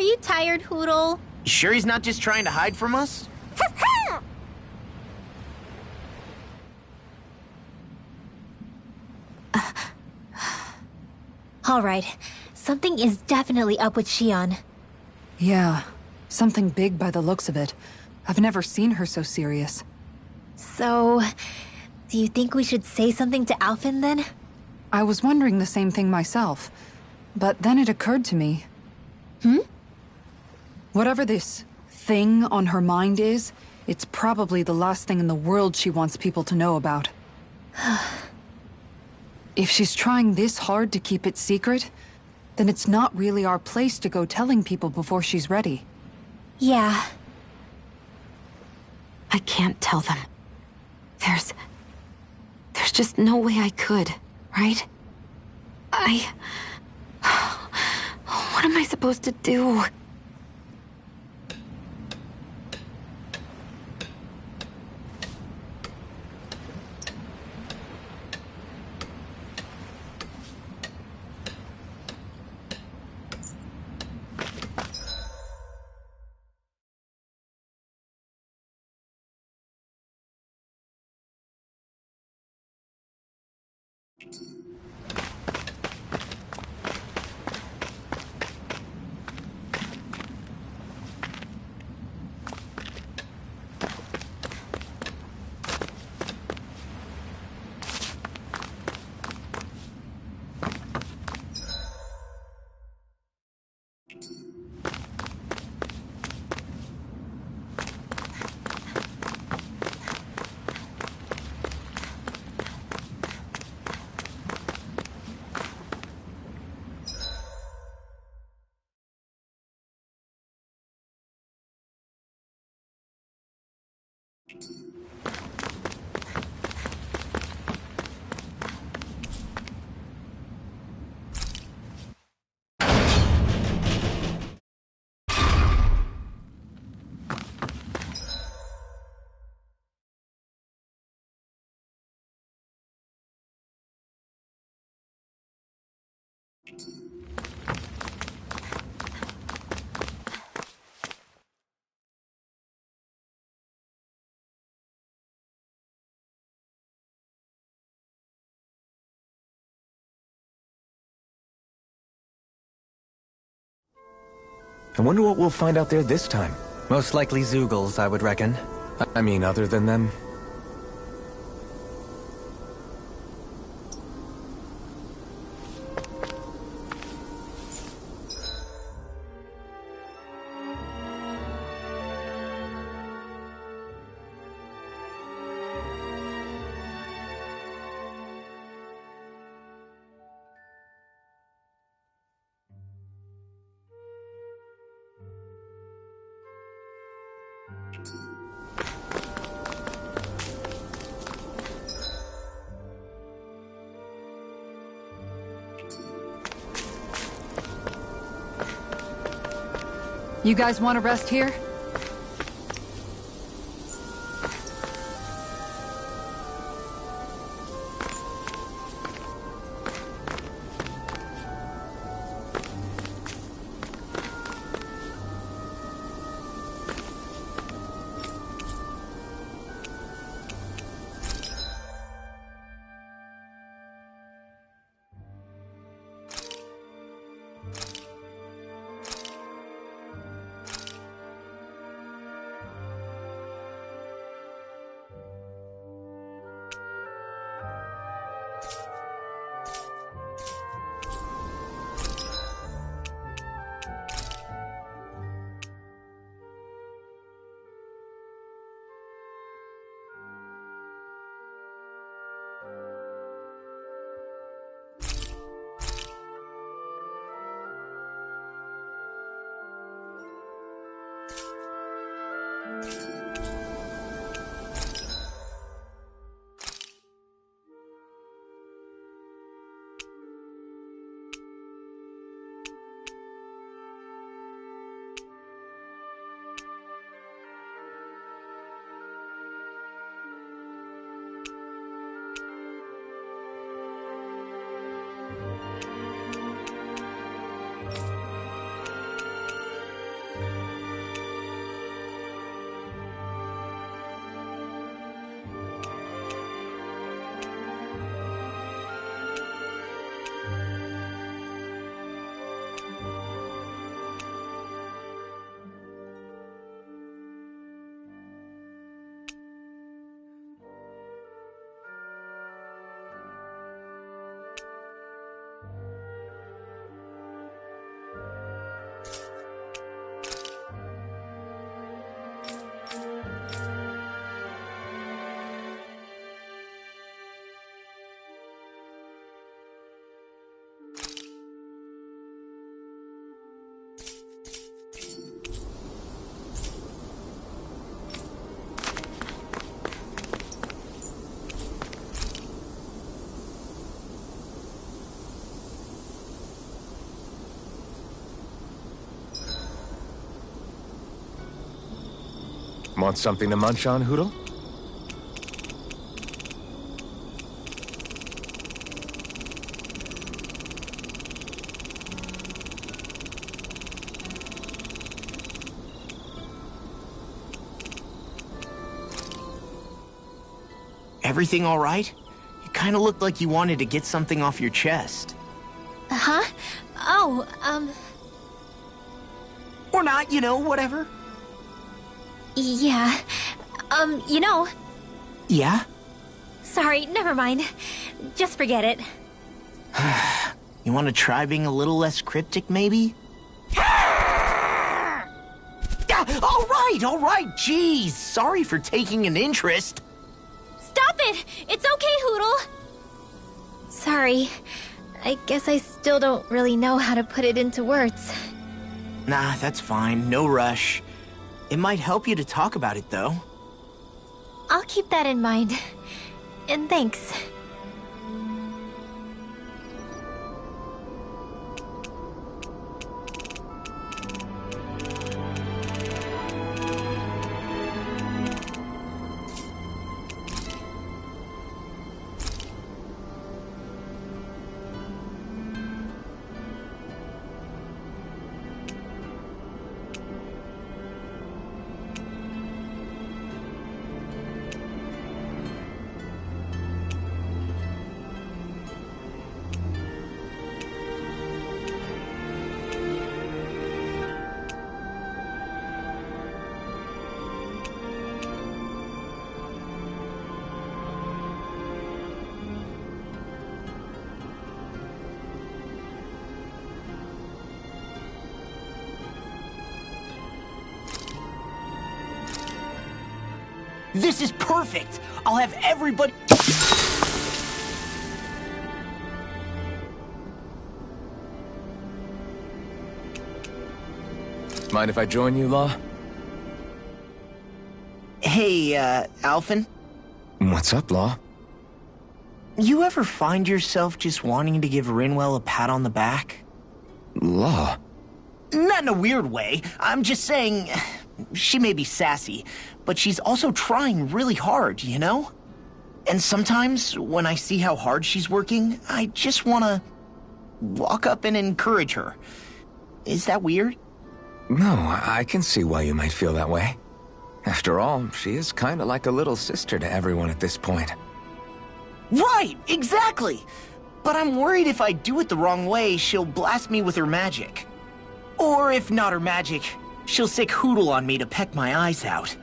you tired, Hoodle? You sure he's not just trying to hide from us? Alright, something is definitely up with Shion. Yeah, something big by the looks of it. I've never seen her so serious. So, do you think we should say something to Alphen then? I was wondering the same thing myself, but then it occurred to me. Whatever this thing on her mind is, it's probably the last thing in the world she wants people to know about. If she's trying this hard to keep it secret, then it's not really our place to go telling people before she's ready. Yeah. I can't tell them. There's just no way I could, right? What am I supposed to do? I wonder what we'll find out there this time. Most likely Zoogles, I would reckon. I mean, other than them. You guys want to rest here? Want something to munch on, Hoodle? Everything all right? You kind of looked like you wanted to get something off your chest. Huh? Oh, Or not, you know, whatever. yeah. You know, Yeah? sorry, never mind. Just forget it. You want to try being a little less cryptic, maybe? Yeah, all right, jeez. Sorry for taking an interest. Stop it! It's okay, Hoodle! Sorry. I guess I still don't really know how to put it into words. Nah, that's fine. No rush. It might help you to talk about it, though. I'll keep that in mind. And thanks. This is perfect! I'll have everybody... Mind if I join you, Law? Hey, Alphen? What's up, Law? You ever find yourself just wanting to give Rinwell a pat on the back? Law? Not in a weird way. I'm just saying... She may be sassy, but she's also trying really hard, you know? And sometimes, when I see how hard she's working, I just want to walk up and encourage her. Is that weird? No, I can see why you might feel that way. After all, she is kind of like a little sister to everyone at this point. Right, exactly! But I'm worried if I do it the wrong way, she'll blast me with her magic. Or if not her magic, she'll sick Hoodle on me to peck my eyes out.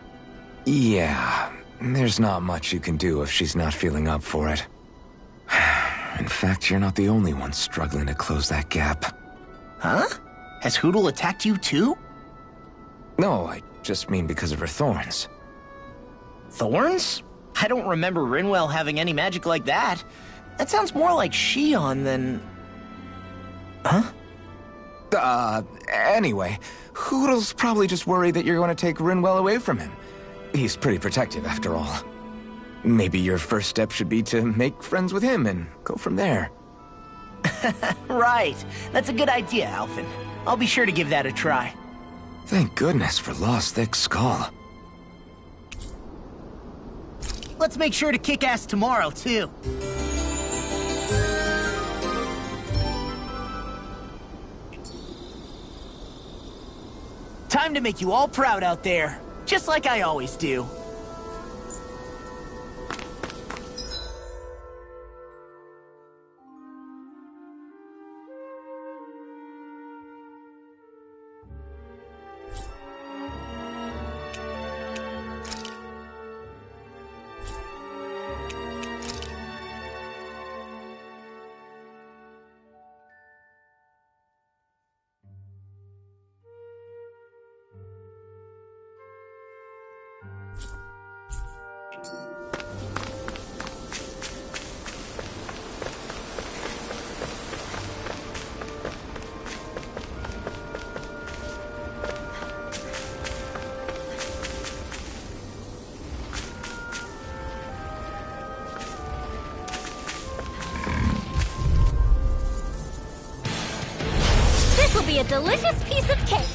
Yeah, there's not much you can do if she's not feeling up for it. In fact, you're not the only one struggling to close that gap. Huh? Has Hoodle attacked you too? No, I just mean because of her thorns. Thorns? I don't remember Rinwell having any magic like that. That sounds more like Shion than... Huh? Anyway, Hoodle's probably just worried that you're going to take Rinwell away from him. He's pretty protective, after all. Maybe your first step should be to make friends with him and go from there. Right. That's a good idea, Alphen. I'll be sure to give that a try. Thank goodness for Law's thick skull. Let's make sure to kick ass tomorrow, too. Time to make you all proud out there, just like I always do. This will be a delicious piece of cake.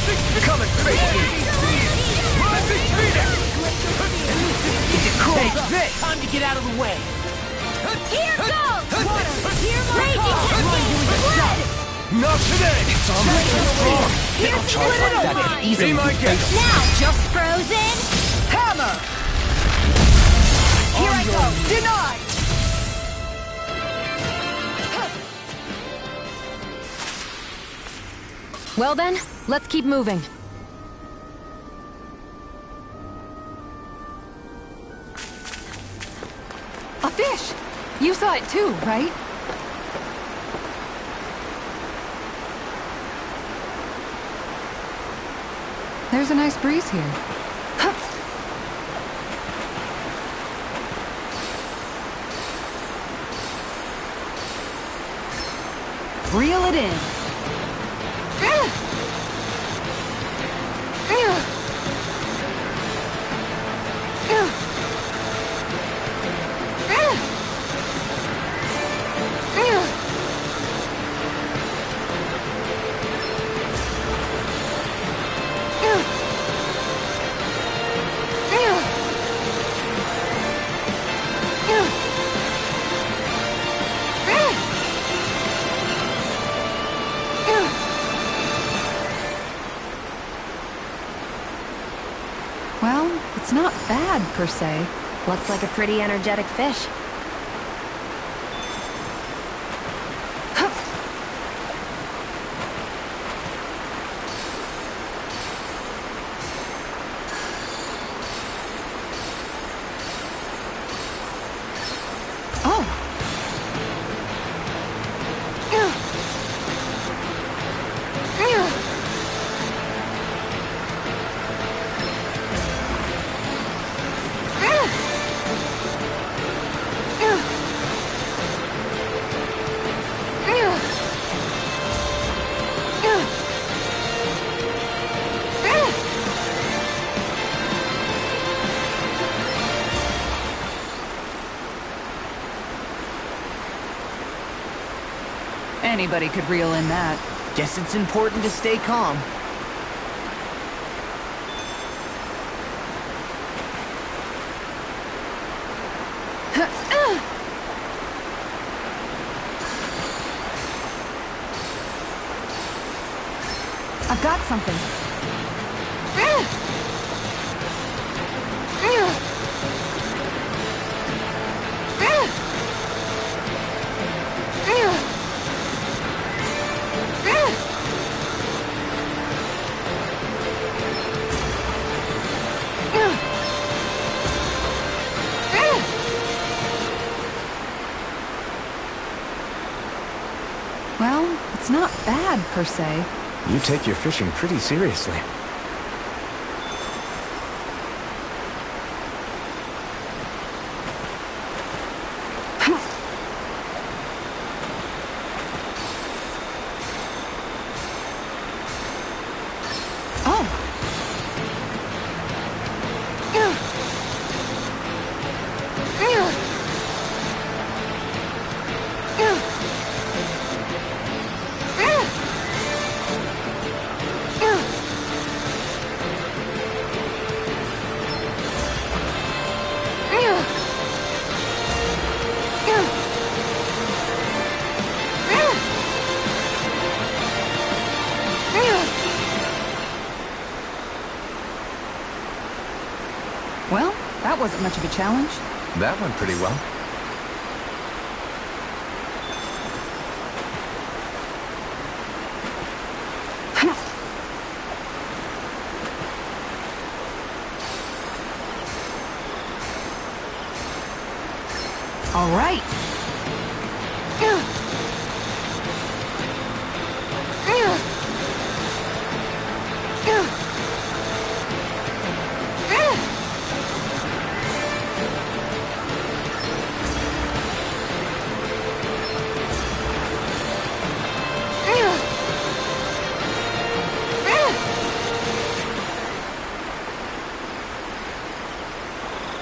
Come and face me! Cool. Take this! Time to get out of the way. Here goes! Water! Here raging! Blood! Not today! It's almost as strong! Here's split it That open! could easily Be my be guest! fatal. Now, just frozen! Hammer! Here I go! Denied! Well then, let's keep moving. A fish! You saw it too, right? There's a nice breeze here. Reel it in. Well, it's not bad, per se. Looks like a pretty energetic fish. Oh! Anybody could reel in that. Guess it's important to stay calm. I've got something. Well, it's not bad, per se. You take your fishing pretty seriously. Well, that wasn't much of a challenge. That went pretty well. All right.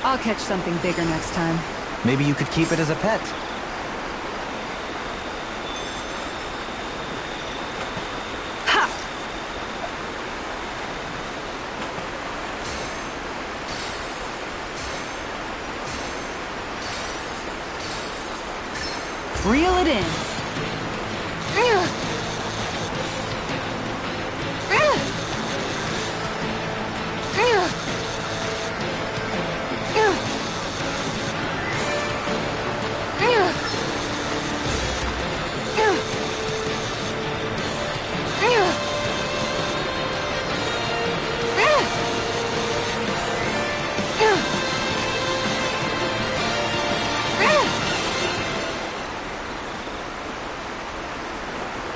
I'll catch something bigger next time. Maybe you could keep it as a pet. Ha! Reel it in.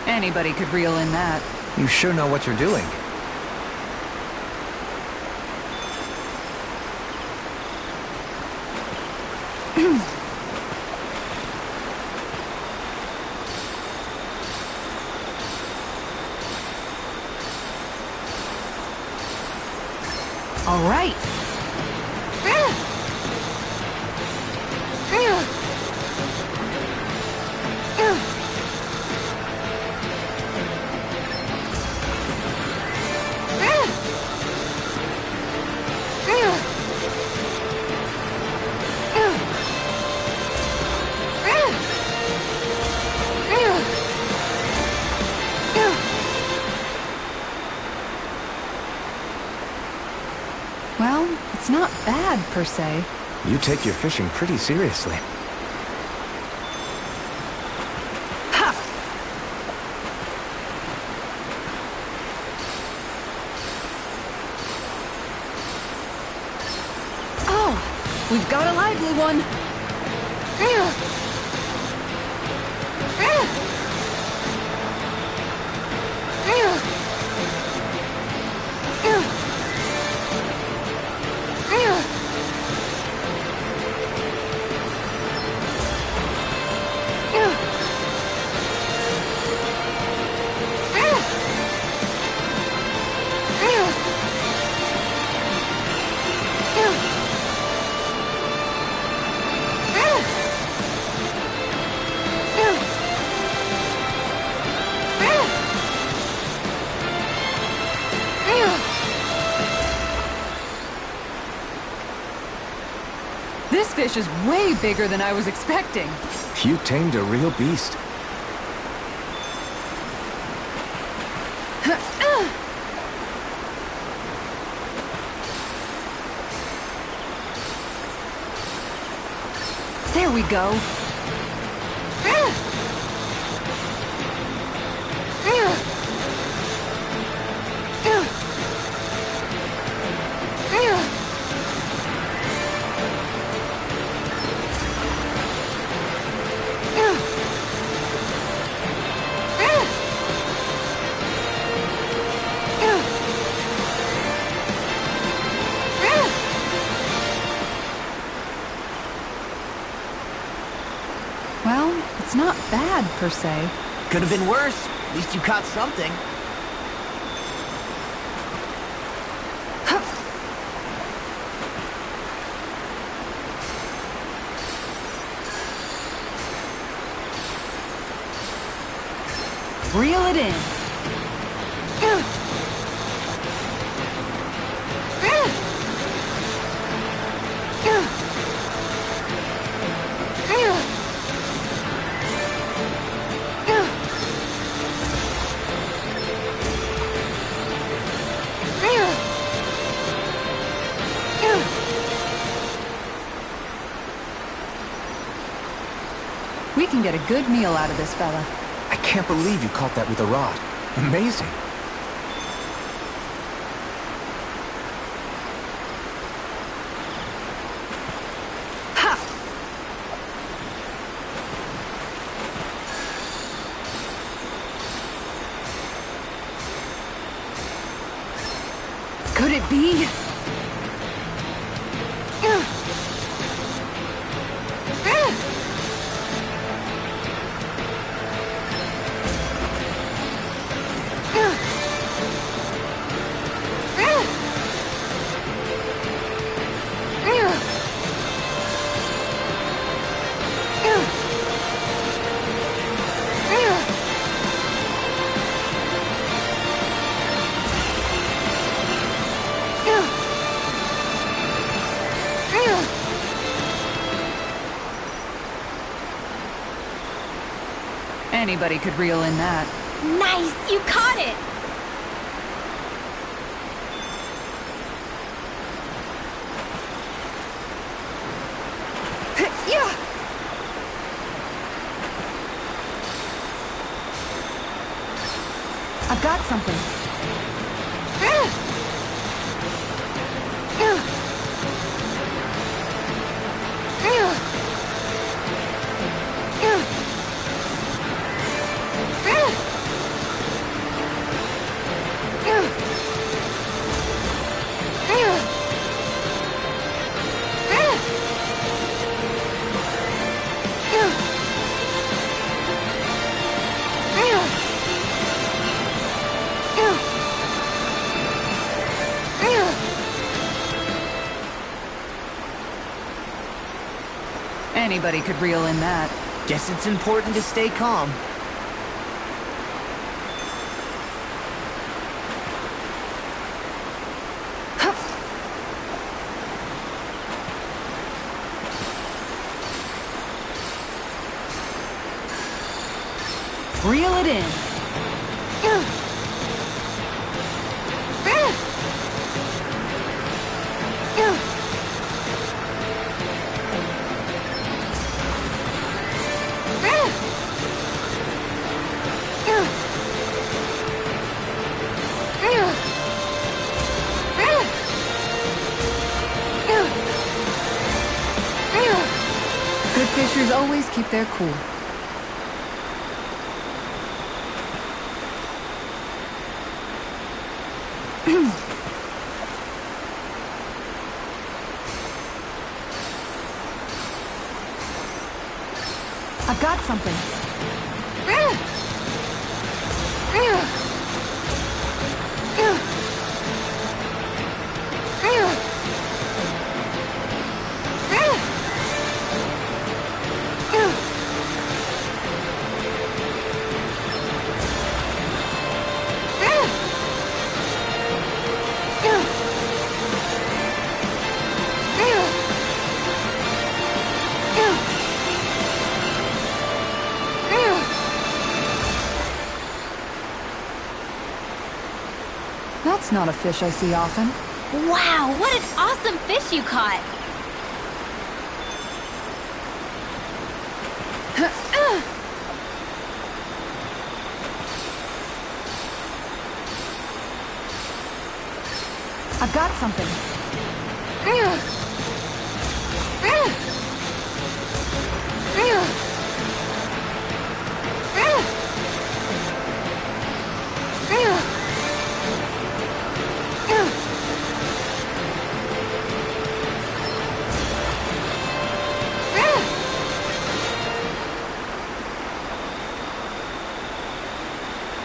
Anybody could reel in that. You sure know what you're doing. All right. Well, it's not bad, per se. You take your fishing pretty seriously. Ha! Oh, we've got a lively one. This fish is way bigger than I was expecting. You tamed a real beast. There we go. Well, it's not bad, per se. Could have been worse. At least you caught something. Reel it in. We can get a good meal out of this fella. I can't believe you caught that with a rod. Amazing. Ha! Could it be? Ugh. Anybody could reel in that. Nice! You caught it! Yeah! I've got something. Anybody could reel in that. Guess it's important to stay calm. Reel it in. Good fishers always keep their cool. I've got something. That's not a fish I see often. Wow, what an awesome fish you caught! I've got something.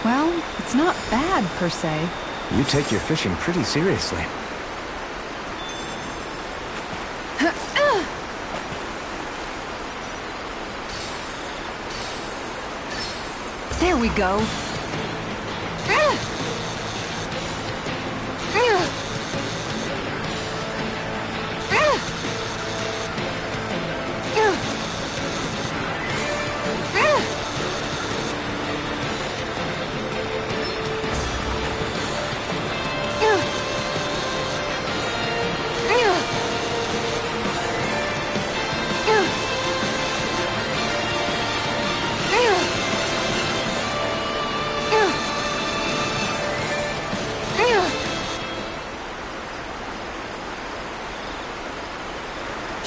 Well, it's not bad, per se. You take your fishing pretty seriously. There we go.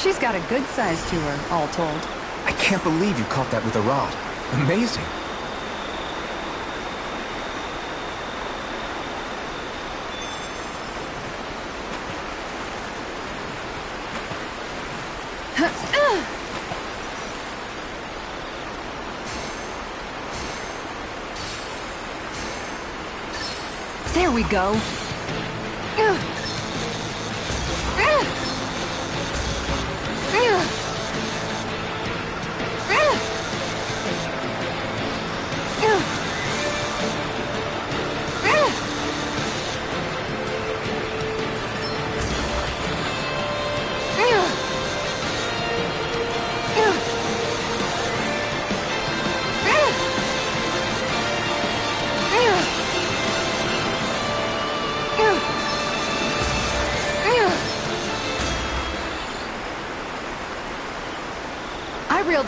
She's got a good size to her, all told. I can't believe you caught that with a rod. Amazing. There we go.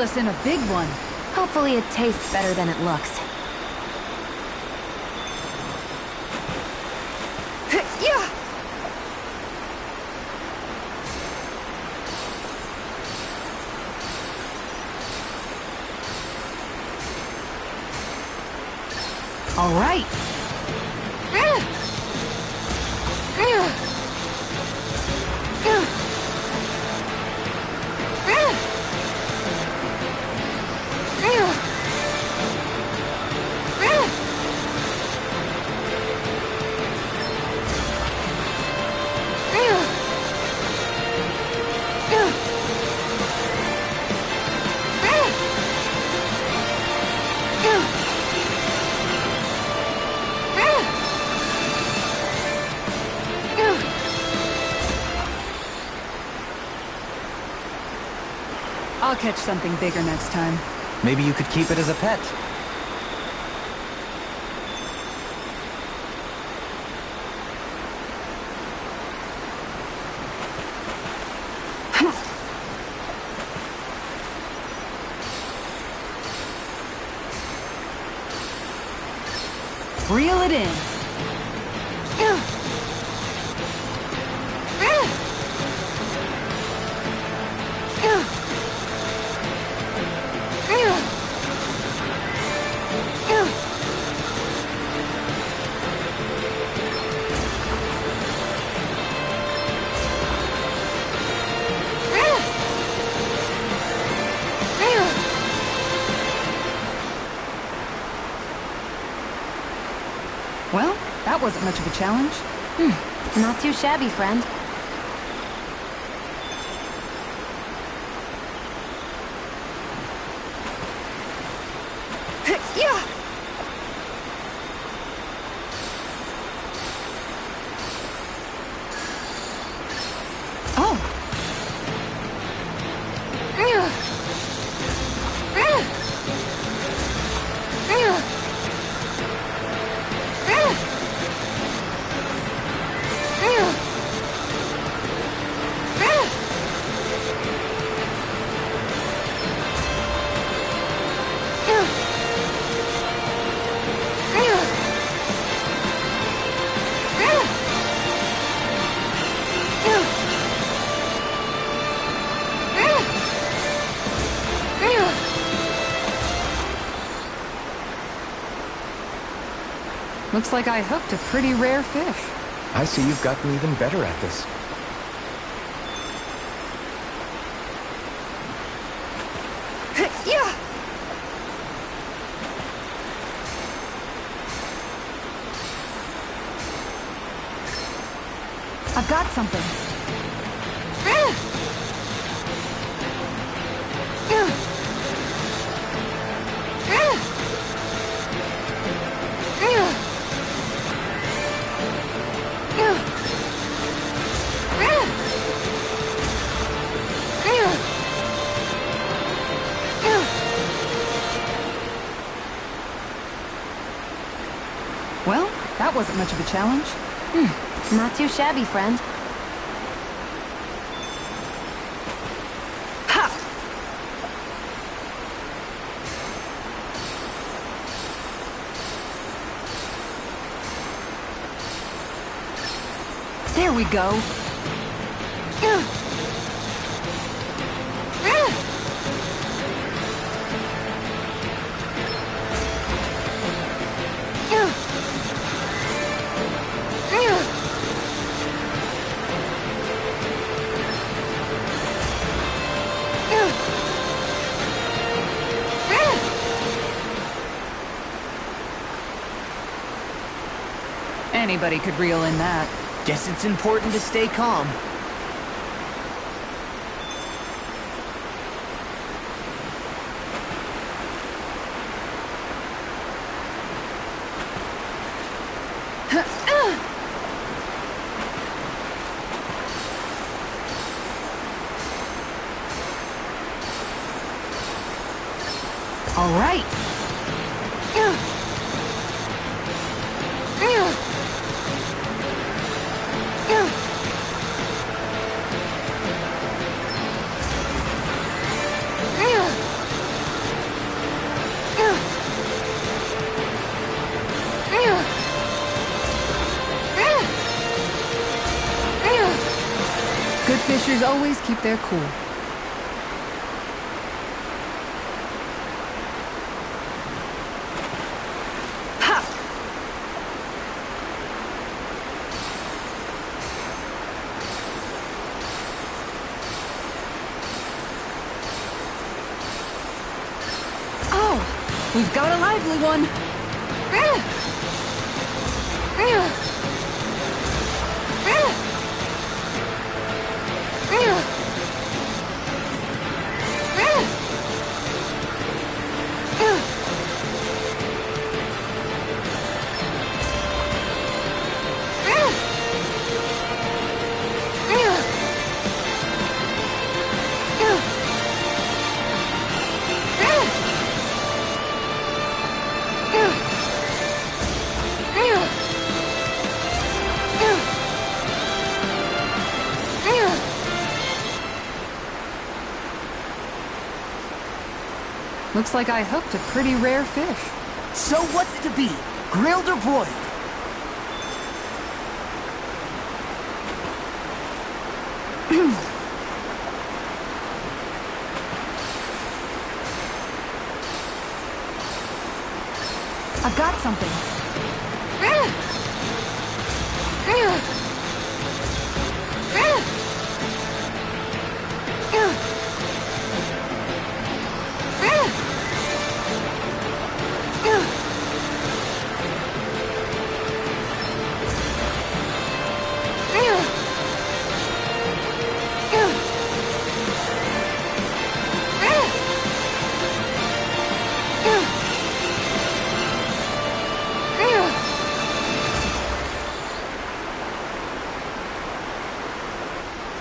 hauled us in a big one. Hopefully it tastes better than it looks. Yeah! All right. I'll catch something bigger next time. Maybe you could keep it as a pet. Reel it in. Well, that wasn't much of a challenge. Not too shabby, friend. Yeah! Oh! Looks like I hooked a pretty rare fish. I see you've gotten even better at this. Yeah! I've got something. Well, that wasn't much of a challenge. Not too shabby, friend. Ha! There we go. Anybody could reel in that. Guess it's important to stay calm. All right. Fishers always keep their cool. We've got a lively one. Looks like I hooked a pretty rare fish. So what's it to be? Grilled or broiled? I've got something.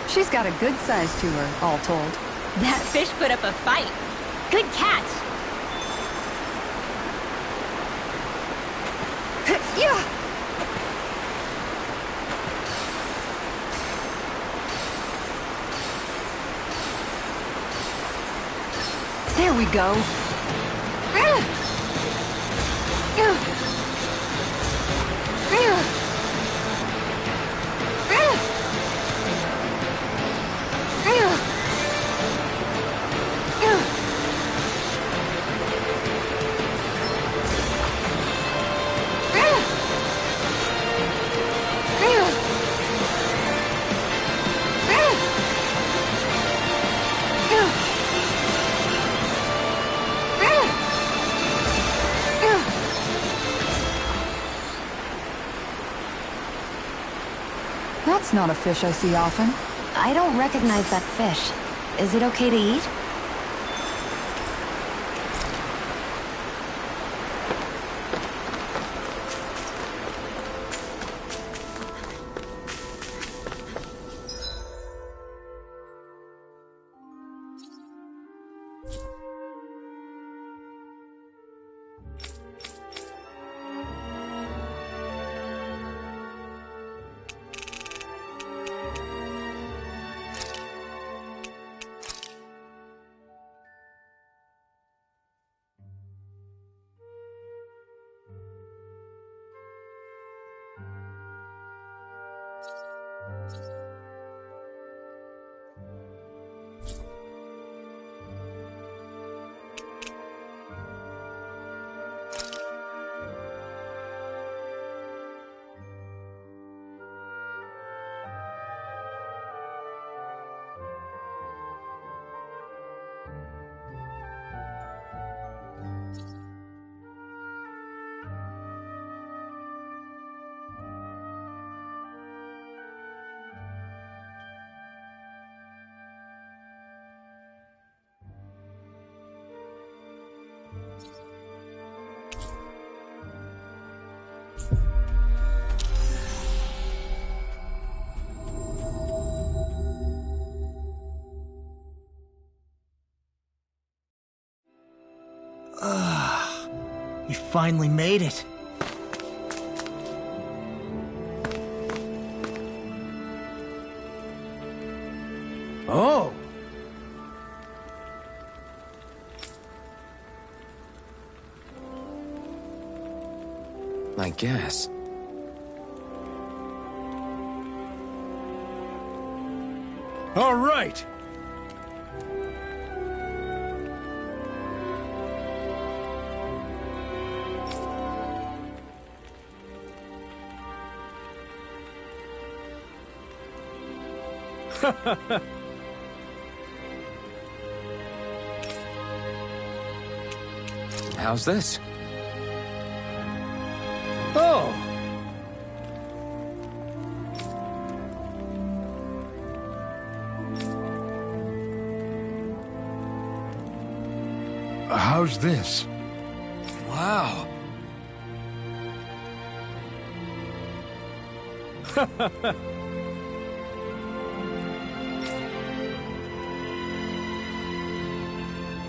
She's got a good size to her, all told. That fish put up a fight. Good catch. Yeah! There we go. That's not a fish I see often. I don't recognize that fish. Is it okay to eat? You finally made it. Oh! I guess. All right. How's this? Oh. How's this? Wow.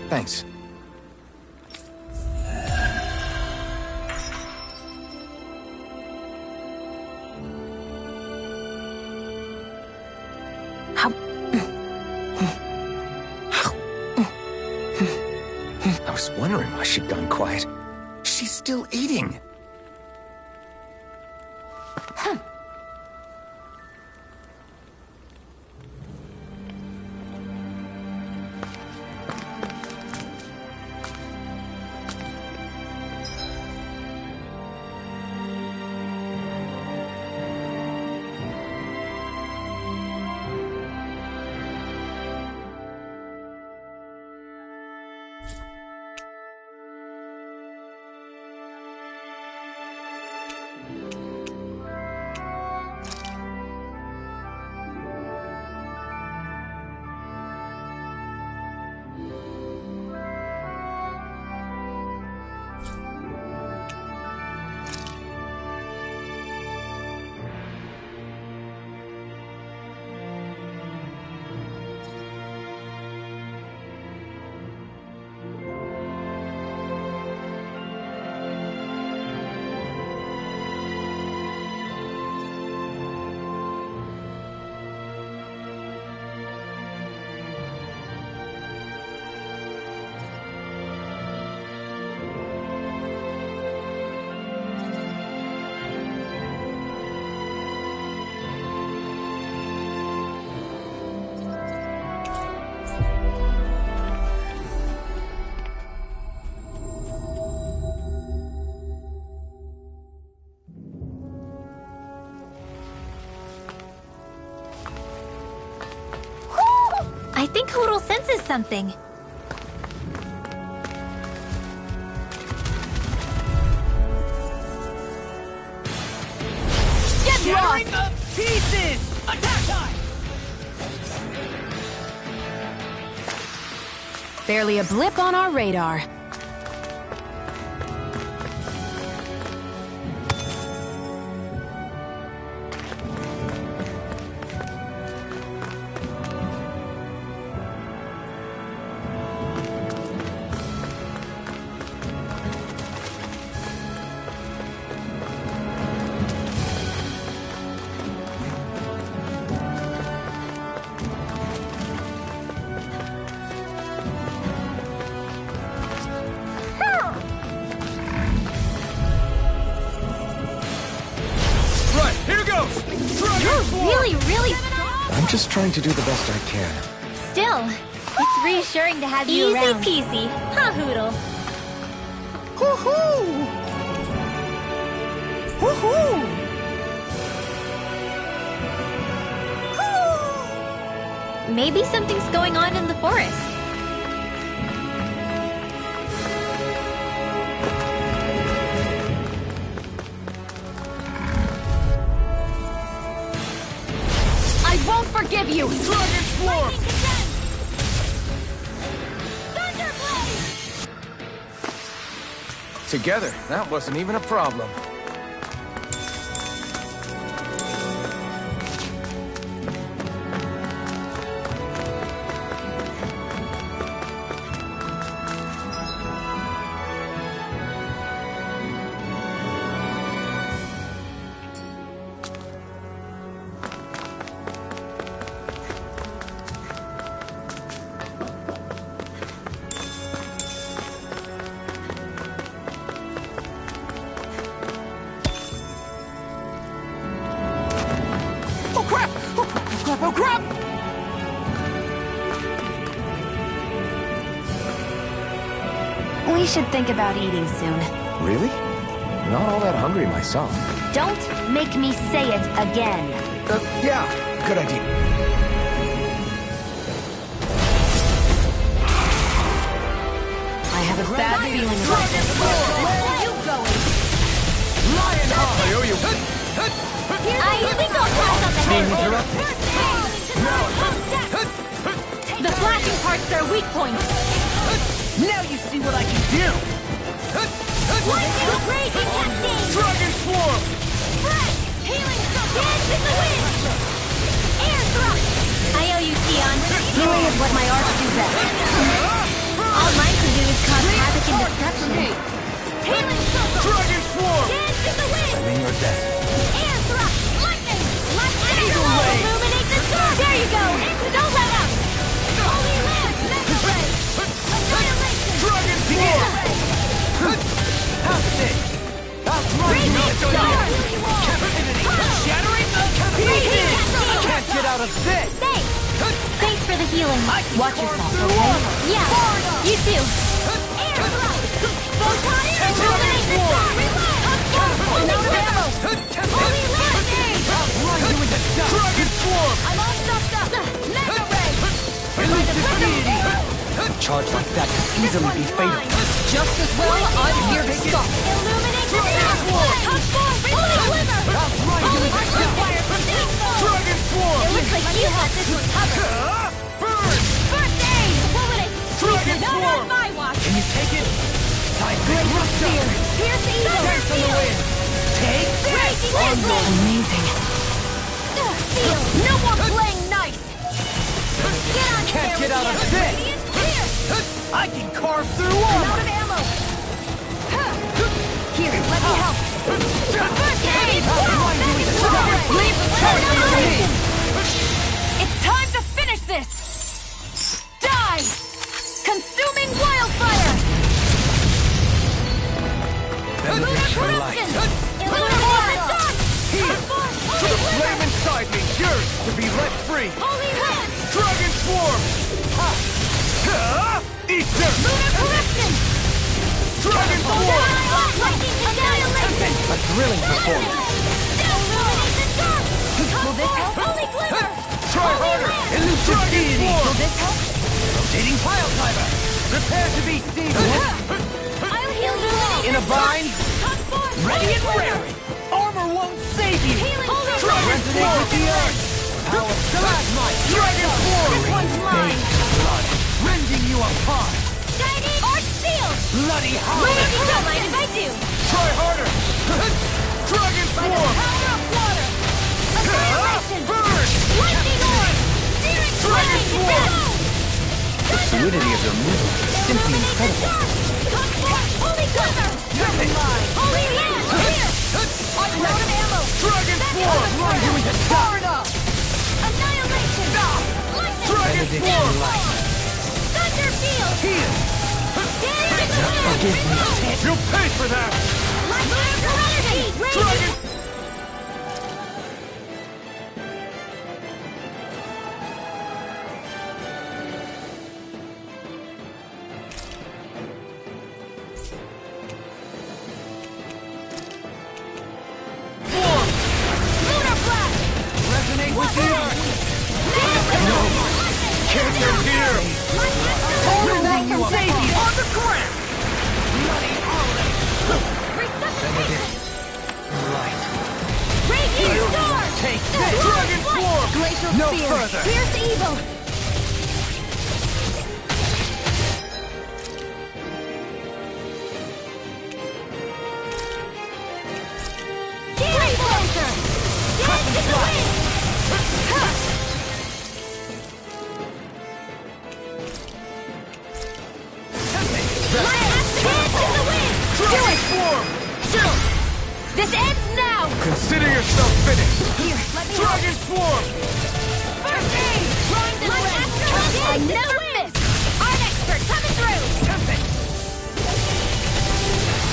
Thanks. I was wondering why she'd gone quiet. She's still eating. I think Hoodle senses something. Get lost! Up pieces! Attack time! Barely a blip on our radar. Really I'm just trying to do the best I can. still. It's reassuring to have you around. Easy peasy, huh, Hoodle? Woohoo! Woohoo! Maybe something's going on in the forest. I won't forgive you! Dragon Swarm! Together, that wasn't even a problem. We should think about eating soon. Really? Not all that hungry myself. Don't make me say it again. Yeah, good idea. I have a bad feeling about this. Where are you going? I owe you. I think I'll pass on the head. The flashing part's their weak point. Now you see what I can do! Lightning raging cascade! Dragon Swarm! Fresh! Healing circle! Dance in the wind! Air thrust! I owe you, Sion. Healing is what my arts do best. All mine can do is cause havoc and destruction. Healing circle! Dragon Swarm! Dance in the wind! I'm in your debt. Air thrust! Lightning! Lightning! Eagle ray! Illuminate the storm! There you go! Don't let up! Holy land! Mega ray! Annihilation! Dragon Swarm! Radiant star! Captivity! Shattering the Can't get out of this! Thanks for the healing. Watch yourself, okay? Yeah, you too. Air thrust! Photon! Illuminate the star! I'm out of ammo! Holy land! Dragon Swarm! I'm all stuffed up! Mega ray! Charge like that could easily be fatal. Just as well, I'm here to stop. Illuminate the star! Touch form! Holy glimmer! Holy fire from the Dragon Swarm! It looks like you got this one covered. Burn! First aid! What would it? Dragon Not Swarm! on my watch! Can you take it? Pierce the evil! Take this! Amazing. Seal! No more playing nice! Get on Can't there get out with of the this. Radiant Spear! I can carve through I'm armor! out of ammo! Here, let me help! First aid! Leave the charge to me. It's time to finish this! Die! Consuming wildfire! Lunar corruption! Illuminate the dark! To the flame inside me, yours to be let free! Holy land! Dragon Swarm! Eat them! Lunar corruption! Dragon Swarm! Lightning annihilation! A thrilling performance. Illuminate the dark! Will this help? Holy glimmer! Try harder! Elusive deity! Will this help? Rotating pile driver! Prepare to be seized! I'll heal you! In a bind? Come forth! Ready and raring! Armor won't save you! Healing Resonate with the earth! Power stalagmite! Dragon Swarm! This one's mine! Blood! Rending you apart! Shiny Arch Shield! Bloody hollow! Don't mind if I do! Try harder! Dragon By the Swarm! power of water! Annihilation! Burn! Lightning Orb! Searing Dragon flame! Swarm! The fluidity of your movement is simply incredible. Come forth! Holy glimmer! Holy land! Here! I'm out of ammo! Dragon Swarm! Far enough! Annihilation! Dragon Swarm! Thunder Field! Here! Forgive me. You'll pay for that! Dragon... Resonate with the earth! Can't get here! Rending you apart! On the ground! Bloody hollow! Right. Radiant Star! Take this! Dragon Swarm! Glacial No Spear! further. Pierce evil! Fury Blazer! Dance in the wind! Dance in the wind! Dragon Swarm! This ends now! Consider yourself finished! Here, let me Dragon Swarm! First aid! Grind the I never miss! Art expert coming through!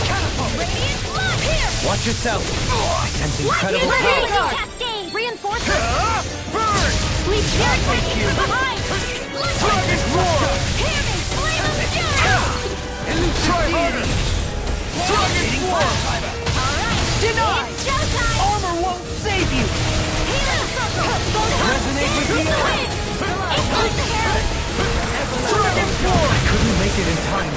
Catapult! Radiant blood! Here! Watch yourself. I sense incredible Healing power. cascade! Reinforcements! Burn! Sweep spirit tracking from behind! Dragon Swarm! Hear me! Flame of doom! Try harder! Dragon Form! Denied! It's showtime! Armor won't save you! Resonate with the earth! Dragon Form! I couldn't make it in time.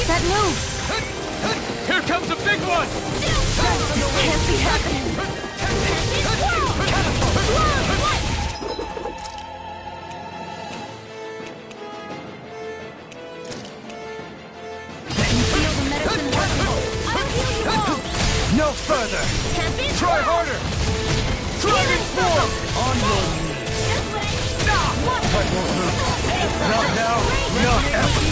That move! Here comes a big one! Can't be happening! Feel the medicine working! I'll heal you all! No further! Try harder! Dragon Form! On your knees! Not now, not ever!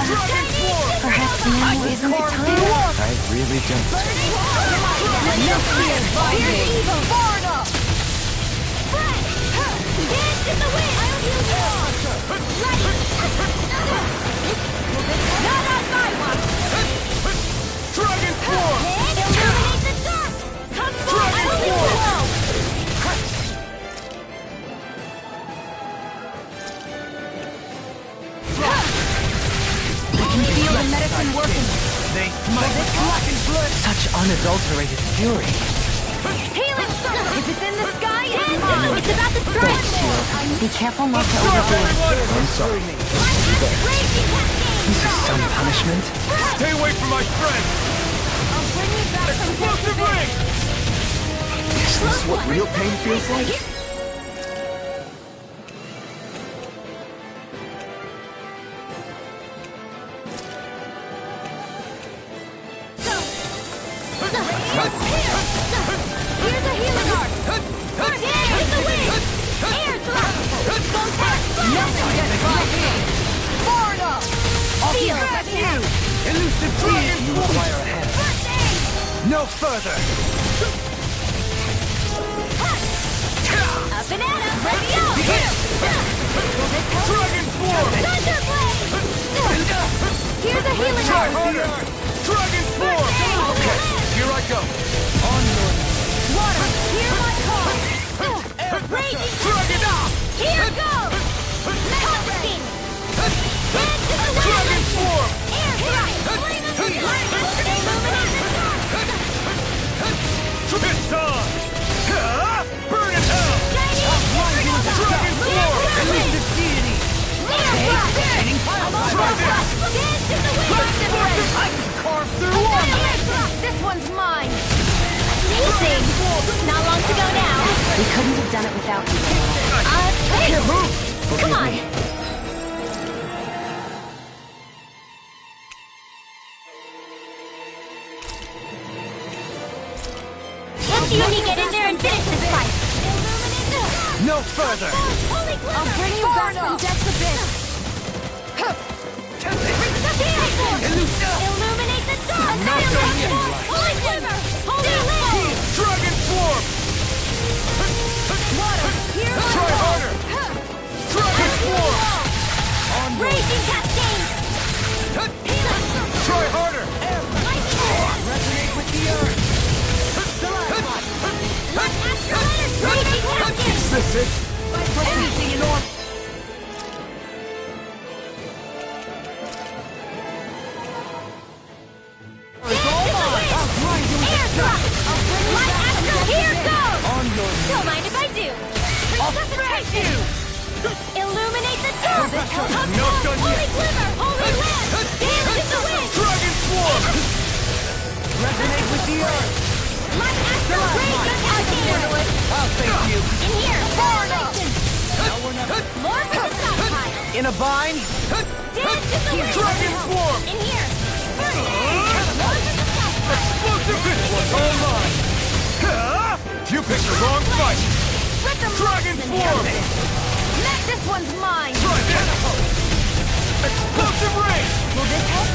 Dragon Form! Perhaps now isn't the time? I really don't. No fear! Here's evil! Far enough! Dance in the wind! I'll heal you all! Ready! Not on my watch! Dragon Form! Illuminate the dark! Come forward! I'll heal you all! Feel the medicine working. They smite black and blood! Such unadulterated fury. Healing circle! If it's in the sky, it's mine! It's about to strike! Be careful not to Stop, overdo it. everyone! I'm sorry. Raging cascade! This is some punishment. Stay away from my friend! I'll bring you back from Explosive ring! Is this what real pain feels like? Here's a healing art! First aid with the wind! Air thrust! Nothing gets by me! Far enough! Feel heavy hand! Elusive Dragon You require a hand. First aid! No further! Up and at 'em! Ready up! Dragon Form! Thunderblade! Here's a healing Try art! harder! Dragon Form! Okay, here I go. On your Water, hear my call! Raging Dragon out! Here goes! Melting! Dance in the wind! Dragon Form! Air thrust! Illuminate the dark! It's on! Burn in hell! Dragon Form! Elusive deity! Air thrust! Dance in the wind! I can carve through one! Air thrust! This one's mine! Amazing! Not long to go now. We couldn't have done it without you. Hey! Come on! Let's see when you get in there and finish this fight! No further! Holy glimmer! I'll bring you back from death's abyss! Illuminate the dark! Holy glimmer! Holy light! Dragon Form! Water! Here I Try go! harder! Dragon Form! Raging cascade! Try harder! Resonate with the earth! Raging cascade! Is this it? Anything in order! Air thrust! Light astral, here goes! Don't mind if I do! Concentration! Illuminate the dark! No done Holy yet! glimmer! Holy lamp! Dance in the wind! Dragon Form! Resonate with the earth. Light astral, raging cascade! I'll thank you. In here! Formation! More for the stockpile! In a bind? Dance in the wind! Dragon Form! In here! First aid! More for the stockpile! Explosive This one's all mine! You picked the wrong fight! Dragon Form! This one's mine! Try this! Explosive ring! Will this help?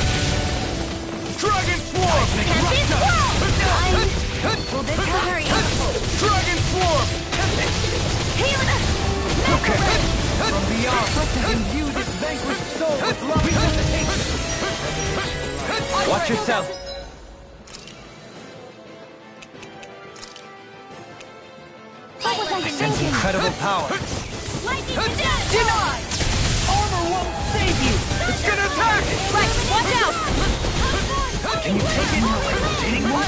Dragon Form! Tempest Wall! I Dragon form! Healing! Okay. From beyond, imbue this vanquished soul with love and hesitation. Watch yourself. What was I I sense thinking? incredible power. Lightning to death! Denied! Armor won't save you! It's gonna attack! Right, watch out! Can you take it? Hitting more?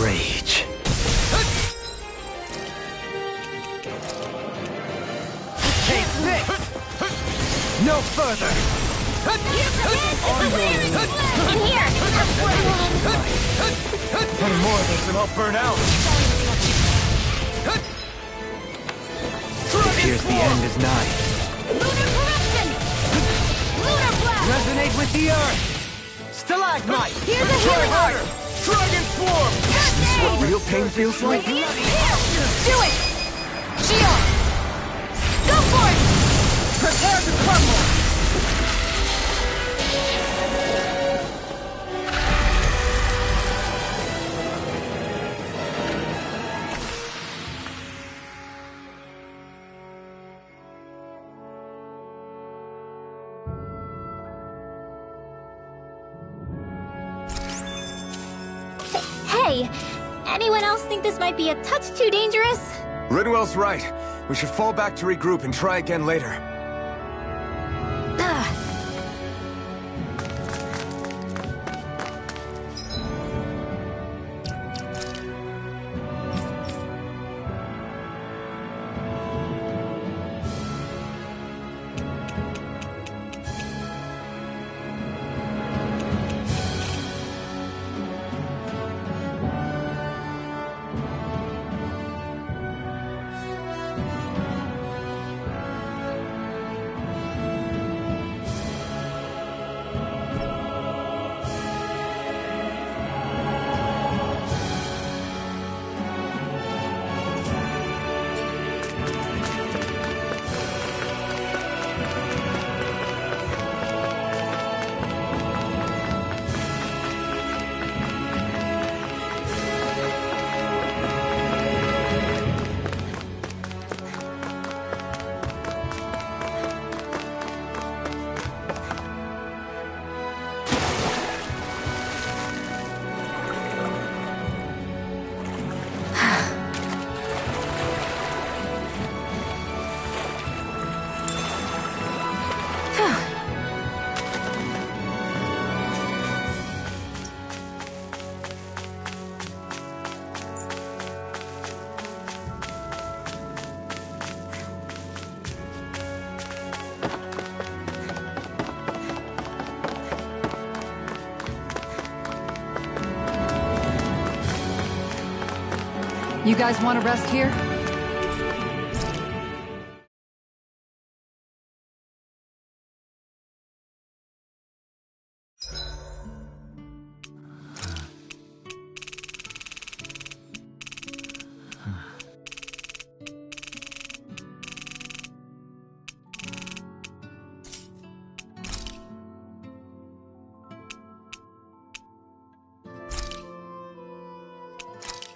Rage. Take this! No further! In here! One more of this and I'll burn out! Appears the end is nigh. Lunar corruption! Lunar blast! Resonate with the earth! Stalagmite! Here's a healing art! Dragon form! This is what real pain feels like? Here! Do it! Shield! Go for it! Prepare to crumble! Hey, anyone else think this might be a touch too dangerous? Ridwell's right. We should fall back to regroup and try again later. Ugh. You guys want to rest here?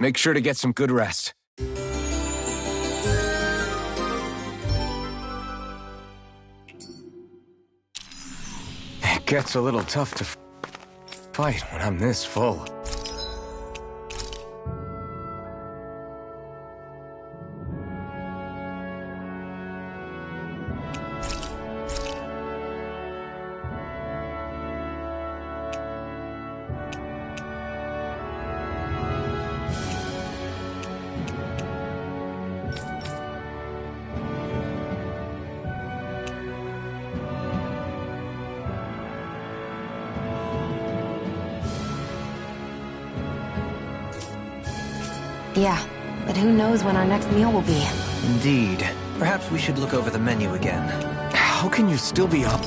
Make sure to get some good rest. It gets a little tough to fight when I'm this full. Yeah, but who knows when our next meal will be. Indeed. Perhaps we should look over the menu again. How can you still be up?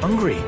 hungry.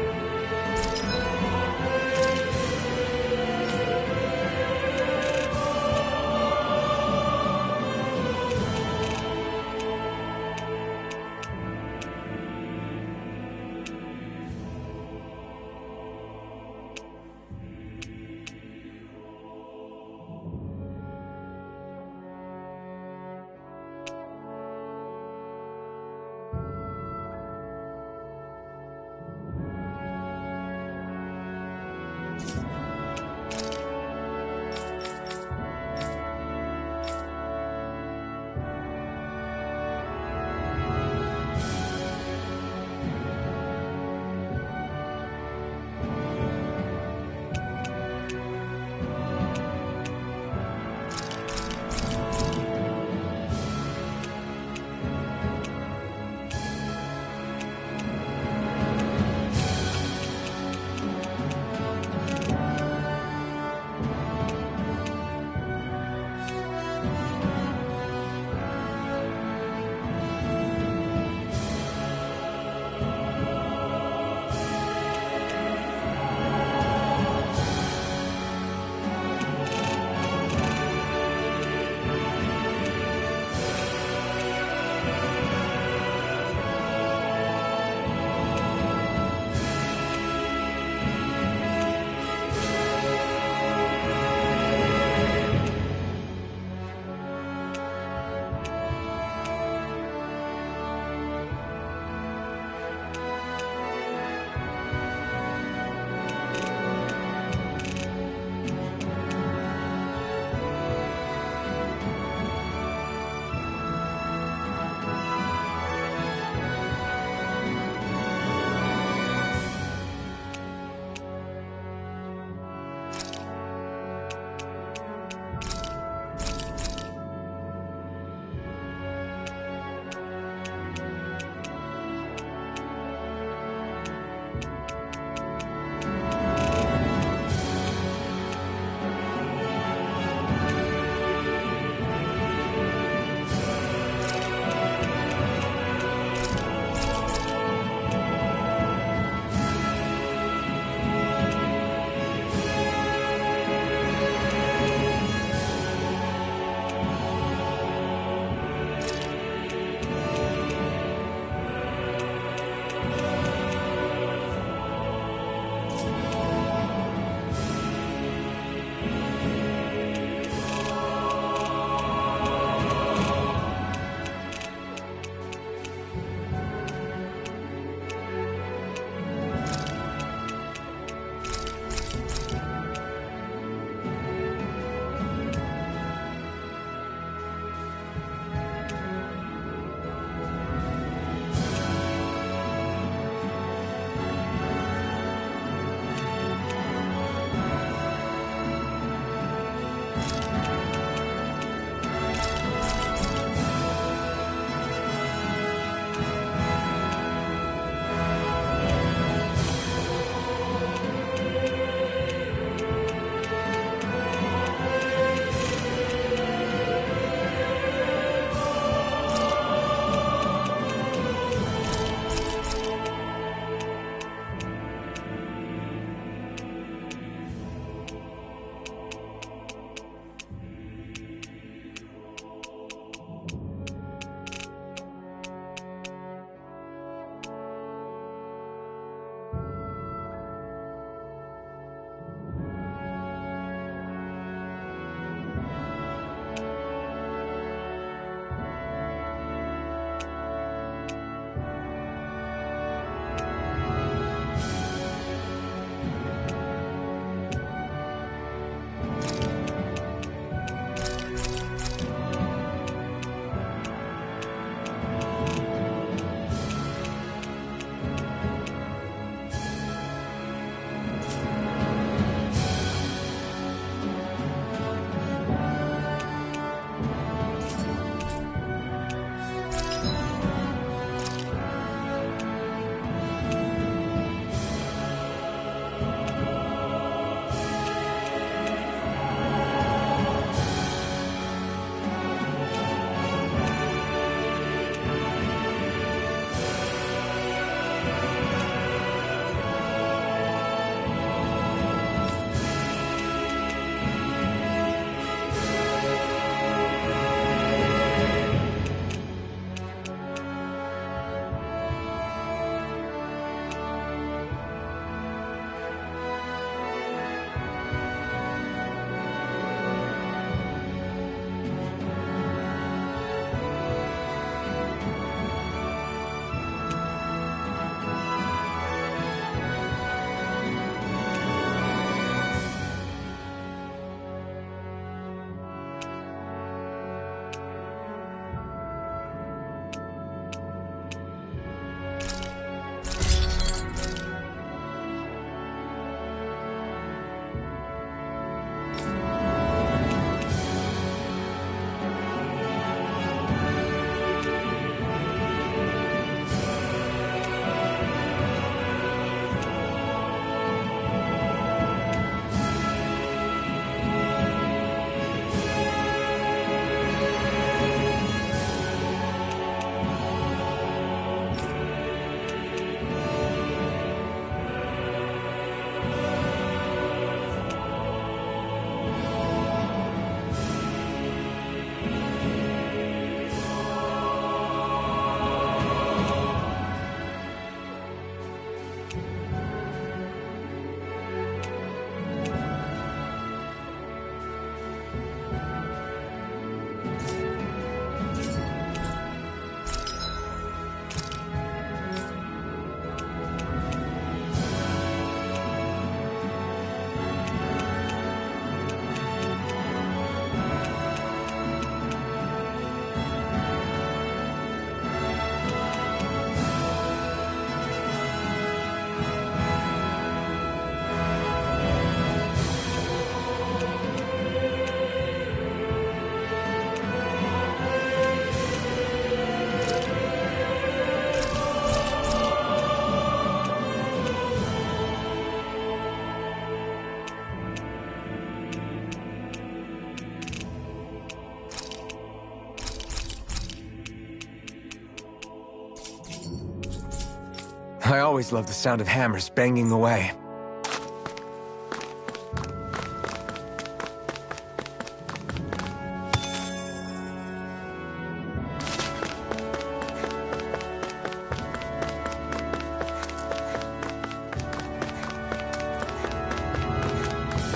I always love the sound of hammers banging away.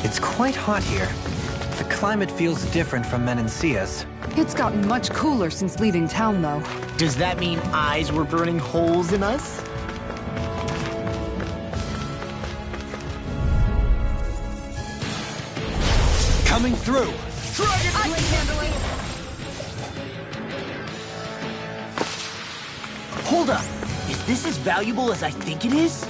It's quite hot here. The climate feels different from Menancia's. It's gotten much cooler since leaving town, though. Does that mean eyes were burning holes in us? Coming through! I can handle it. Hold up. Is this as valuable as I think it is?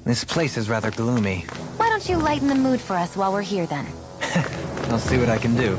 This place is rather gloomy. Why don't you lighten the mood for us while we're here, then? I'll see what I can do.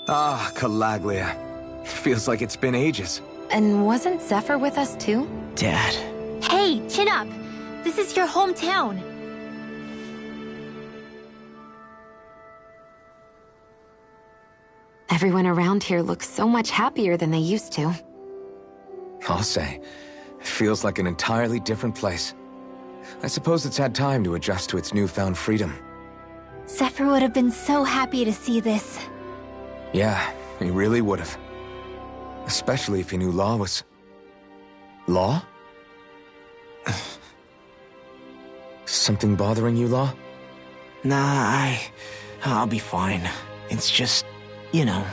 Ah, Calaglia. Feels like it's been ages. And wasn't Zephyr with us too? Dad. Hey, chin up. This is your hometown. Everyone around here looks so much happier than they used to. I'll say. It feels like an entirely different place. I suppose it's had time to adjust to its newfound freedom. Zephyr would have been so happy to see this. Yeah, he really would have. Especially if he knew Law was... Law? Something bothering you, Law? Nah, I'll be fine. It's just, you know.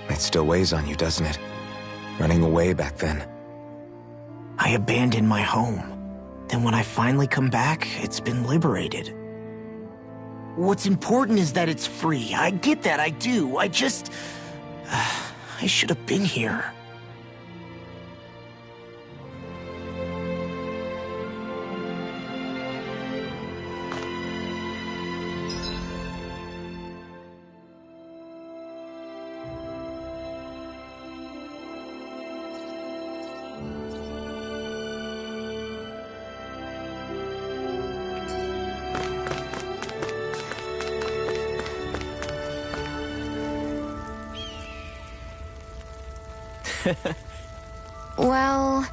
It still weighs on you, doesn't it? Running away back then. I abandoned my home. Then when I finally come back, it's been liberated. What's important is that it's free. I get that, I do. I just... I should have been here. Well...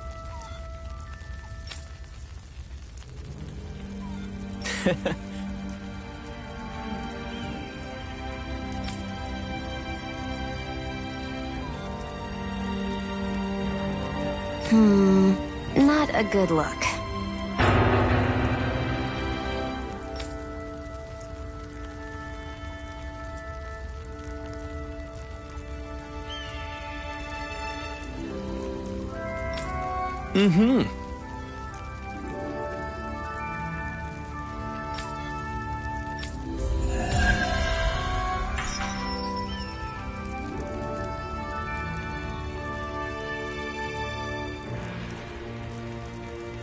not a good look.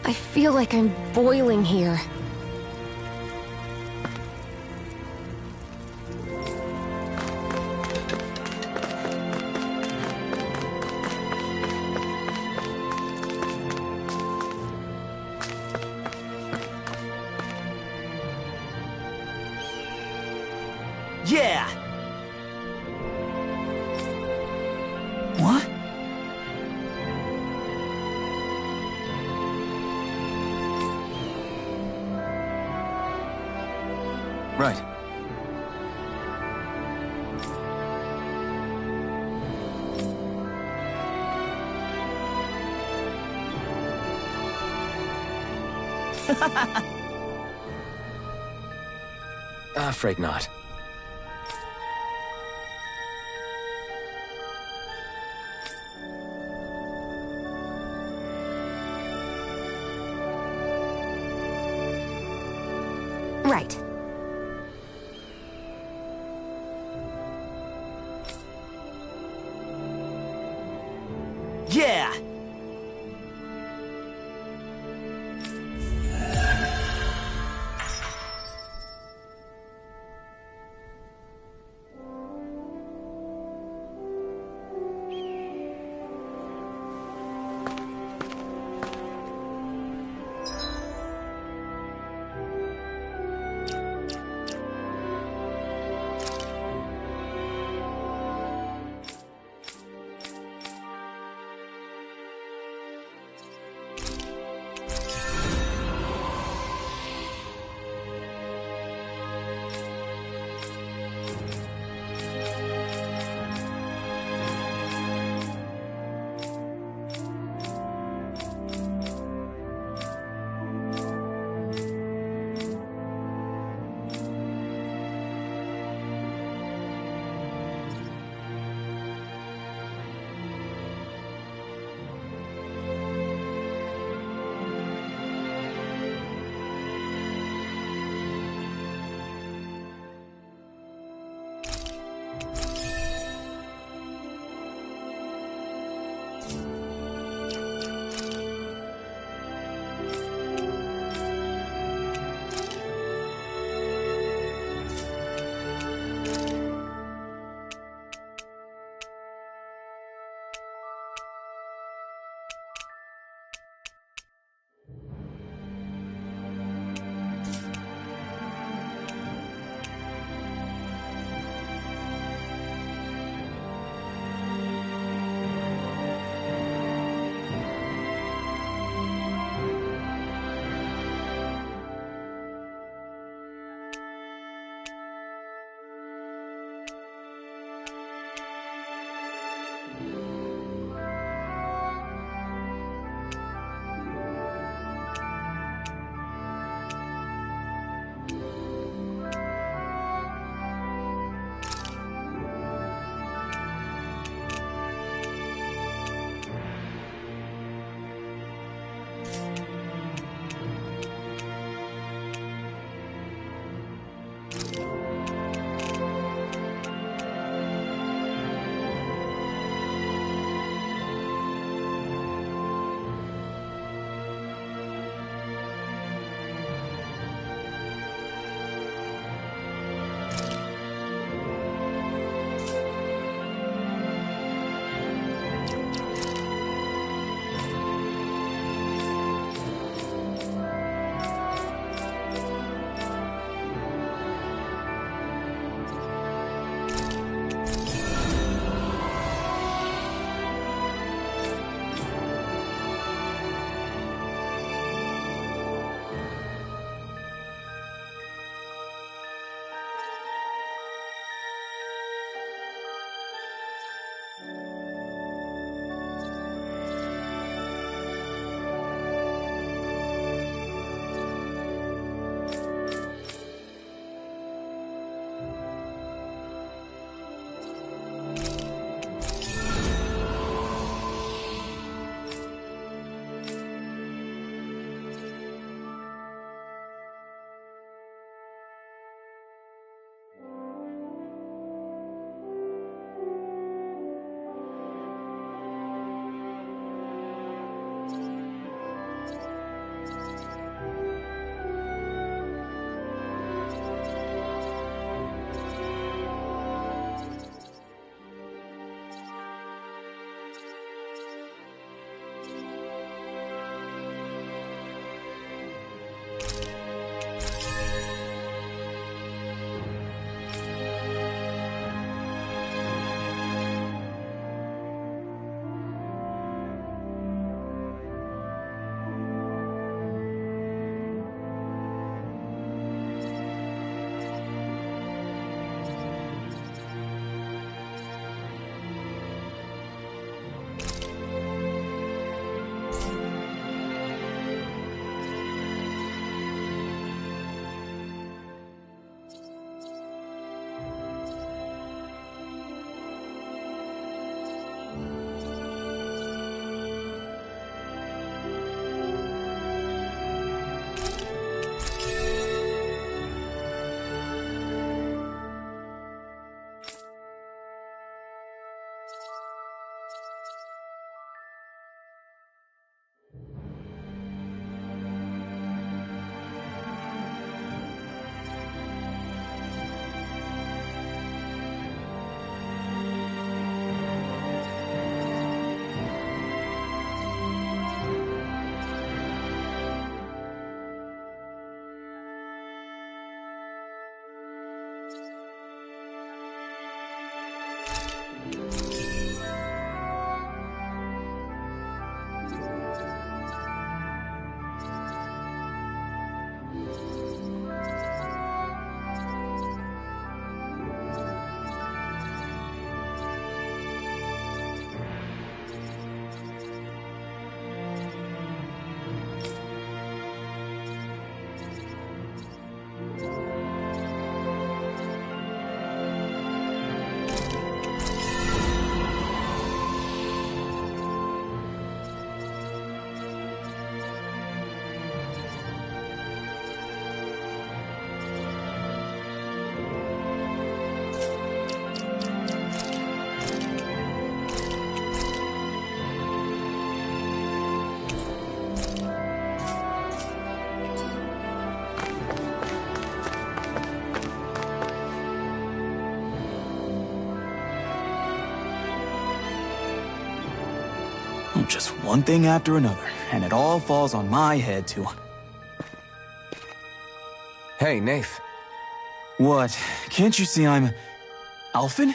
I feel like I'm boiling here. Yeah! What? Right. Afraid not. Right. Yeah! Just one thing after another, and it all falls on my head to... Hey, Nath. What? Can't you see I'm... Alphen?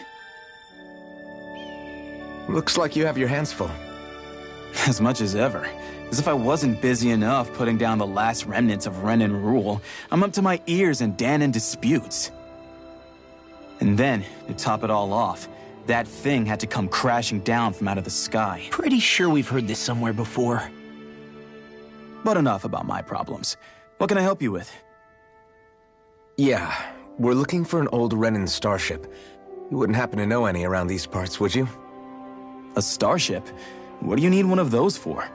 Looks like you have your hands full. As much as ever. As if I wasn't busy enough putting down the last remnants of Renan rule, I'm up to my ears in Danon disputes. And then, to top it all off, that thing had to come crashing down from out of the sky. Pretty sure we've heard this somewhere before. But enough about my problems. What can I help you with? Yeah, we're looking for an old Renan starship. You wouldn't happen to know any around these parts, would you? A starship? What do you need one of those for?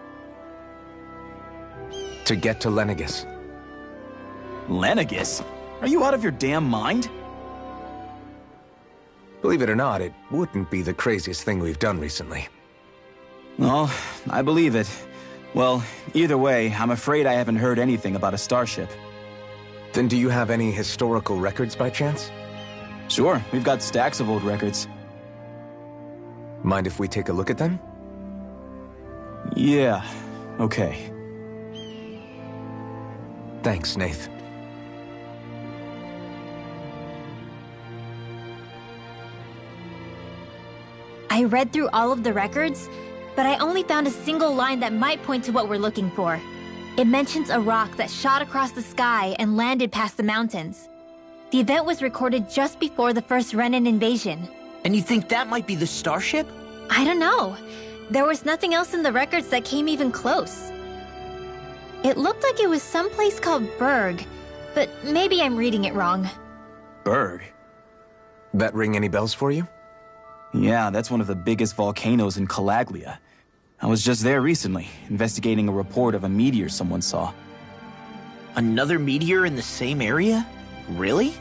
To get to Lenegis. Lenegis? Are you out of your damn mind? Believe it or not, it wouldn't be the craziest thing we've done recently. Well, I believe it. Well, either way, I'm afraid I haven't heard anything about a starship. Then do you have any historical records by chance? Sure, we've got stacks of old records. Mind if we take a look at them? Yeah, okay. Thanks, Nath. I read through all of the records, but I only found a single line that might point to what we're looking for. It mentions a rock that shot across the sky and landed past the mountains. The event was recorded just before the first Renan invasion. And you think that might be the starship? I don't know. There was nothing else in the records that came even close. It looked like it was someplace called Berg, but maybe I'm reading it wrong. Berg? That ring any bells for you? Yeah, that's one of the biggest volcanoes in Calaglia. I was just there recently, investigating a report of a meteor someone saw. Another meteor in the same area? Really?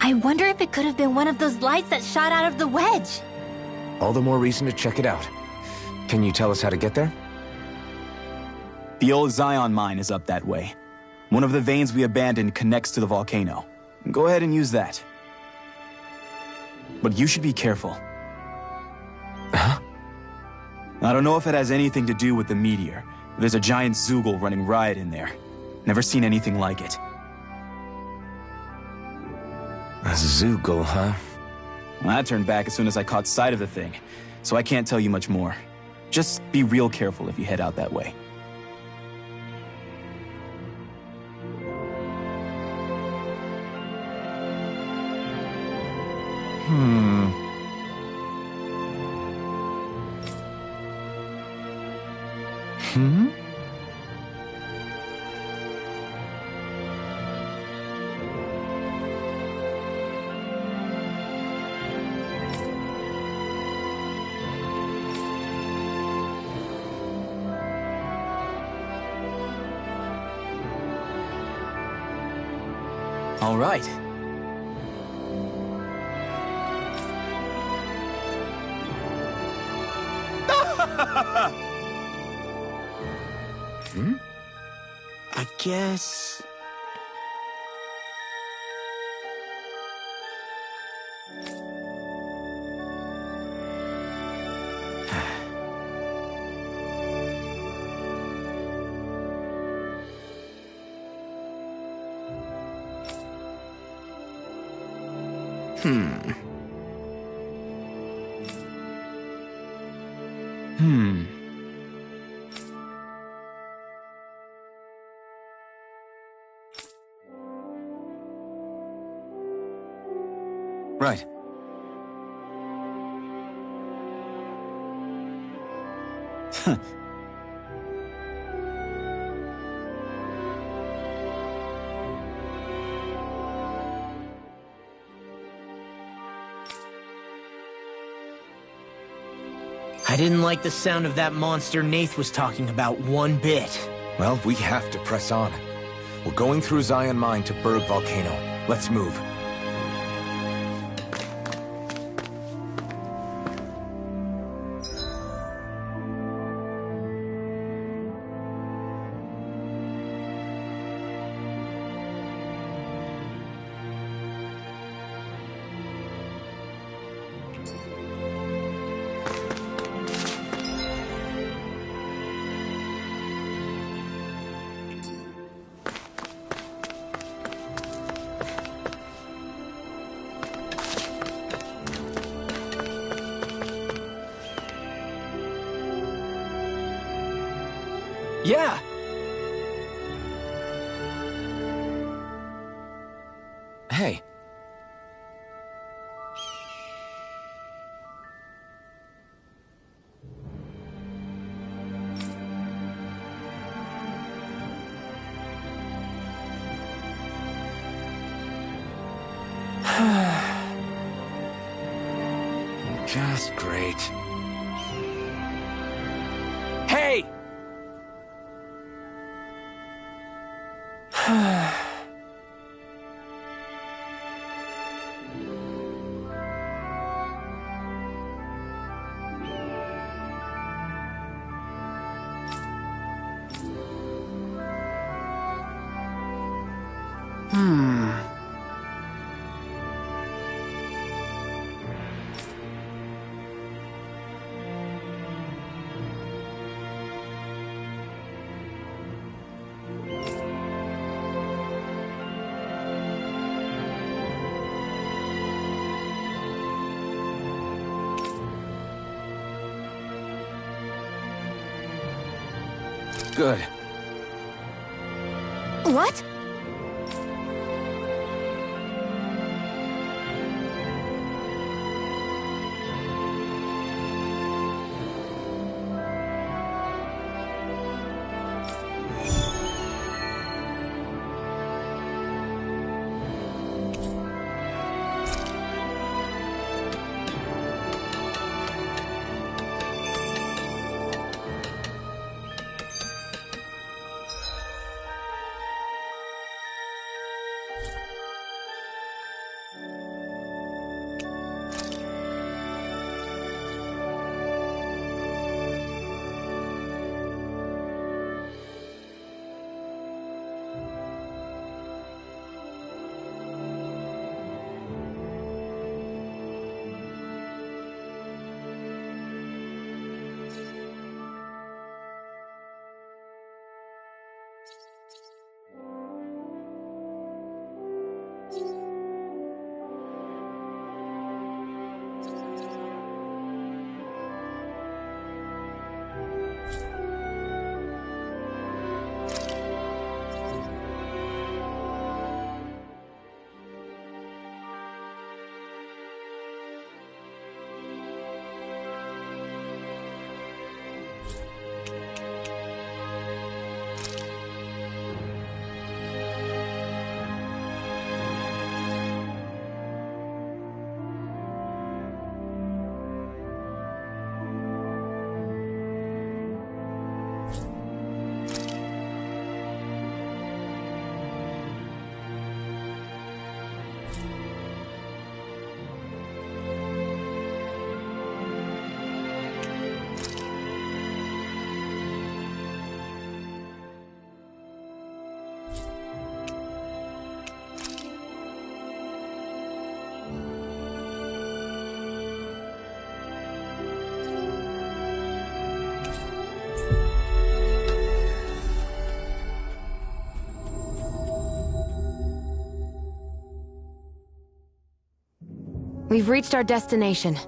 I wonder if it could have been one of those lights that shot out of the wedge. All the more reason to check it out. Can you tell us how to get there? The old Zion mine is up that way. One of the veins we abandoned connects to the volcano. Go ahead and use that. But you should be careful. Huh? I don't know if it has anything to do with the meteor. There's a giant Zoogle running riot in there. Never seen anything like it. A Zoogle, huh? Well, I turned back as soon as I caught sight of the thing, so I can't tell you much more. Just be real careful if you head out that way. All right. I guess... Right. I didn't like the sound of that monster Nath was talking about one bit. Well, we have to press on. We're going through Zion Mine to Berg Volcano. Let's move. Yeah. Hey. Just great. Hey! Good. What? We've reached our destination.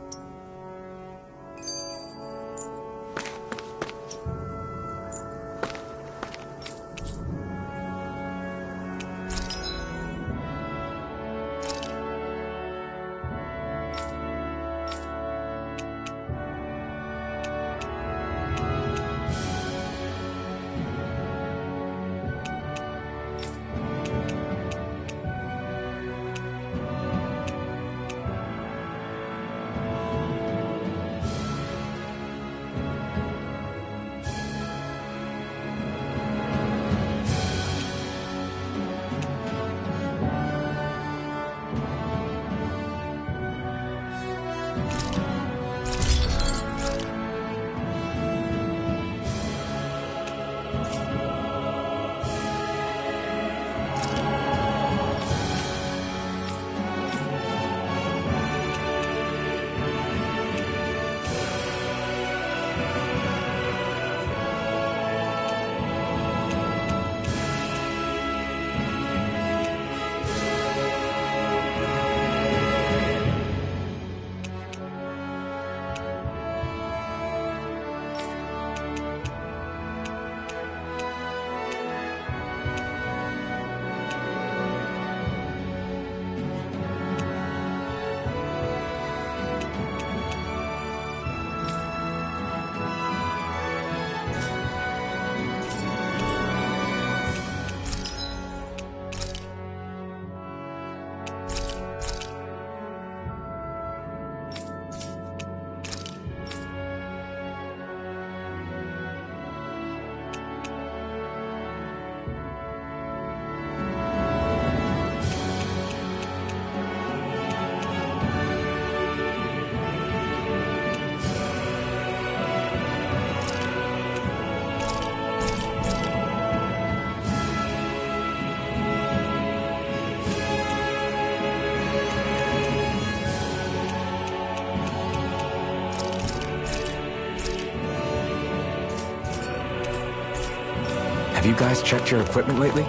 Have you guys checked your equipment lately?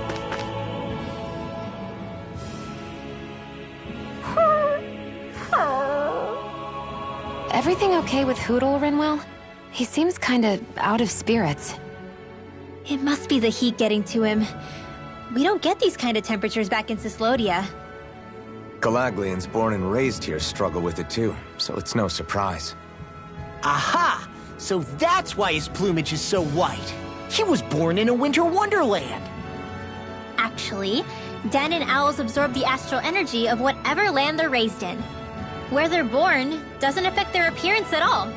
Everything okay with Hootle, Rinwell? He seems kinda out of spirits. It must be the heat getting to him. We don't get these kind of temperatures back in Cislodia. Galaglians born and raised here struggle with it too, so it's no surprise. Aha! So that's why his plumage is so white. He was born in a winter wonderland. Actually, Dan and owls absorb the astral energy of whatever land they're raised in. Where they're born doesn't affect their appearance at all.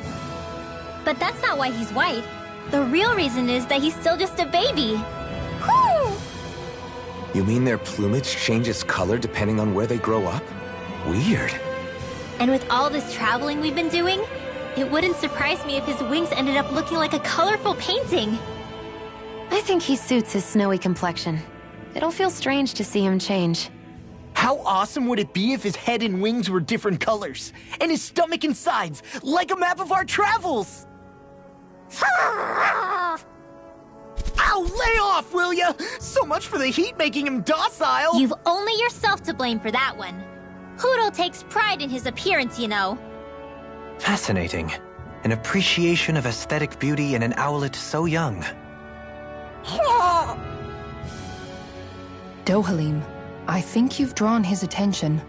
But that's not why he's white. The real reason is that he's still just a baby. Whew! You mean their plumage changes color depending on where they grow up? Weird. And with all this traveling we've been doing, it wouldn't surprise me if his wings ended up looking like a colorful painting. I think he suits his snowy complexion. It'll feel strange to see him change. How awesome would it be if his head and wings were different colors? And his stomach and sides, like a map of our travels! Ow, lay off, will ya? So much for the heat making him docile! You've only yourself to blame for that one. Hootle takes pride in his appearance, you know. Fascinating. An appreciation of aesthetic beauty in an owlet so young. Dohalim, I think you've drawn his attention.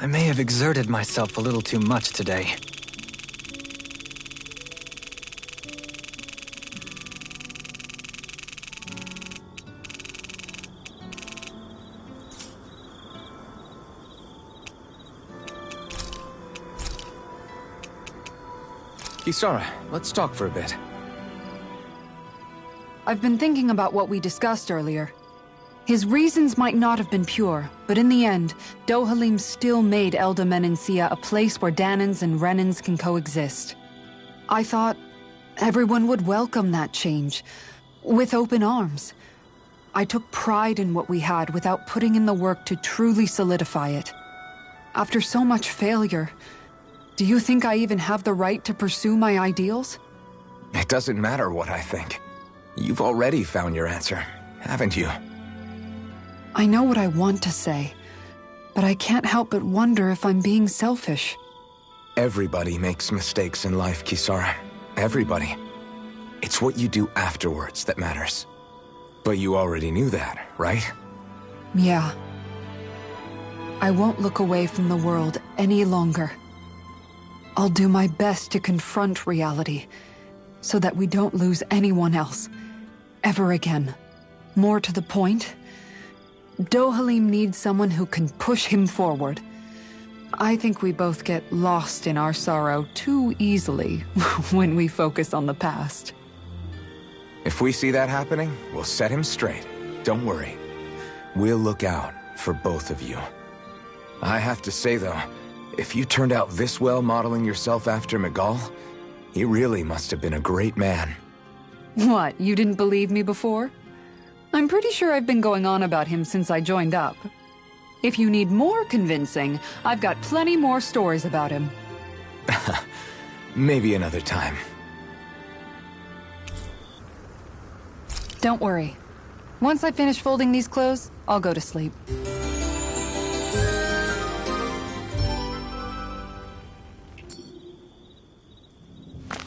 I may have exerted myself a little too much today. Kisara, let's talk for a bit. I've been thinking about what we discussed earlier. His reasons might not have been pure, but in the end, Dohalim still made Elda Menencia a place where Danans and Renans can coexist. I thought everyone would welcome that change, with open arms. I took pride in what we had without putting in the work to truly solidify it. After so much failure, do you think I even have the right to pursue my ideals? It doesn't matter what I think. You've already found your answer, haven't you? I know what I want to say, but I can't help but wonder if I'm being selfish. Everybody makes mistakes in life, Kisara. Everybody. It's what you do afterwards that matters. But you already knew that, right? Yeah. I won't look away from the world any longer. I'll do my best to confront reality, so that we don't lose anyone else, ever again. More to the point, Dohalim needs someone who can push him forward. I think we both get lost in our sorrow too easily when we focus on the past. If we see that happening, we'll set him straight. Don't worry. We'll look out for both of you. I have to say, though, if you turned out this well modeling yourself after Miguel, he really must have been a great man. What, you didn't believe me before? I'm pretty sure I've been going on about him since I joined up. If you need more convincing, I've got plenty more stories about him. Maybe another time. Don't worry. Once I finish folding these clothes, I'll go to sleep.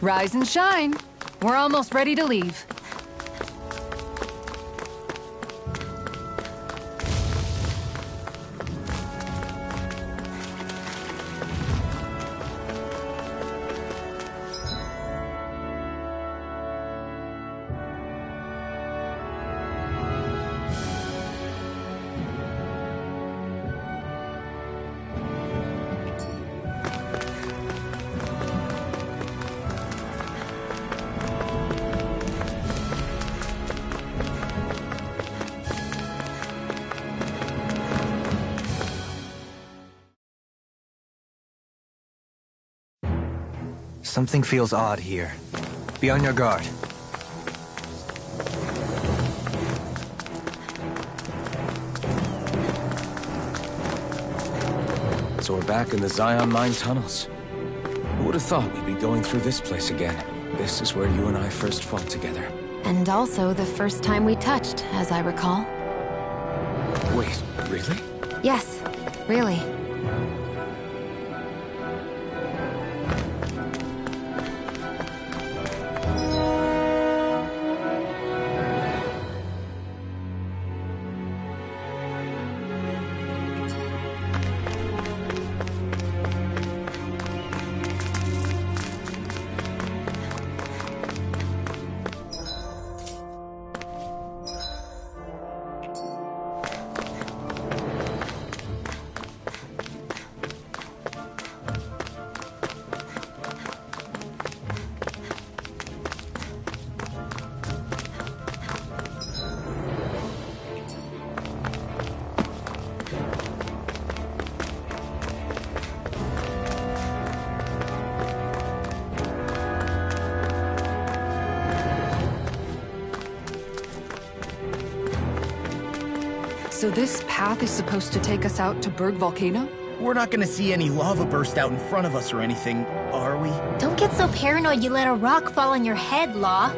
Rise and shine. We're almost ready to leave. Something feels odd here. Be on your guard. So we're back in the Zion Mine tunnels. Who would have thought we'd be going through this place again? This is where you and I first fought together. And also the first time we touched, as I recall. Wait, really? Yes, really. So this path is supposed to take us out to Berg Volcano? We're not gonna see any lava burst out in front of us or anything, are we? Don't get so paranoid you let a rock fall on your head, Law.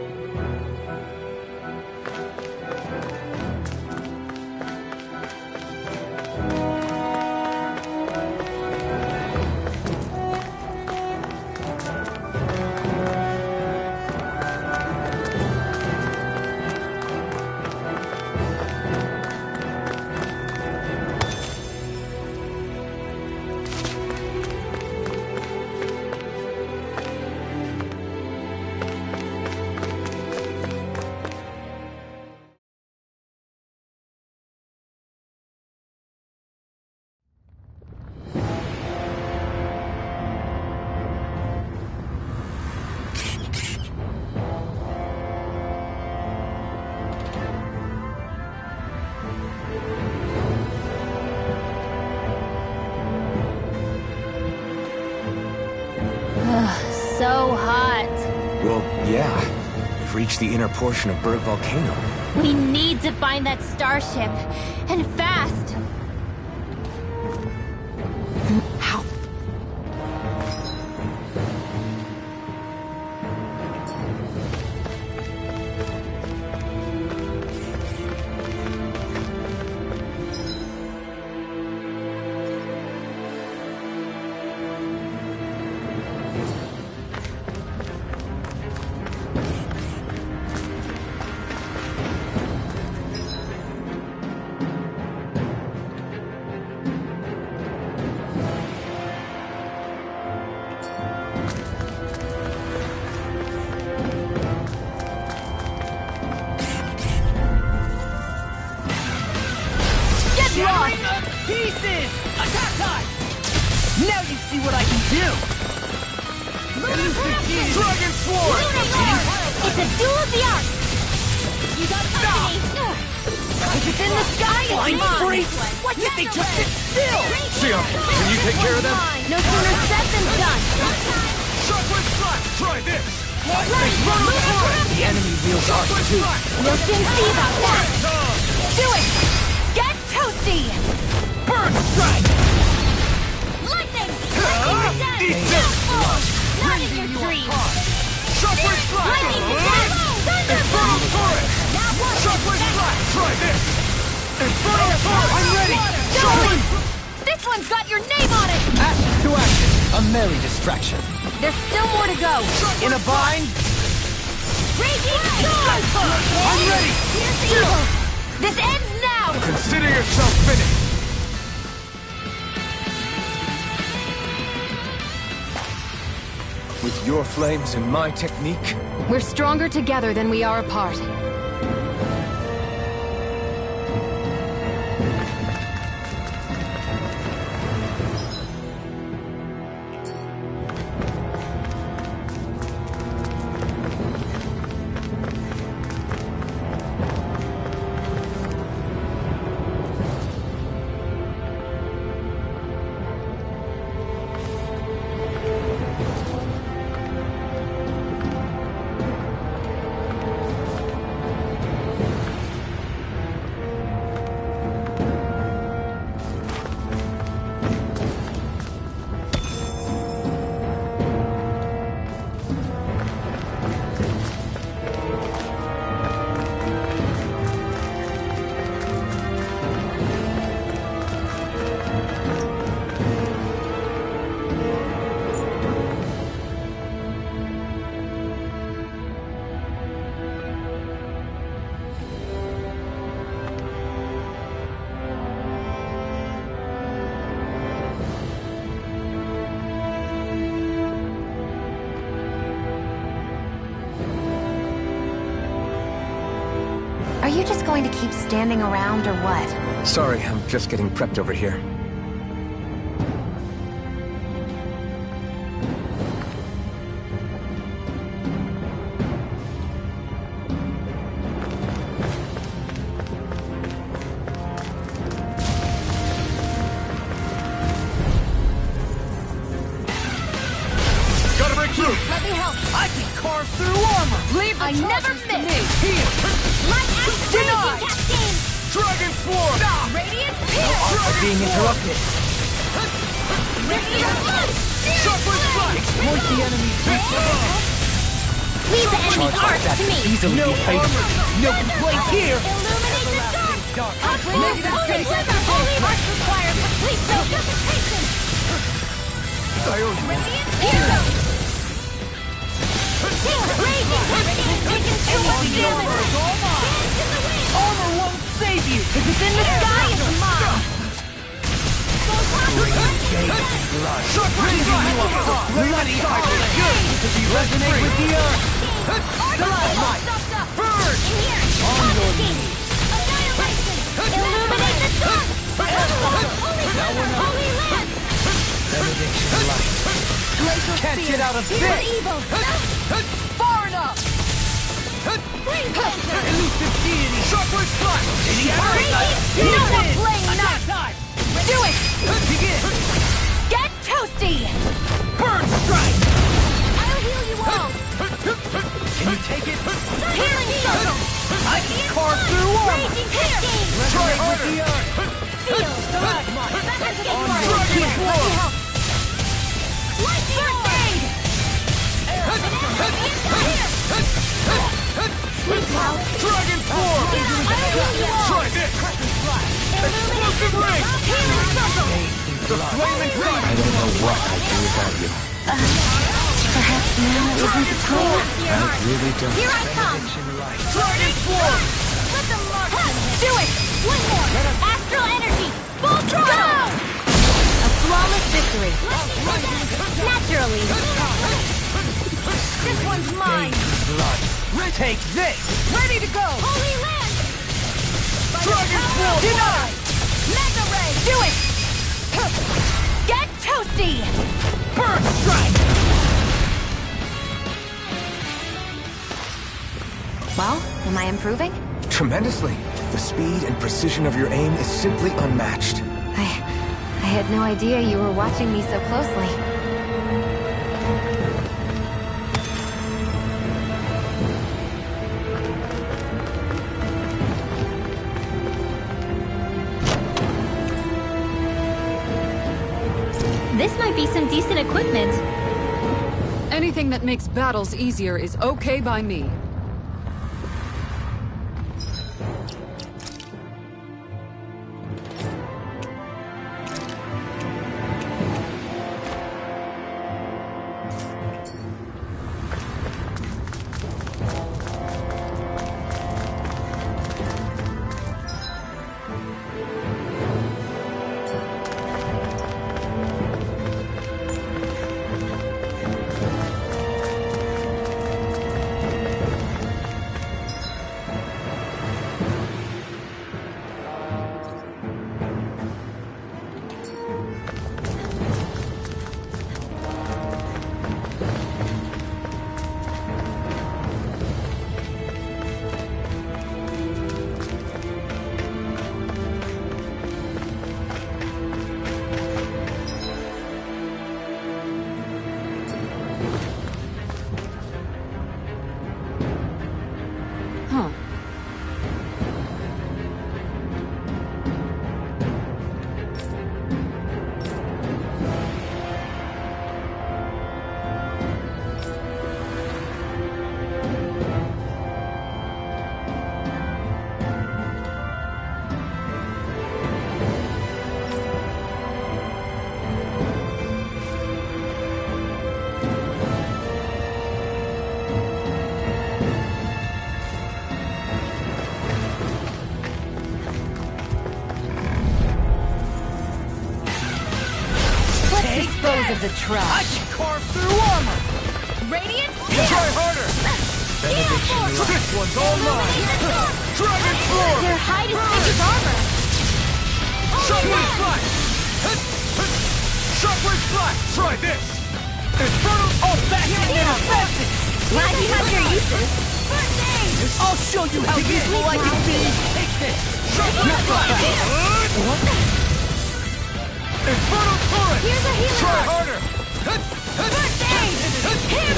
So hot. Well, yeah. We've reached the inner portion of Berg Volcano. We need to find that starship. And fast. How? Pieces! Attack time! Now you see what I can do! Dragon Sword! It's a duel of the arts! You got company! If it's in the sky, it's Flying mine! freak! What did they just sit still? Sion, can you take care of them? No sooner said than done! Shockwave Slash! Try this! The enemy wields ours too. We'll soon see about that! Do it! Get toasty! Bird strike! Lightning! Eat this! Not in your dreams! Shockwave Slash! Lightning attack! Infernal Torrent! Shockwave Slash! Try this! Infernal Torrent! I'm ready! Joey! This one's got your name on it! Action to action. A merry distraction. There's still more to go! In a bind? Raging Storm! I'm ready! Here's the evil! This ends now! Consider yourself finished! With your flames and my technique, We're stronger together than we are apart. you just going to keep standing around or what? Sorry, I'm just getting prepped over here. Gotta break through! Let me help. I can carve through armor! Leave the I never charges to miss. me. Here. Light out Denied. raging cascade. Dragon Swarm! Radiant pierce. Being interrupted. Radiant punch. Sharply slice! Exploit the enemy's weakness. Leave the enemy arc to me. No armor! No complaints here! Illuminate the dark. Only the holy arc requires complete self-presentation. Radiant hero. Raging cascade taken too much damage. Dance in the wind. Armor won't save you! If it's in the sky, it's mine. Sharply slice! Bloody good! Because you resonate with the earth! Burn! In here. Confiscate. Annihilation. Illuminate the dark. Holy land. Can't get out of Pure this! evil. Far enough. Free cancer. Elusive deity! Sharply slice! No more playing nice. Do it. Begin! Get toasty. Burn strike! I'll heal you all. Can you take it? Healing circle. I can carve through armor! Raging cascade. Try Resonate with harder! the earth! Seal. Let me help. Lightning first aid. Sleep out. Dragon Swarm! I'll heal you all. Try this! Explosive ring! Healing circle. The flaming I fire! don't know what I'd do without you. Perhaps now isn't the time. I really don't. Here I come. Dragon Swarm! Let them mark. Do it. One more. Astral energy. Full throttle. A flawless victory. Naturally. This one's mine. Take this! Ready to go. Holy land. Dragon Swarm! Denied. Mega ray. Do it. Get toasty. Burn strike! Well, am I improving? Tremendously. The speed and precision of your aim is simply unmatched. I had no idea you were watching me so closely. This might be some decent equipment. Anything that makes battles easier is okay by me. Dispose of the trash. I can carve through armor! Radiant Try harder! This one's all mine! Dragon Form! Their hide is thick as armor. Shockwave Slash! Shockwave Slash! Try this! Infernal... Oh, that's it! Glad you have your uses. I'll show you how useful I can be! Take this! Shockwave Slash! Infernal Torrent! Here's a healing Try arc. harder! First aid! Here!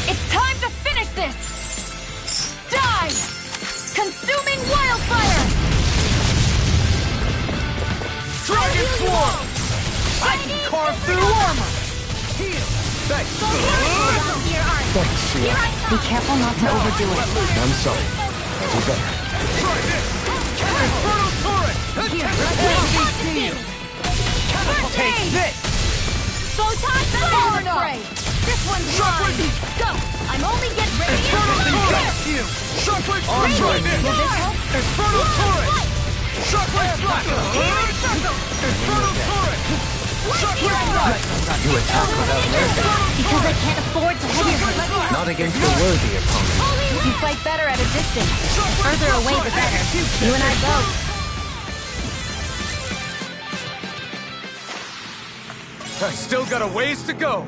It's time to finish this! Die! Consuming wildfire! Dragon Form! I can carve through armor! Heal! Thanks! Be careful not to overdo it. I'm sorry. I'll do better. Try this! Infernal Torrent! Take this! Photon spray! This one's mine! Go! I'm only getting ready to You! Shockwave Slash! Try this! Infernal Torrent! Shockwave Slash! Infernal Torrent! Shockwave Slash! You attack without mercy. Because I can't afford to heavy hurt. Not against a worthy opponent. You fight better at a distance. Further away, the better. You and I both. I still got a ways to go.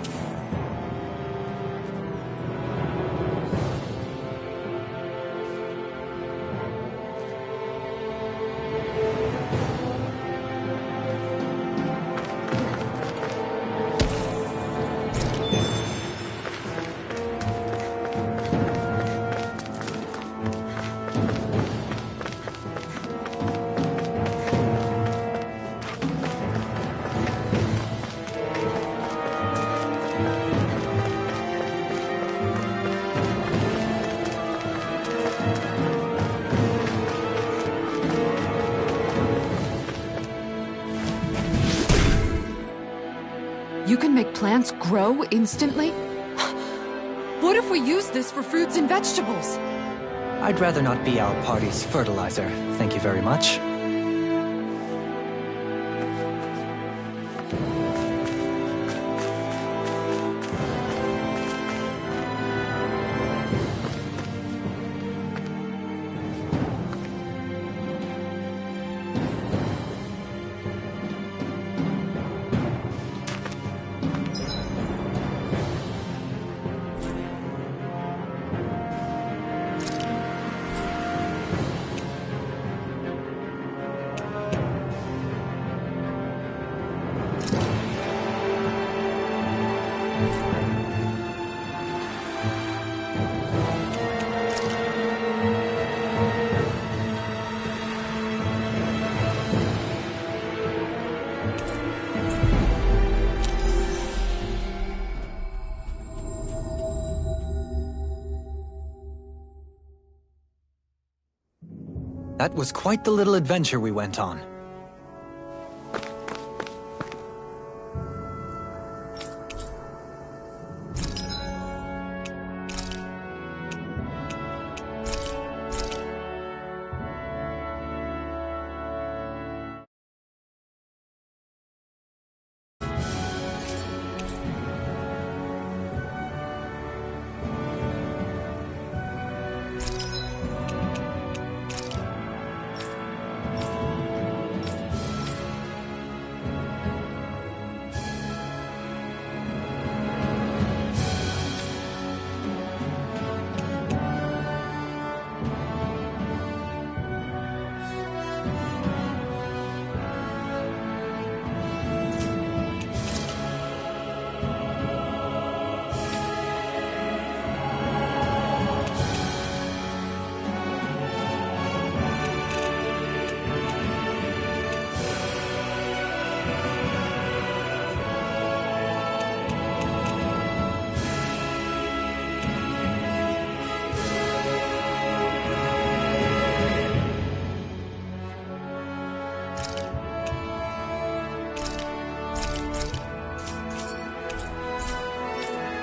You can make plants grow instantly? What if we use this for fruits and vegetables? I'd rather not be our party's fertilizer. Thank you very much. That was quite the little adventure we went on.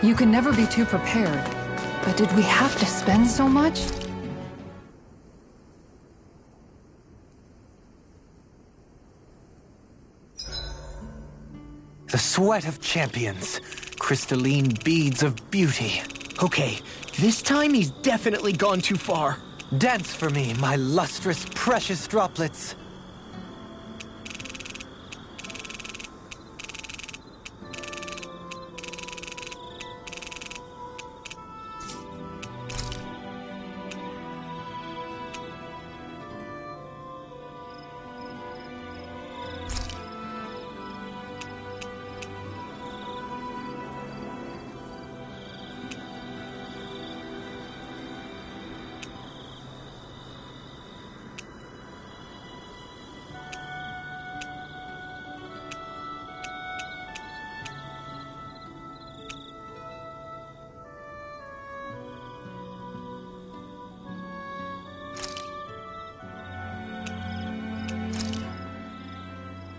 You can never be too prepared. But did we have to spend so much? The sweat of champions. Crystalline beads of beauty. Okay, this time he's definitely gone too far. Dance for me, my lustrous, precious droplets.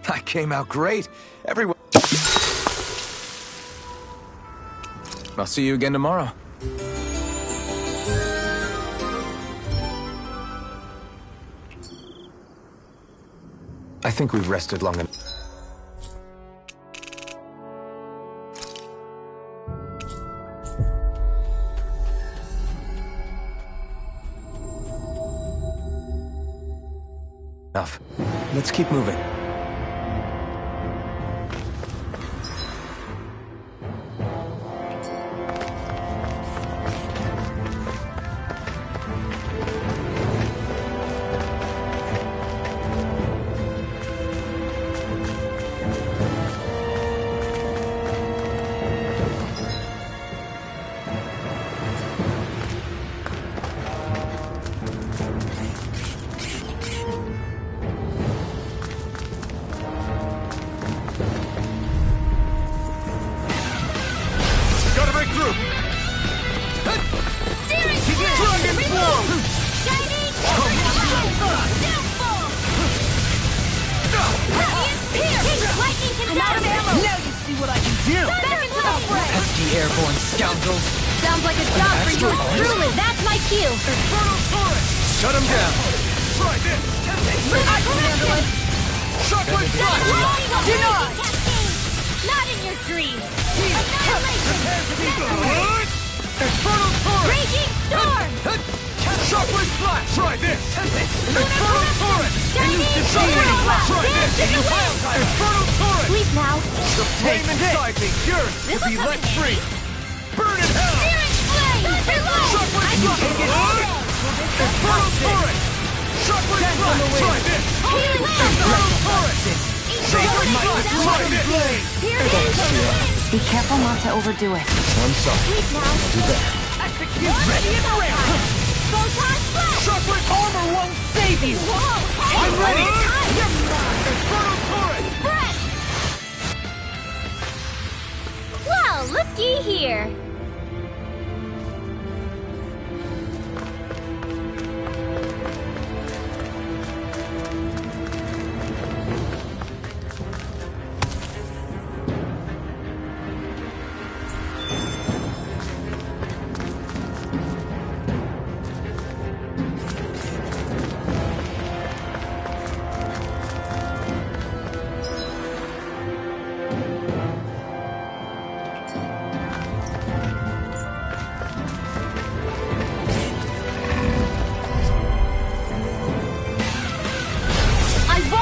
I came out great. Everyone. I'll see you again tomorrow. I think we've rested long enough. Let's keep moving. Airborne scoundrels! Sounds like a job for you truly. That's my cue. Shut him down! Try this! I can handle it. Shockwave flash! Denied! Not in your dreams. Annihilation! Infernal torrent! Raging storm! Shockwave flash! Try this! Infernal torrent! Shockwave flash! Try this! Infernal torrent! Sleep now. The flame inside me yearns to be let free! Burn in hell! Searing flame! Shockwave flash! Infernal torrent! Shockwave flash! Try this! Infernal torrent! Try this! Be careful not to overdo it. I'm sorry. Sleep now. I'll do better. Execute. Ready and ready. Photon flash! Shockwave Armor won't save you! Whoa! I'm ready! Infernal torrent! Breath! Well, looky here.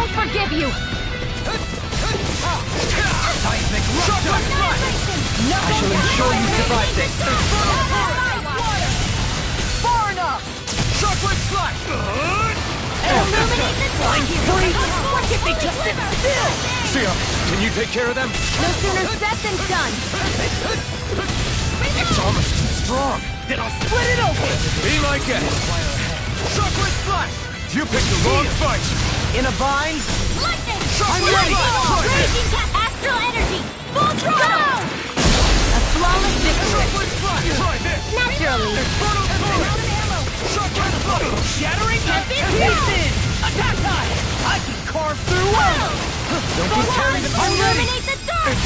Forgive you! Seismic rocket! I shall ensure you survived it! Far enough! Shockwave flash! Illuminate the Flying free! Why can't they just sit still? Sia, can you take care of them? No sooner said than done! It's almost too strong. Then I'll split it open! Be my guest! Shockwave flash! You picked the wrong fight! In a bind? Lightning! I'm ready! Raging cat astral energy! Full throttle! A flawless victory! Shockwave flash! Try this! Naturally! Infernal torrent! Shockwave flash! Shattering to pieces! Attack time! I can carve through walls! Don't get carried away! I'm ready! Illuminate the dark!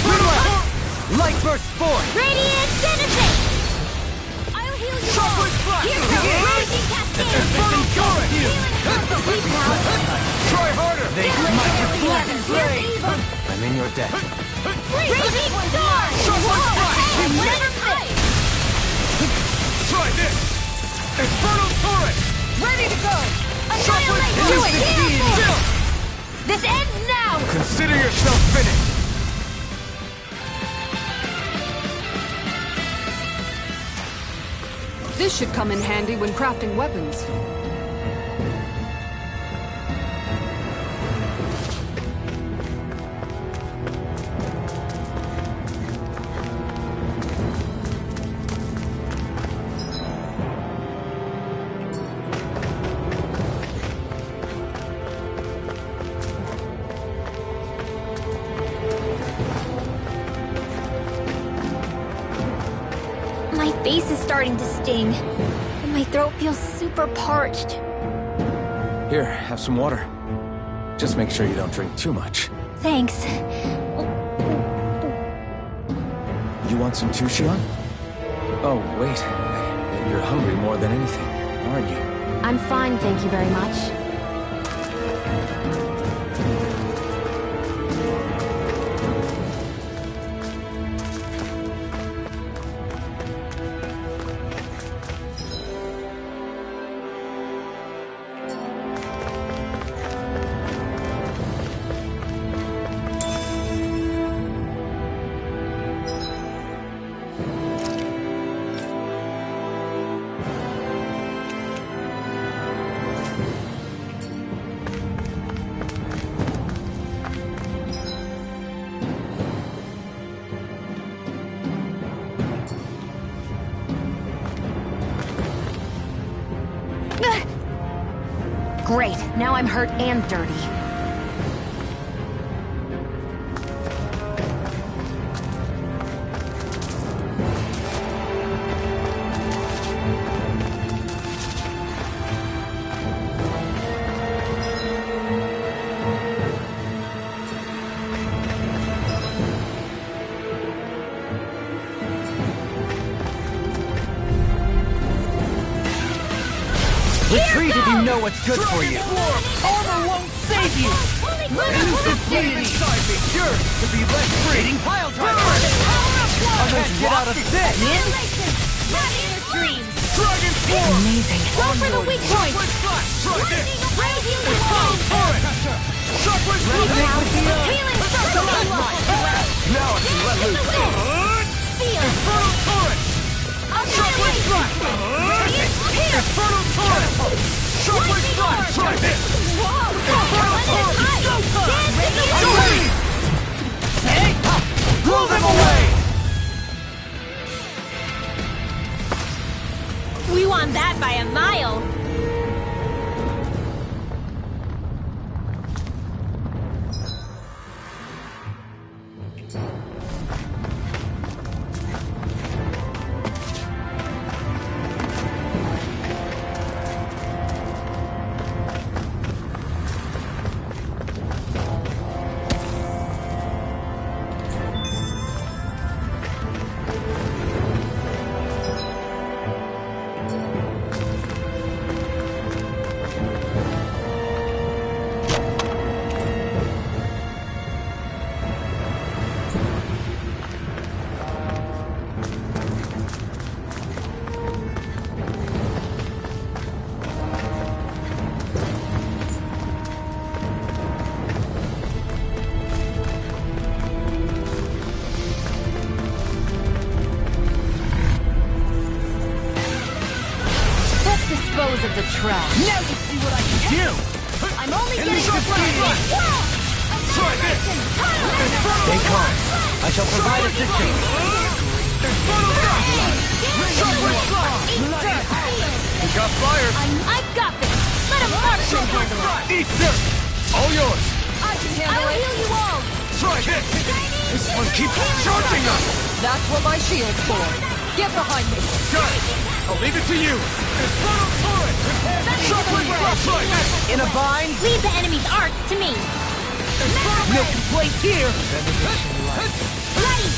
Light burst forth! Radiant benefit! I'll heal you all! Shockwave flash! Here comes Raging Cascade! Infernal torrent! Sleep now! Try harder! They might reflect! Here's evil! I'm in in your debt. Raging Star! Try this! Infernal Turret! Ready to go! Annihilate! Do it! Still! This ends now! Consider yourself finished! This should come in handy when crafting weapons. My face is starting to sting, and my throat feels super parched. Here, have some water. Just make sure you don't drink too much. Thanks. You want some too, Shion? Oh, wait. You're hungry more than anything, aren't you? I'm fine, thank you very much. Great, now I'm hurt and dirty. Retreat if you know what's good for you. Armor won't save you! Bleed inside me, yours to be less free. Pile driver! I can't get out of this! Dragon Form! Amazing. Go for the weak point! Try this! Raging Infernal Turret! Shockwave Blast! Healing circle! Now I can let loose. Infernal Turret! Shockwave Blast! Infernal Turret! Shockwave Blast! Try this! Infernal Turret! Hey! Blow them away! We won that by a mile! Dispose of the trash. Now you see what I can do! I'm only At getting least it's started! Try this! Stay calm. I shall provide assistance. Infernal Blast! Shockwave Blast! You got fire! I've got this! Let him march and handle it! Eat this! All yours! I can handle it! I'll heal you all! Try this! This one keeps charging us! That's what my shield's for. Get behind me. Got it! I'll leave it to you! Infernal Turret! Shockwave Blast! Try this! In a bind? Leave the enemy's arts to me! No complaints here! Ready!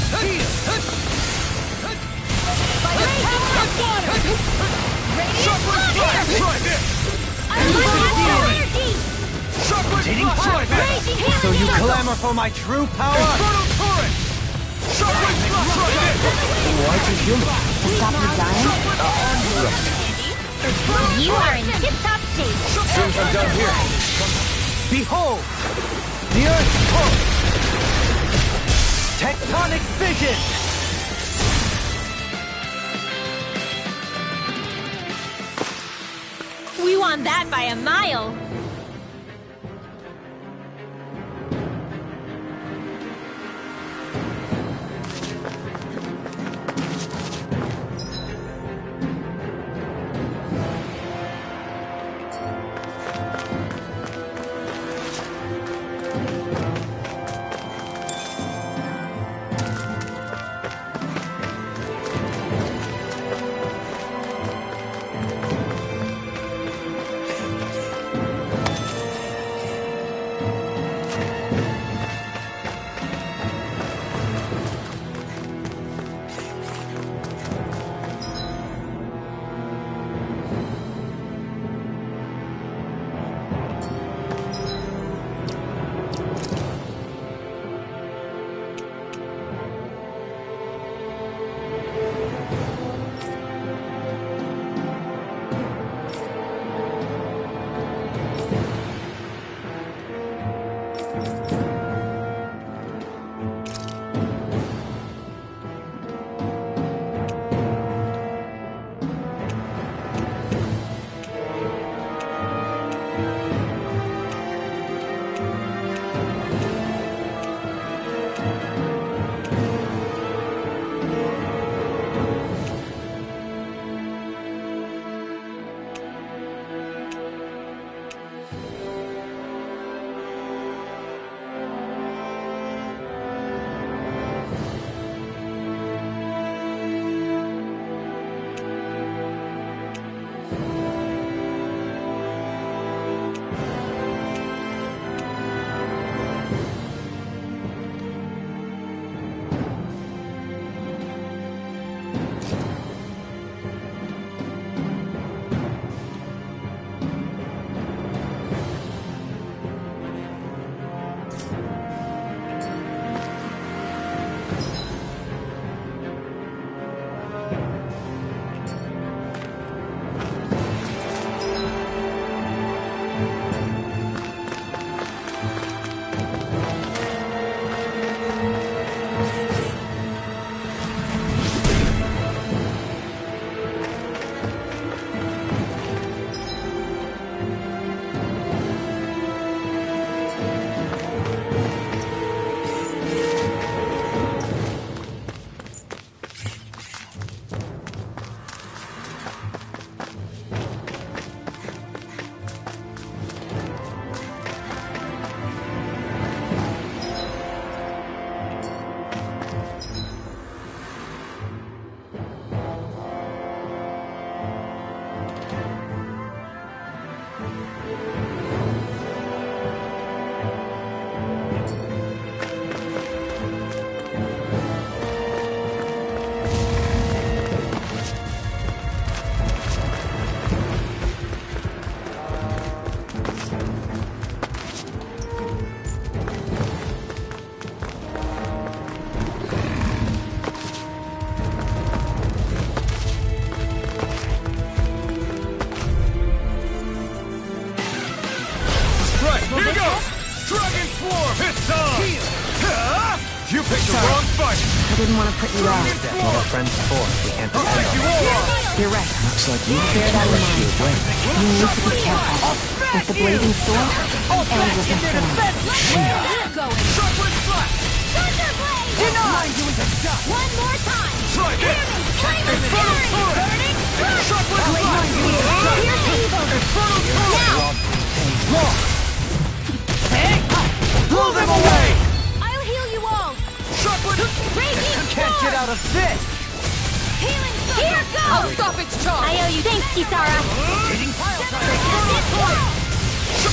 By the power of water! Shockwave Blast! Try this! I'm losing energy! Rotating flash! So you clamor for my true power? Infernal turret! Shockwave flash! Why'd you heal me? To stop you dying? You are in tip-top shape. Seems I'm done here. Behold! The Earth's pulse! Tectonic vision! We won that by a mile. You picked the wrong fight! I didn't want to put you out. What are friends for? We can't I'll depend take you on all them. on! You're right. Looks like you Bear that in mind. You need to be careful. With the blazing sword and with the thorn. Shockwave flash! Thunderblade! Denied! One more time! Try this! Infernal turret! Shockwave flash! Infernal turret! Now! Blow them away! I'll heal you all! Shockwave! Raging Can't get out of this! Healing Here goes! I'll stop its charge! I owe you thanks, Kisara!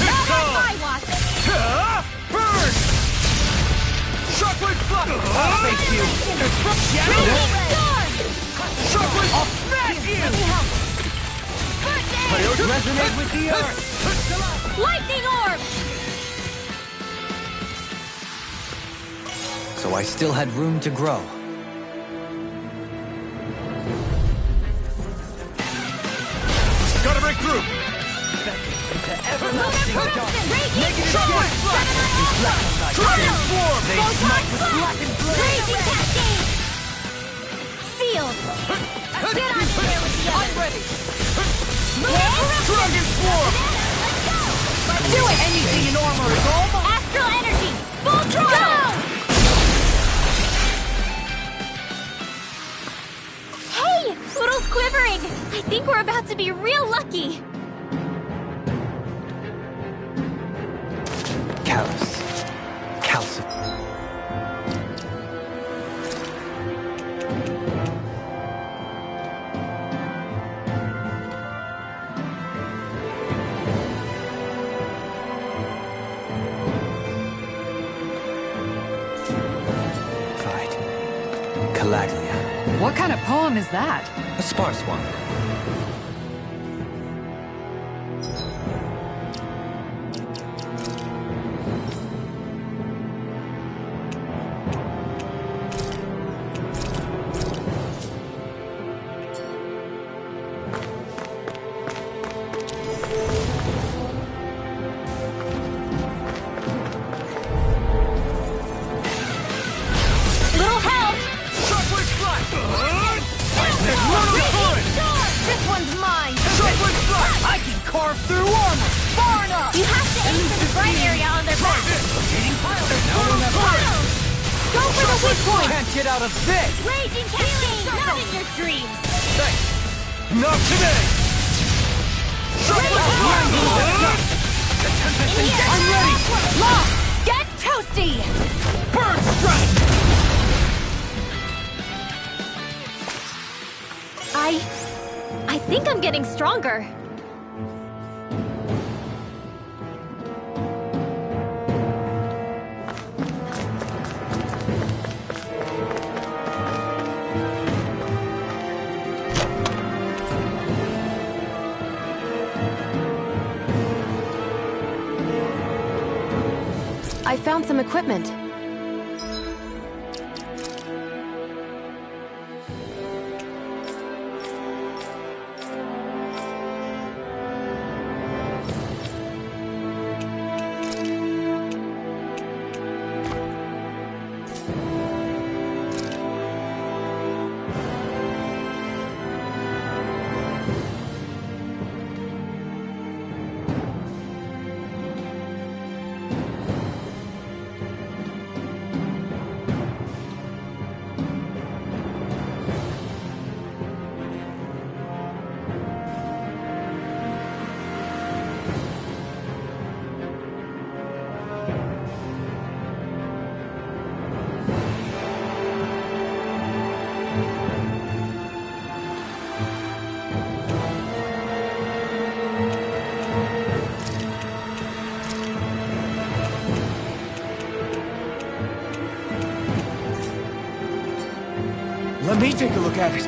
Not on my watch! Burn! Shockwave flash! I'll face you! Raging storm! Shockwave! I'll smash you! Let me help! First aid! Resonate with the earth! Lightning orb! so I still had room to grow. Gotta break through! Into everlasting darkness. Negative Trumpet! Dragon Swarm! They smite with blackened blade. Raging cascade! Sealed! Get on in there with the others! I'm ready. Dragon Swarm! Do it! Anything in armor is all mine. Astral energy! Full throttle! Hey! Poodle's quivering! I think we're about to be real lucky! Callous. Calcium. What kind of poem is that? A sparse one. Little help! Shockwave Strike! This one's mine! Shockwave Strike! I can carve through armor. Far enough. You have to aim for the bright area on their back! Go for the weak point! Can't get out of this. Raging cascade! Not in your dreams! Thanks! Not today! I'm ready! Lock! Get toasty! Bird Strike! I think I'm getting stronger. I found some equipment. Let me take a look at it.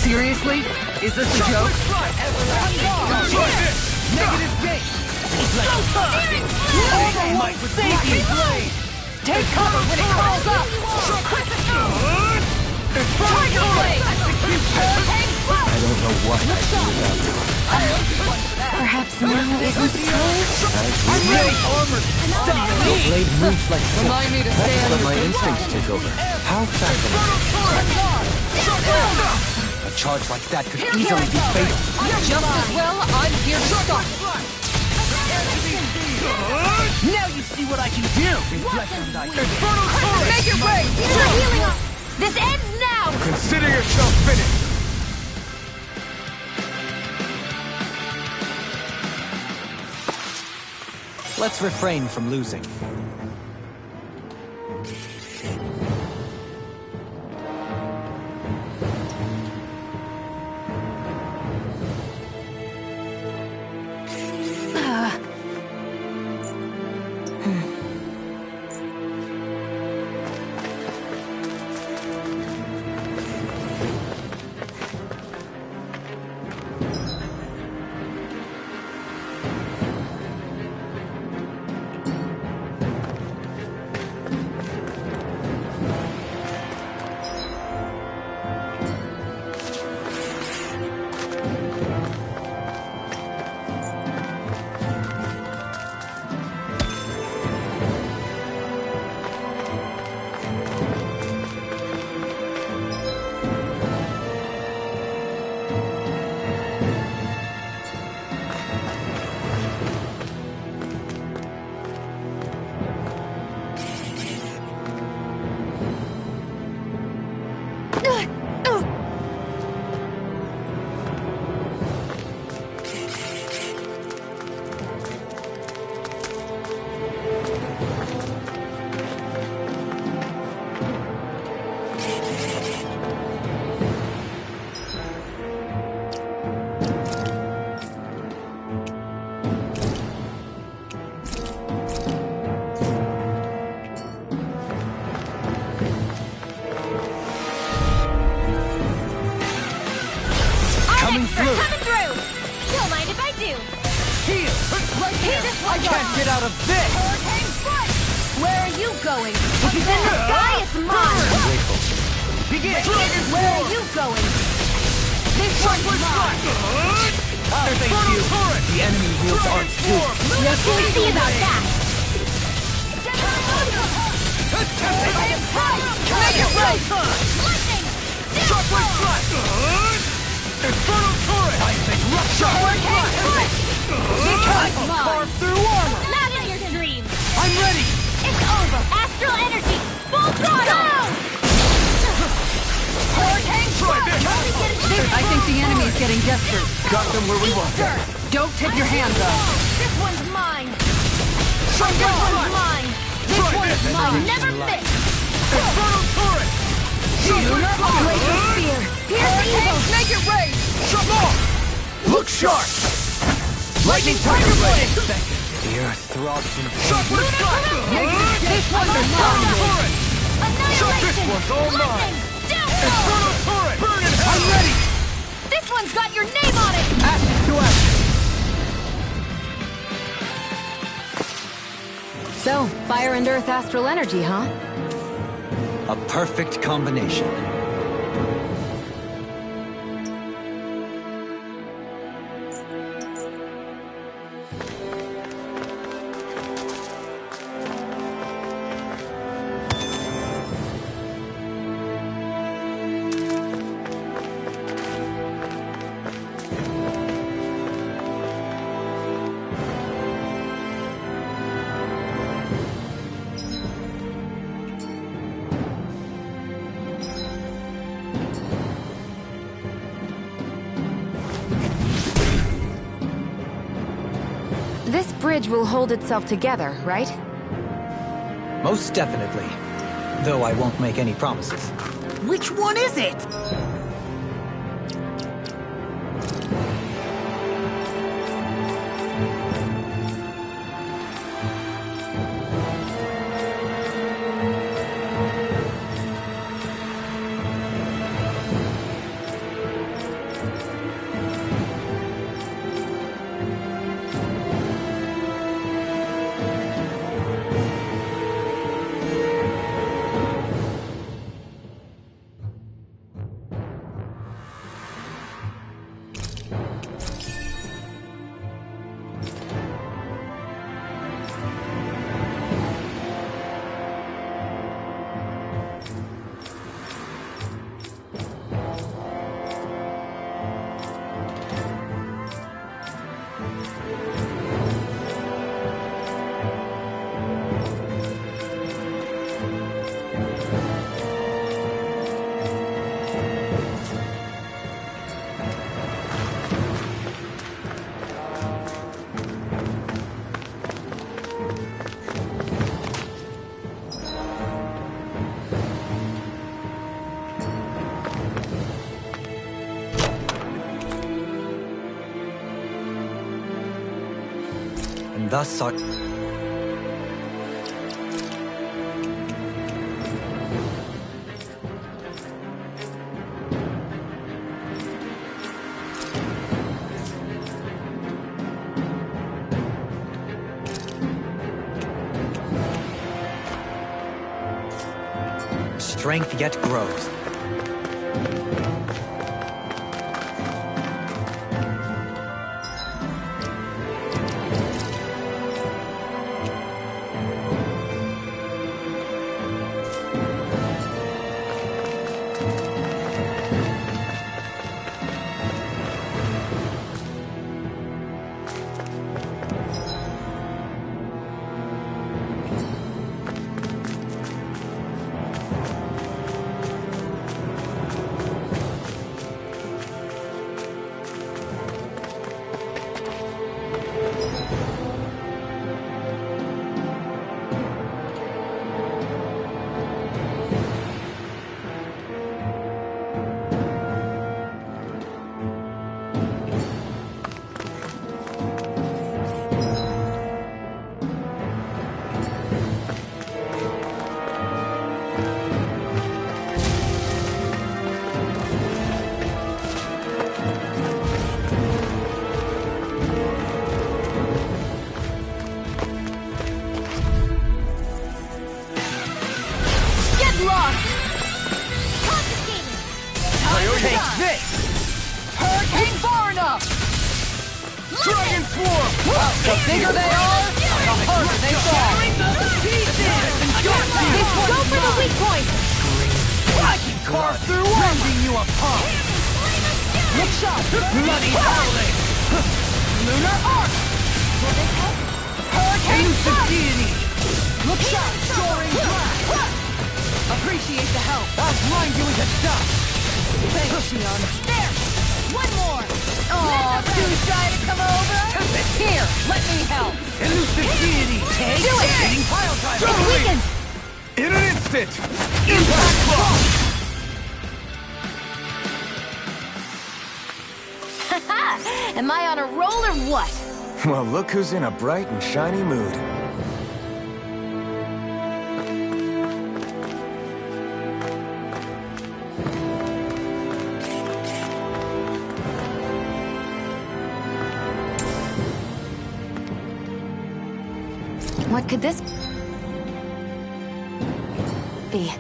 Seriously? Is this a joke? Negative gate. Might with blackened blade. Take cover when it calls up. Tiger blade. I don't know what I do without you. Perhaps now isn't the time? I'm ready. Armored. Stop me. Your blade moves like silk. Remind me to stay on Let your my good instincts side. take over. How fascinating. A charge like that could easily be fatal. Just as well, I'm here to stop. Now you see what I can do. Make it break! You're healing up! This ends now! Consider yourself finished! Let's refrain from losing. Coming through! Don't mind if I do! Here! Right here! I can't get out of this! Hurricane Strike! Where are you going? If it's in the sky, it's mine! I'm grateful. Begin! Where are you going? This one's mine! Thank you! The enemy wields arts too. We'll see about that! Make it right! Lightning! Shockwave Flash! Infernal Turret! I say Hurricane Strike! This one's mine! Carve through armor! Not in your dreams! I'm ready! It's over! Astral energy! Full throttle! Hurricane Strike! I think the enemy's getting desperate. Got them where we want them. Don't take your hands off. This one's mine! This one's mine! This one's mine! Never miss! Infernal Turret! Blazing spear! Pierce evil! Make it rain! Shut off! Look sharp! Lightning Tiger Blade! The earth throbs in pain. Shockwave Flash! This one's mine! Turret! Annihilation! This one's all mine! Lightning! Downfall! Infernal Turret! Burn in hell! I'm ready! This one's got your name on it! Ashes to ashes! So, fire and earth astral energy, huh? A perfect combination. This bridge will hold itself together, right? Most definitely. Though I won't make any promises. Which one is it? thus sought... Strength yet grows. The bigger they are, the harder they fall. Go for the weak point! I can carve through rending you apart. Look shot! Bloody howling! Lunar arc! Hurricane Elusive strike! deity! Look shot! Soaring blast! Appreciate the help. I'll grind you into dust! Thanks, Shion. There! One more! Aw, too shy to come over? Here, let me help. Elusive deity! Do it! Hitting pile driver! It's weakened! In an instant! Impact block! Am I on a roll or what? Well, look who's in a bright and shiny mood. What could this be?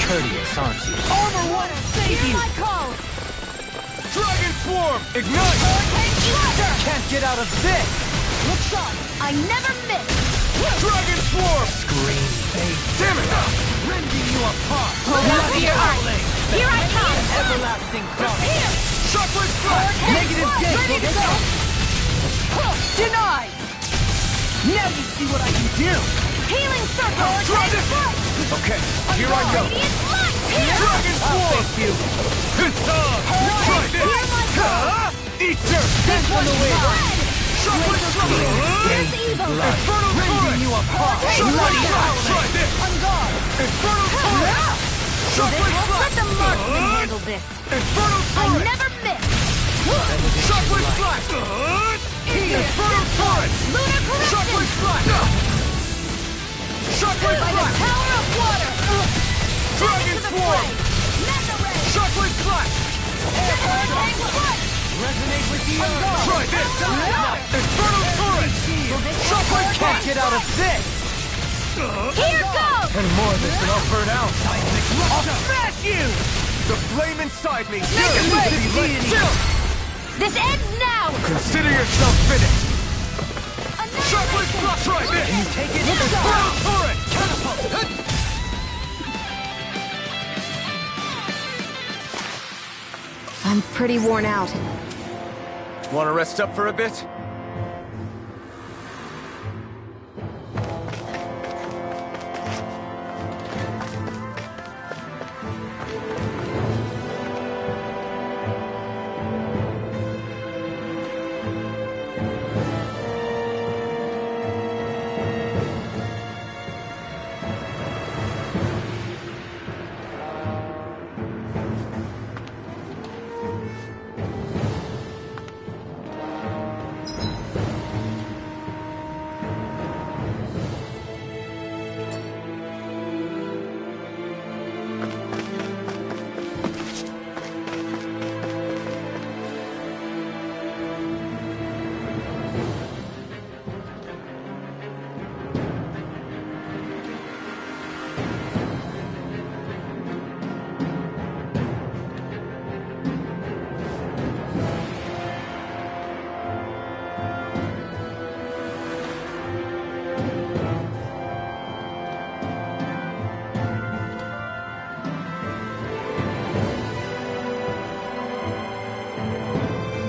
Courteous, aren't you? Armor one, save Hear you! my call! Dragon Swarm! Ignite! Hurricane Cluster! Can't get out of this! Look shot! I never miss! Dragon Swarm! Scream fate! Damn it! Rending you apart! Bloody your howling! Here I come! Everlasting dark! Here! Shockwave Strike! Negative gate! Ready to go! Denied! Now you see what I can do! Healing circle! Dragon! Okay, here I go! Radiant light! Here! Dragon I'll Swarm! face you! Try this! Hear my call! Eat dirt! This one away! Shockwave Strike! Here's evil! Infernal Rending Torrent! you apart! Shockwave Bloody Strike! howling! Try this! On guard! Infernal Torrent! Shockwave Let Strike! the marksman handle this! Infernal I Torrent! never miss! Shockwave Strike! Infernal Torrent! Lunar Shockwave corruption! Strike! Shockwave By the Strike! power of water! Dragon To the Swarm! fray! Mega ray! Shockwave Strike! Hurricane strike! Resonate with the earth! Try this! Infernal Torrent! Shockwave Can't Strike! get out of this! Here goes! And more of this than I'll burn out! I'll smash you! The flame inside me! This ends now! Consider yourself finished! Shockwave thrust! Try this! Can you take it? Let's go! Battle turret! Catapult! I'm pretty worn out. Wanna rest up for a bit?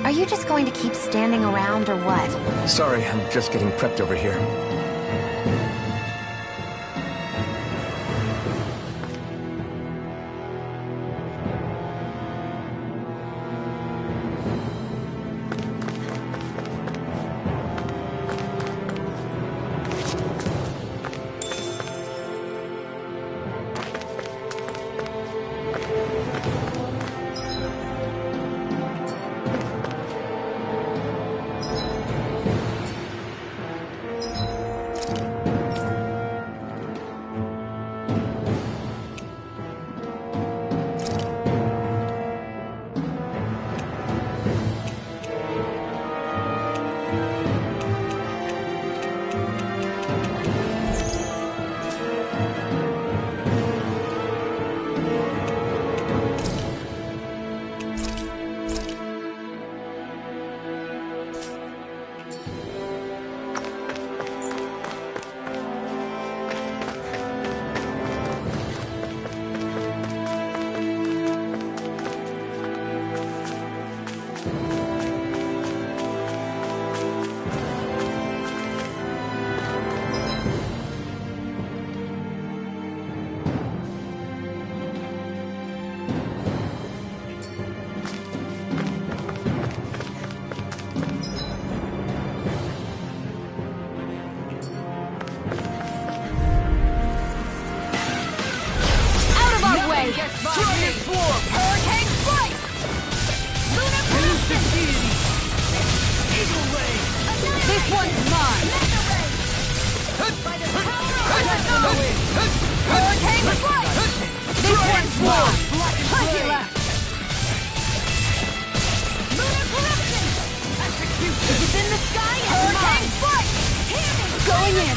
Are you just going to keep standing around or what? Sorry, I'm just getting prepped over here. Hurricane Strike! Lunar Eruption! Eagle Ray! This one's mine! By the power of Hurricane Strike! This one's mine! Hunt it left! Lunar Eruption! Execution! It's in the sky and Hurricane Strike! Going in!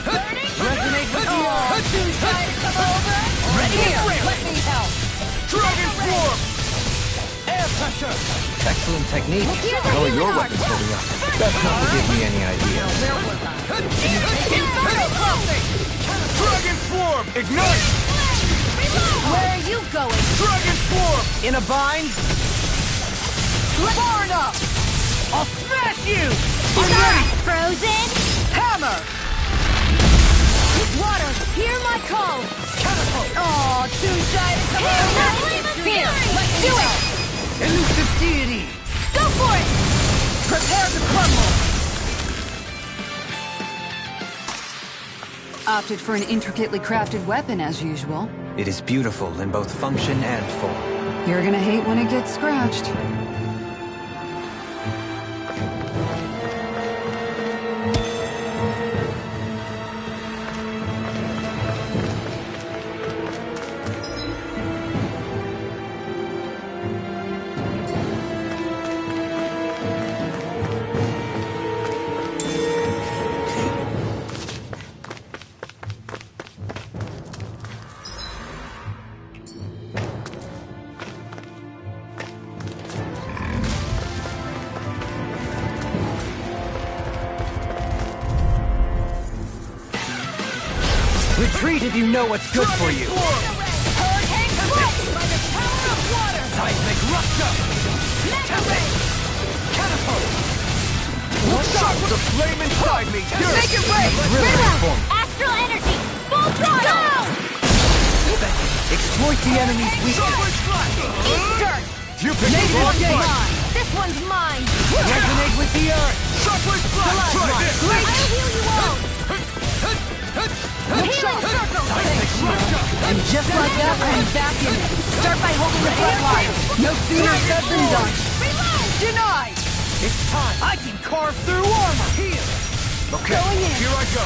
Burning! Resonate with you! Soon try to come over! Ready Here, to let me help! Dragon Swarm! Air pressure! Excellent technique. Here's a How are healing your arc. weapons holding up? That's not to give me any idea. Where was I? Inferno Crossing! Dragon Swarm! Ignite! Where are you going? Dragon Swarm! In a bind? Far enough! I'll smash you! I'm ready! Frozen! Hammer! Water, hear my call! Catapult! Oh, too shy to come over! Here, let's do it! Elusive deity! Go for it! Prepare to crumble! Opted for an intricately crafted weapon as usual. It is beautiful in both function and form. You're gonna hate when it gets scratched. Retreat if you know what's good for you. Hurricane Strike by the power of water. Seismic Rupture! Mega Ray. Catapult! Watch out! The flame inside me! Make it rain. River! Astral energy! Full throttle! Exploit the enemy's weakness! Eat dirt. You picked the Negative wrong shade. fight! This one's mine! Resonate with the earth! Shockwave Flash! Try this! Great. I'll heal you all. Healing circle! Seismic Rupture! And just like that, I'm back in it. Start by holding the front line. No sooner said than done. Denied! It's time! I can carve through armor! Here! Okay, Going in. here I go.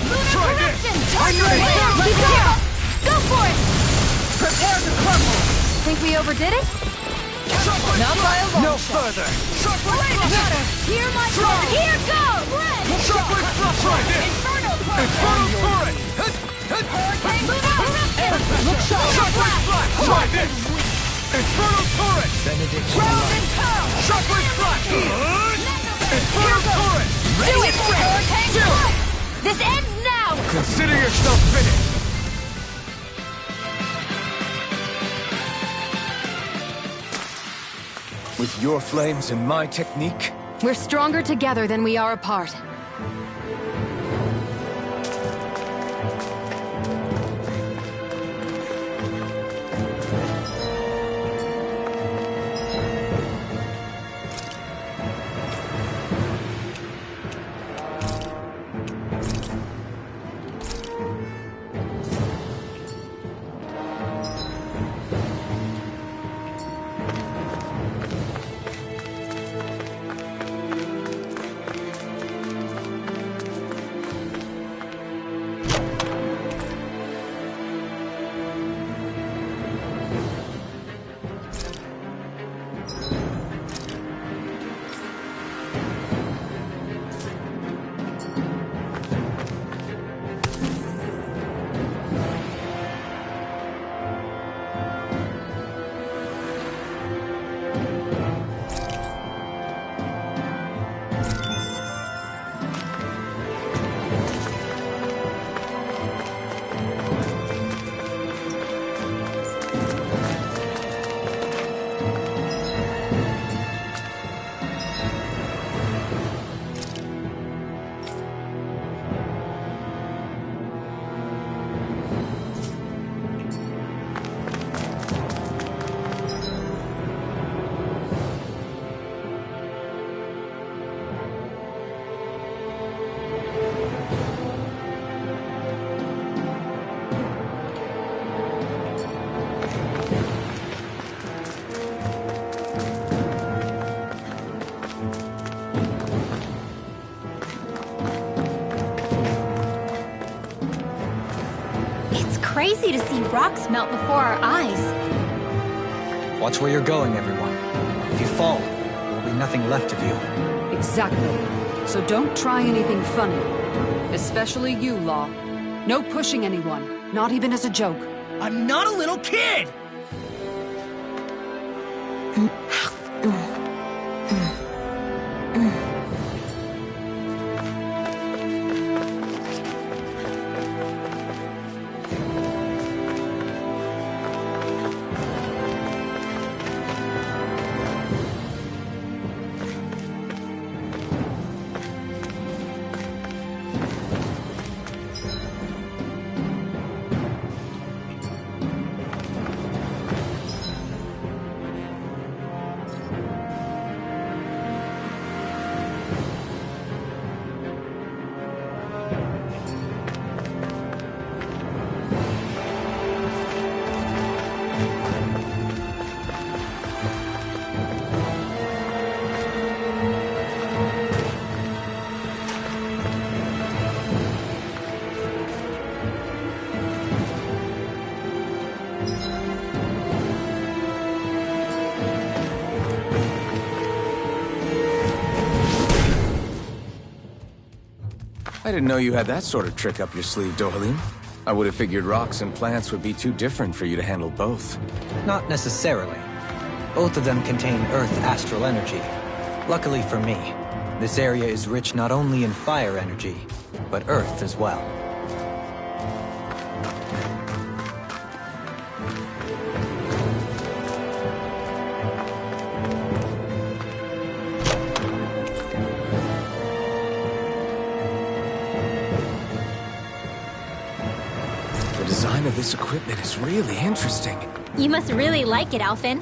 Lunar Try correction. this! I'm ready! Keep it up. Go for it! Prepare to crumble! Think we overdid it? Shockwave Not by a Flash! long further! Shockwave Flash! Hear my Try call. it. Here goes! Shockwave Flash! Try this! Inferno Infernal Turret! Hurricane Lunar correction. Look sharp! Shockwave Flash! Try this! Infernal Turret! Benediction! Ground and pound. Shockwave Flash! Infernal Turret! Do it! Hurricane Strike. This ends now! Consider yourself finished! With your flames and my technique, We're stronger together than we are apart. Crazy to see rocks melt before our eyes. Watch where you're going, everyone. If you fall, there will be nothing left of you. Exactly. So don't try anything funny. Especially you, Law. No pushing anyone, not even as a joke. I'm not a little kid! I didn't know you had that sort of trick up your sleeve, Dohalim. I would have figured rocks and plants would be too different for you to handle both. Not necessarily. Both of them contain Earth astral energy. Luckily for me, this area is rich not only in fire energy, but Earth as well. The design of this equipment is really interesting. You must really like it, Alphen.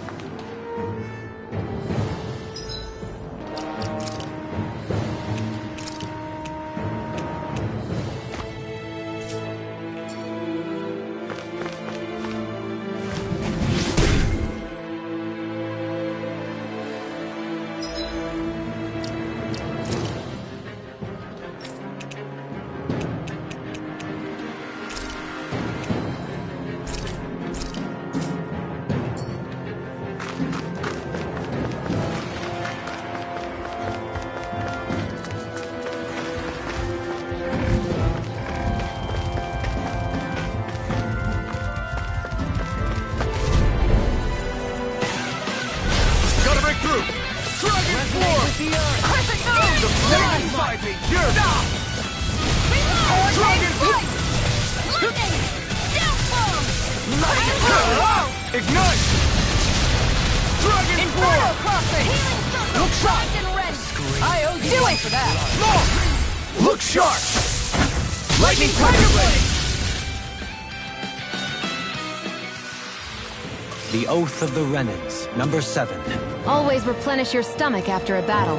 The Oath of the Renans, number 7. Always replenish your stomach after a battle.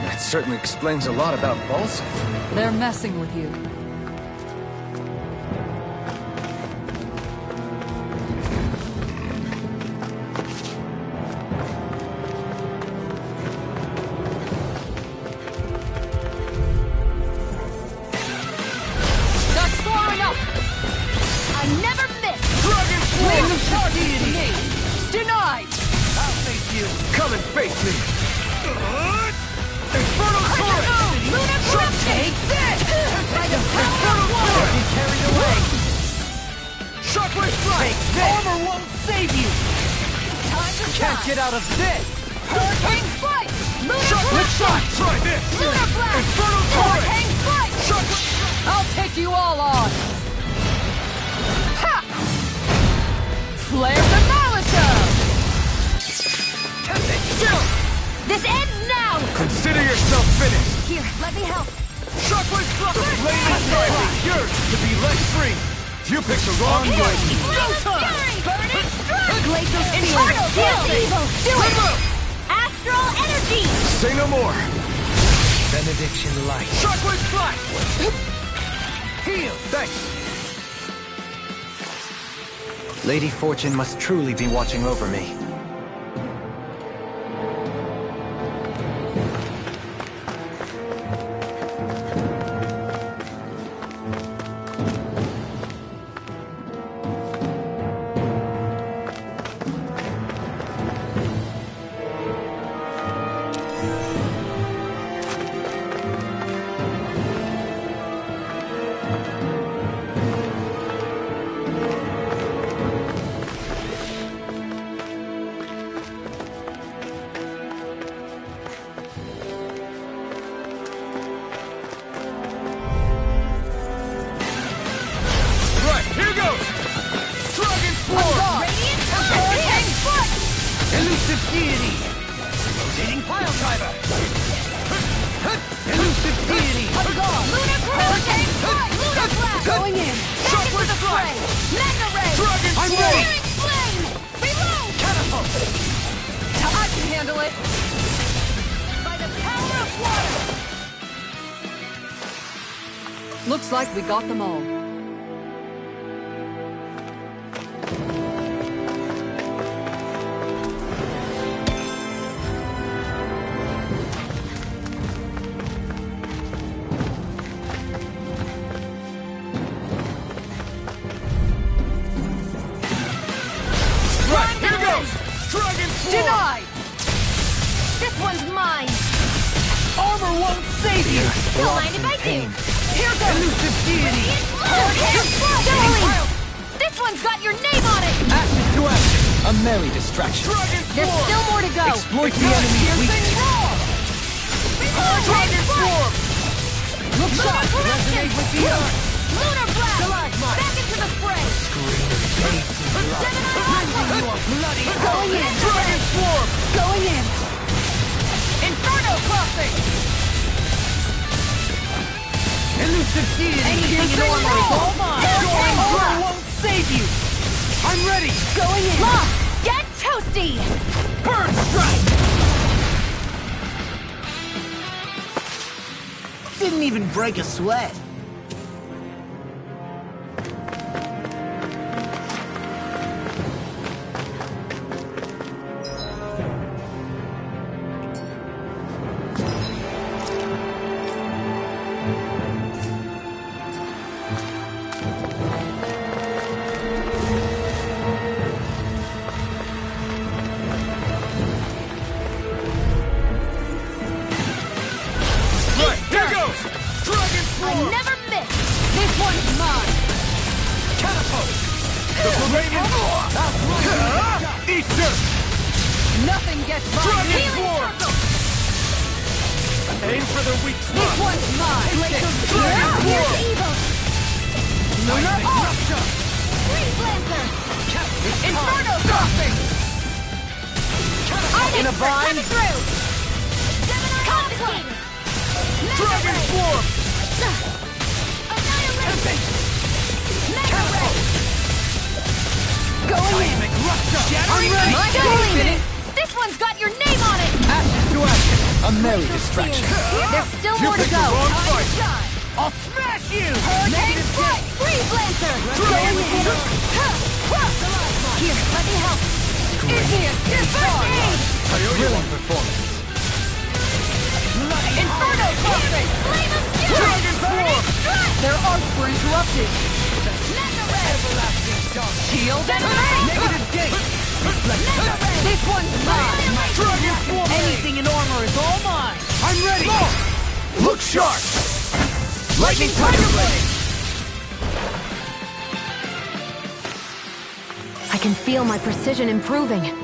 That certainly explains a lot about Balsam. They're messing with you. That's far enough! I never miss! Dragon Flame of Deity! Denied! I'll face you. Come and face me! Infernal Torrent! Lunar Blast! Take this! By the power of water! Don't get carried away. Shockwave strike! Take this. Armor won't save you! Time to Can't shine! get out of this. Hurricane Strike! Lunar Shockwave Blast! strike! Try this! Lunar Blast! Infernal Torrent! Hurricane Strike! Shockwave... I'll take you all on! Ha! Flare the Malachor! Still! This ends now! Consider yourself finished! Here, let me help. Shockwave strike! The flame is rising! Yours to be let free! You picked the wrong way! Fury! Burning Strike! Glacial Infernal Spear! Deal! Do it! Move! Astral Energy! Say no more! Benediction Light. Shockwave strike! Heal. Thanks! Lady Fortune must truly be watching over me. Right, here goes! Dragon Floor! Hurricane Strike! Elusive Deity. Rotating Pile Driver! Elusive Deity. Lunar Hurricane Strike! Lunar Blast! Going in! Back into the fray! Magna Ray! Dragon I'm Floor! ready. Searing Flame! Reload! Catapult. I can handle it! By the power of water! Looks like we got them all. Right, here goes! Dragon Floor! Denied! This one's mine! Armor won't save you. Don't mind if I do. Here goes! Elusive Deity. Hurricane Strike! This one's got your name on it! Ashes to ashes. A merry distraction. Dragon There's Floor! still more to go! Exploit the enemy's weakness. Dragon Floor! Look sharp! Resonate with the earth. Lunar Blast! Stalagmite. Back into the fray! You are bloody. Going in! Dragon Floor! Going in! Inferno Crossing! Elusive Deity. Anything in armor is all mine! Going through won't save you! I'm ready! Going in! Law, get toasty! Bird strike! Didn't even break a sweat. I never miss! This one's mine! Catapult! The Romanian... Easter! Nothing gets by Dragon me! Swarm! Aim for the weak This spot! one's mine! Dragon Here's Swarm! evil! Lunar Oh! Eruption! Freeze Lancer! Inferno Inferno! Crossing! In a bind! Coming through! Confiscated! Dragon Swarm! Annihilation! Mega Ray! Going in! I'm ready! My feeling! This one's got your name on it! Ashes to ashes! A merry distraction. There's still You more to picked go! the wrong fight! I'll smash you! Hurricane Strike! Freeze Lancer! Dragon Here, let me help! Igneous Discharge! Thrilling performance. Inferno Crossing! Flame of Fury! Dragon Swarm! Their arcs were interrupted! Mega Ray! Shield and Ray! Negative gate! Mega Ray! This one's mine! Dragon Swarm! Anything in armor is all mine. I'm ready! Look sharp! Lightning Tiger Blade! I can feel my precision improving.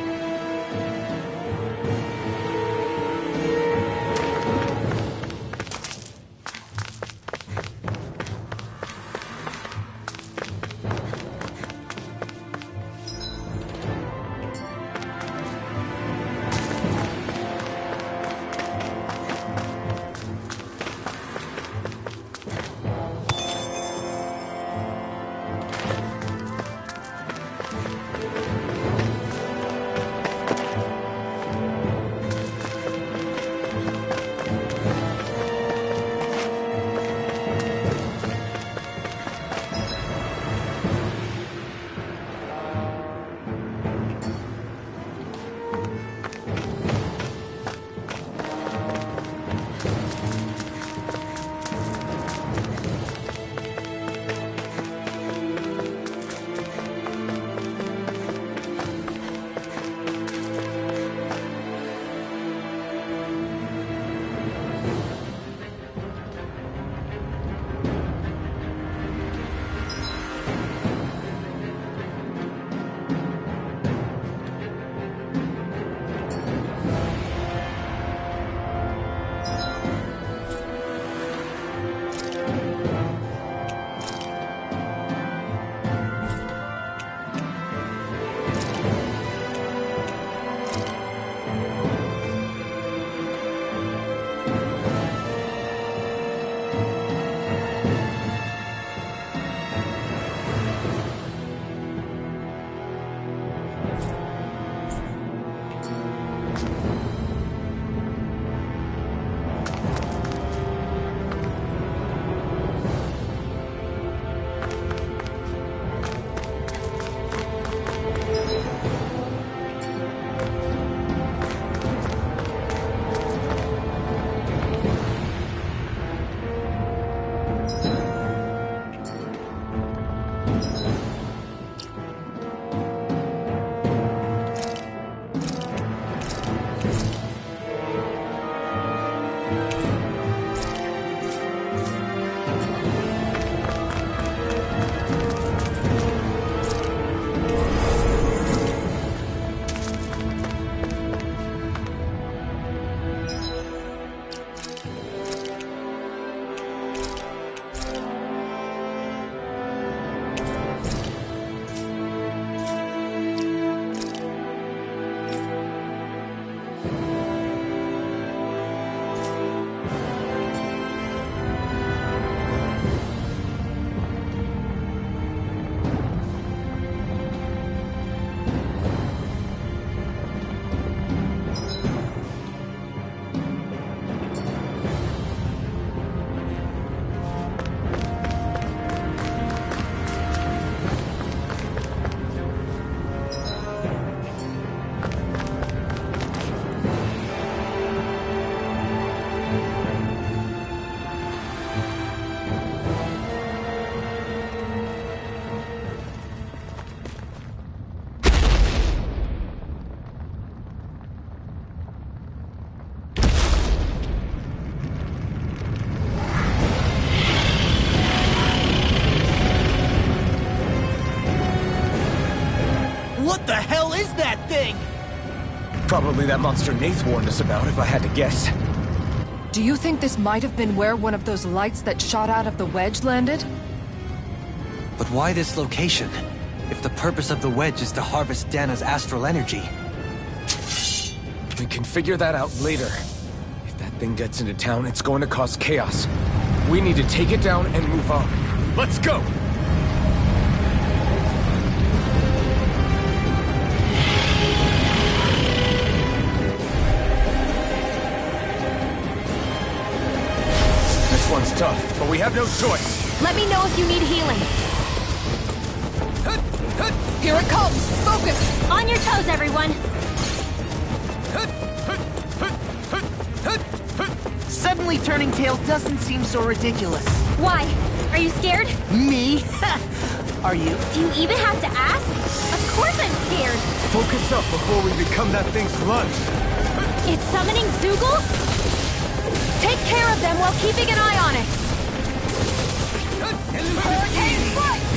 that thing? Probably that monster Nath warned us about, if I had to guess. Do you think this might have been where one of those lights that shot out of the wedge landed? But why this location? If the purpose of the wedge is to harvest Dana's astral energy. We can figure that out later. If that thing gets into town, it's going to cause chaos. We need to take it down and move on. Let's go! This one's tough, but we have no choice. Let me know if you need healing. Here it comes! Focus! On your toes, everyone! Suddenly turning tail doesn't seem so ridiculous. Why? Are you scared? Me? Are you? Do you even have to ask? Of course I'm scared! Focus up before we become that thing's lunch. It's summoning Zoogle? Take care of them while keeping an eye on it.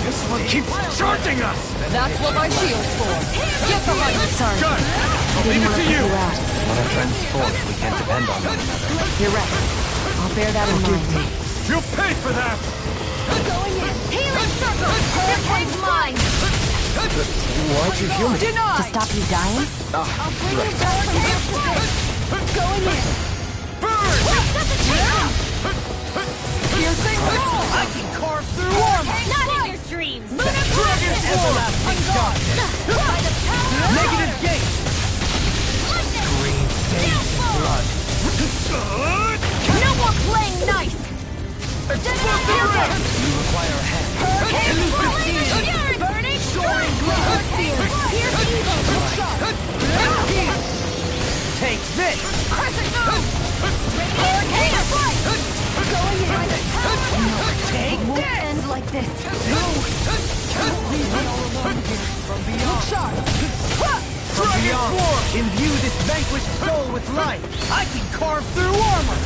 This one keeps charging us! That's what my shield's for. Get behind me! Sorry. Got it! I'll leave it to you! What are friends for if we can't depend on one another? You're right. I'll bear that in mind. You'll pay for that! Going in. Healing circle. Hurricane's mine. Why'd you heal me? To stop you dying? Ah, right. Going in. Burn! Piercing roll. I can carve through armor! Not in your dreams! Dragon Form! Everlasting shot. By the power of Negative gate! Green stains in blood. No more playing nice! You require a hand. Hurricane burning! Soaring blood! Pierce evil! Take this! Crescent move! Hurricane fight! Going in by the power! Take Won't this! end like this! From beyond. Sharp! Dragon Form! Imbue this vanquished soul with light. I can carve through armor!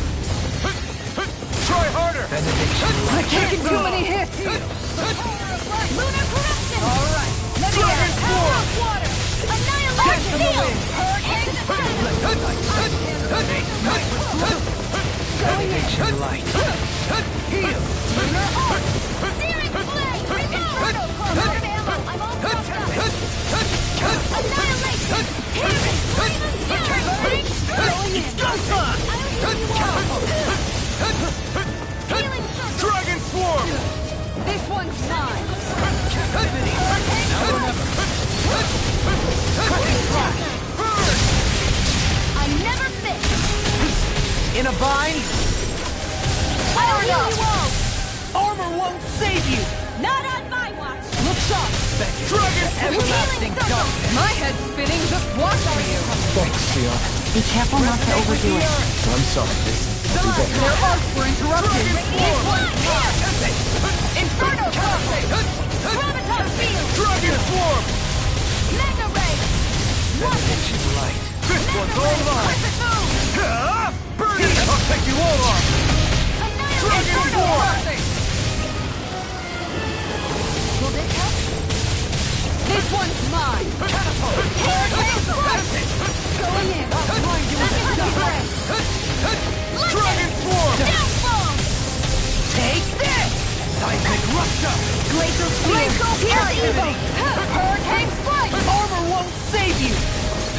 Try harder! Benediction light. Taking too many hits! Lunar corruption! All right. Let me Dragon out! Form! Power of water! Annihilate steel! Hurricane Benediction light. Heal! Lunar arc! Searing flame! Remote! Loaded ammo! I'm all crossed up! Annihilation! Hearing! Flaming fury! Burning! Going in! I'll heal you all! Healing circle! Dragon Form! This one's mine! Captivity. Now or never. I never miss! In a bind, I'll heal you all! armor won't save you! Not on my watch! Look sharp! Dragon Everlasting darkness. My head's spinning just watching you! Thanks, Fiona. Be careful not to overdo it. I'm sorry. Too bad. Their arcs were interrupted! This one's here! Inferno crossing! Graviton field! Dragon Form! Mega ray! Benediction light. This one's all mine! Crescent move! Ah! Burn it! I'll take you all on! Dragon Inferno Form! crossing! Will this help? This one's mine! Catapult! Hurricane strike! Going in! Magnificent ray! Dragon Form! Downfall! Take this! Seismic rupture. Glacial Glacial Spear! evil! Hurricane strike! Armor won't save you!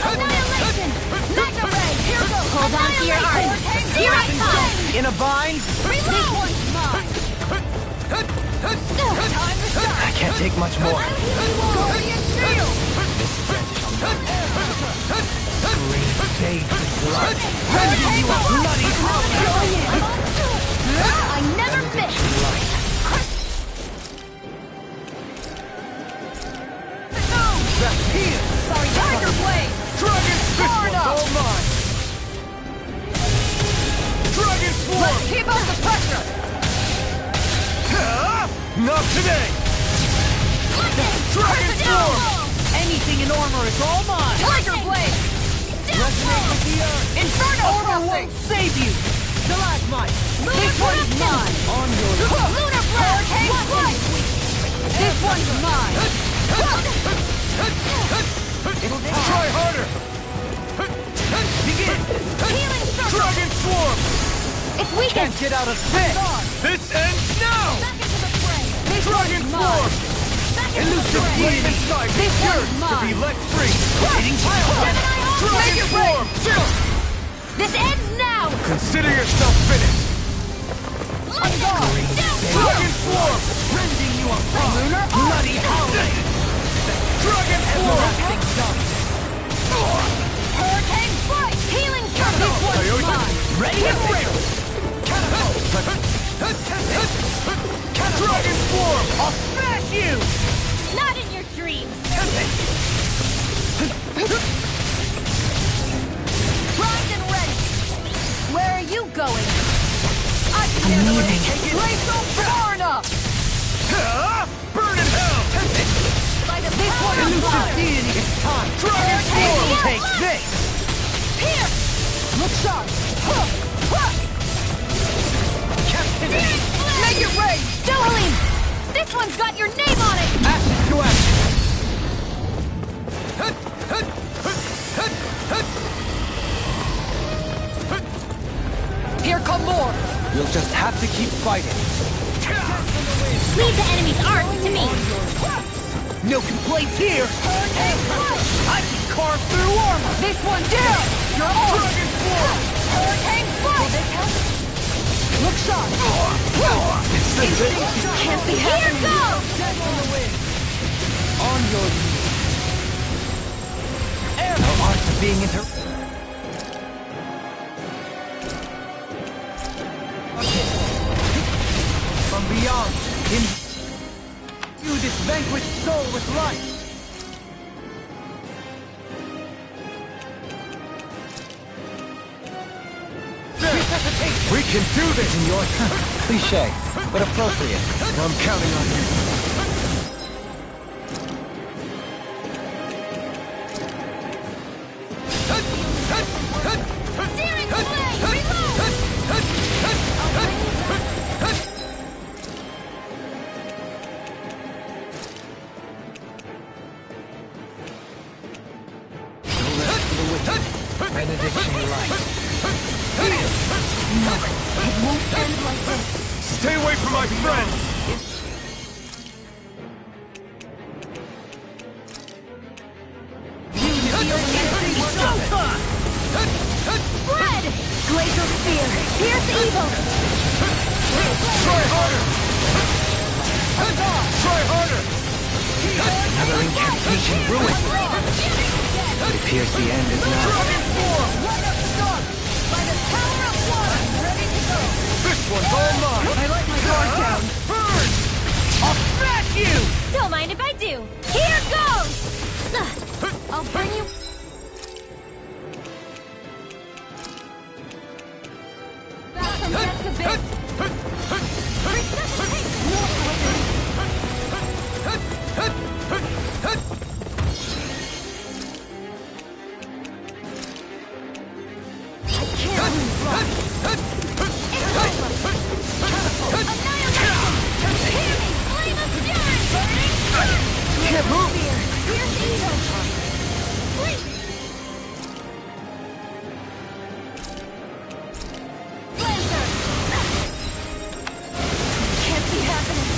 Annihilation! Mega ray! Here goes! Hold on to your arm. Hurricane Here I strike! come! In a bind, Reload! This one's mine! Time to shine! I can't take much more. Guardian shield! Green stains in blood. Hurricane bloody Going in! I never miss! light. Move! Here. Sorry, Tiger Blade! Dragon! This one's up. all mine! Dragon Form! Let's keep up the pressure! Ah! Not today! Dragon Form! anything in armor is all mine! Tiger Blade! Resonate with the earth. Inferno Armor crossing! won't save you! Stalagmite. This one's mine! On your Lunar Hurricane Strike! This one's mine! It'll Try harder! begin! Healing circle! Dragon Swarm! It's weakened! Can't get out of this! This ends now! Back into the fray! This Dragon one's Swarm! mine! Back into the Elusive fray! flame inside This yours one's to be mine! let free! Hitting Gemini Dragon Make it Swarm! This ends now! Consider yourself finished! Lightning! Dragon Swarm! rending you apart! Lunar Bloody howling! Dragon Swarm! Everlasting dust! Hurricane Strike! Healing circle! This one's Coyote. mine! Ready to fail! Dragon Swarm! I'll smash you! Not in your dreams! Primed and ready! Where are you going? I'm leaving. Place so far enough! Burn in hell! By the This power one of elusive love! deity is time! Dragon Swarm! Yes! Take this! Here! Look sharp! Captivity! Make it rain! Dohalim! This one's got your name on it! Ashes to action! Here come more! You'll just have to keep fighting. Leave the enemy's art to me. No complaints here! I can carve through armor! This one's down! You're on! Dragon Swarm! Hurricane Strike! Look sharp! Can't be Here goes! On your knees. No art to being From beyond, imbue this vanquished soul with life. We can do this! In your turn. Cliché, but appropriate. I'm counting on you. Searing Flame! Reload! Benediction light. It won't end like this. Stay away from my friend! Spread! Glacial Spear! Pierce evil! Try harder! Try harder! Another incantation ruined. It appears the end is nigh. Dragon Swarm! Light up storm! By the power of water! Ready to go! This one's all mine! I let my guard down. Burn! I'll smash you! Don't mind if I do. Here goes! Ugh, I'll bring you... Back from death's abyss! Resuscitate! I can't lose life! It's over! Annihilation! Hear me! Flame of fury! Can't move! Here's evil! Please! Lancer! Can't be happening!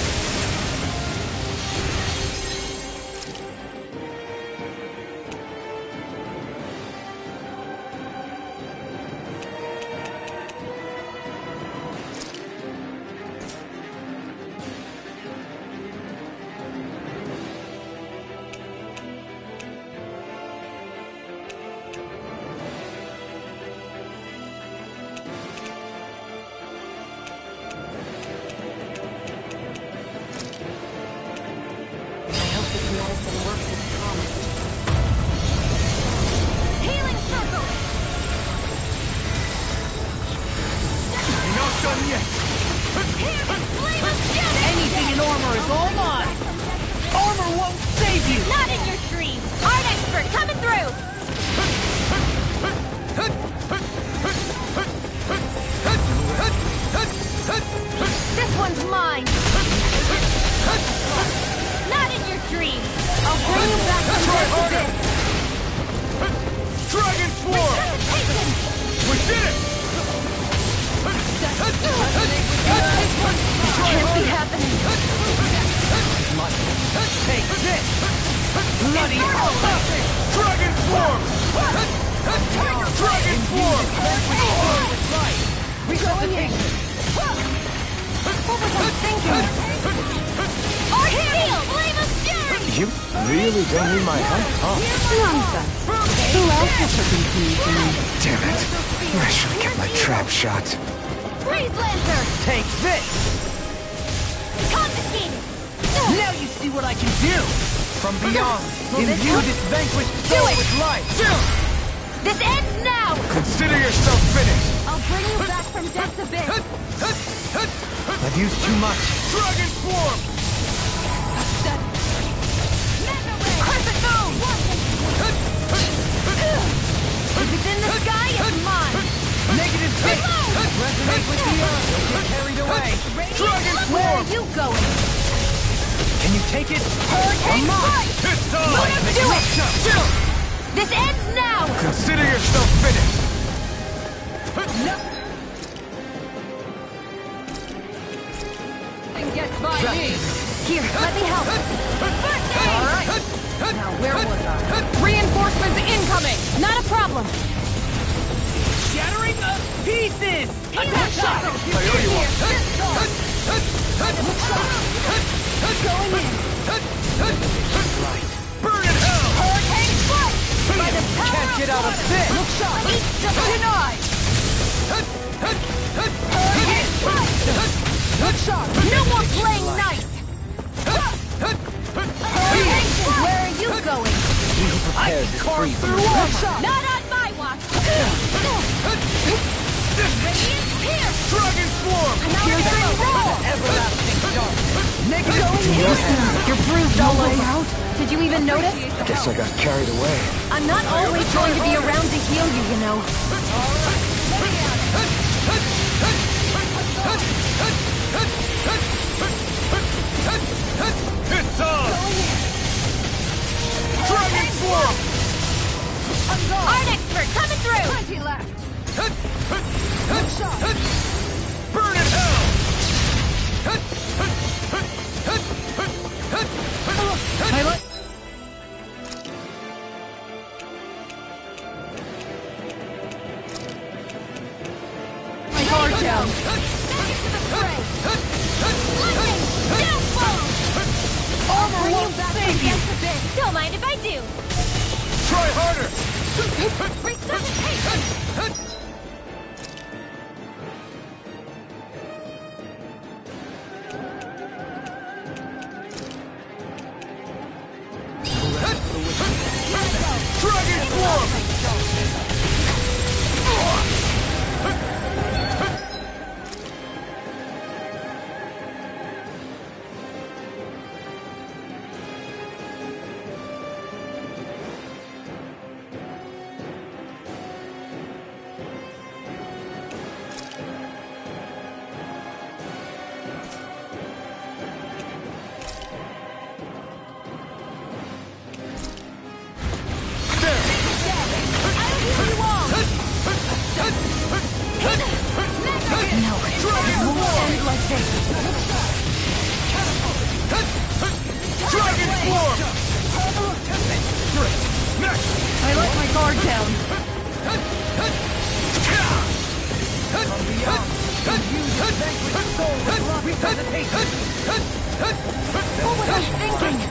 I hope this medicine works as promised. Healing circle! You're not done yet! Here, flame of fury! Anything in armor is all mine! Armor won't save you! Not in your dreams. Art expert coming through. This one's mine! Not in your dreams. I'll bring you back from death's abyss! Dragon Swarm! Resuscitation! We did it! Can't be happening. Take this! Bloody hell! Dragon Swarm! Dragon Swarm! Resuscitation! What was I thinking? Our heel! Flame of fury! You really don't need my help, huh? Nonsense. Who else will freaking please me? Damn it. I should have kept my trap shot. Freeze Lancer! Take this! Confiscated! Now you see what I can do! From beyond, imbue this vanquished Do soul it! with life! This ends now! Consider yourself finished! I'll bring you back from death's abyss! I've used too much. Dragon Swarm! Crescent moon! If it's in the sky, it's mine! Negative six! Resonate with the earth! Get carried away! Dragon Where Swarm! are you going? Can you take it? Hurricane strike! It's time! Do it! This ends now! Consider yourself finished! And gets by me. Here, let me help! First aid! Alright. Now where was I? Reinforcements incoming! Not a problem! Shattering of pieces! Attack shot! Going in! Burn in hell! Hurricane strike! By the power Can't get out of this! Look shot! Eat just denied! Hurricane strike! Good shot! No more playing nice! Hurricane strike! Where are you going? I can carve through armor! Not on my watch! Radiant pierce! Dragon Swarm! Piercing roar! Everlasting dark! Negative You're bruised all over. Did you even notice? Guess I got carried away. I'm not always going to be around to heal you, you know. It's on! Dragon Swarm! Art expert coming through! Burn in hell! My guard down. Armor won't save you! Don't mind if I do. Try harder! Resuscitation! Dragon Swarm! Dragon Swarm! Next! I let my guard down. What was I thinking?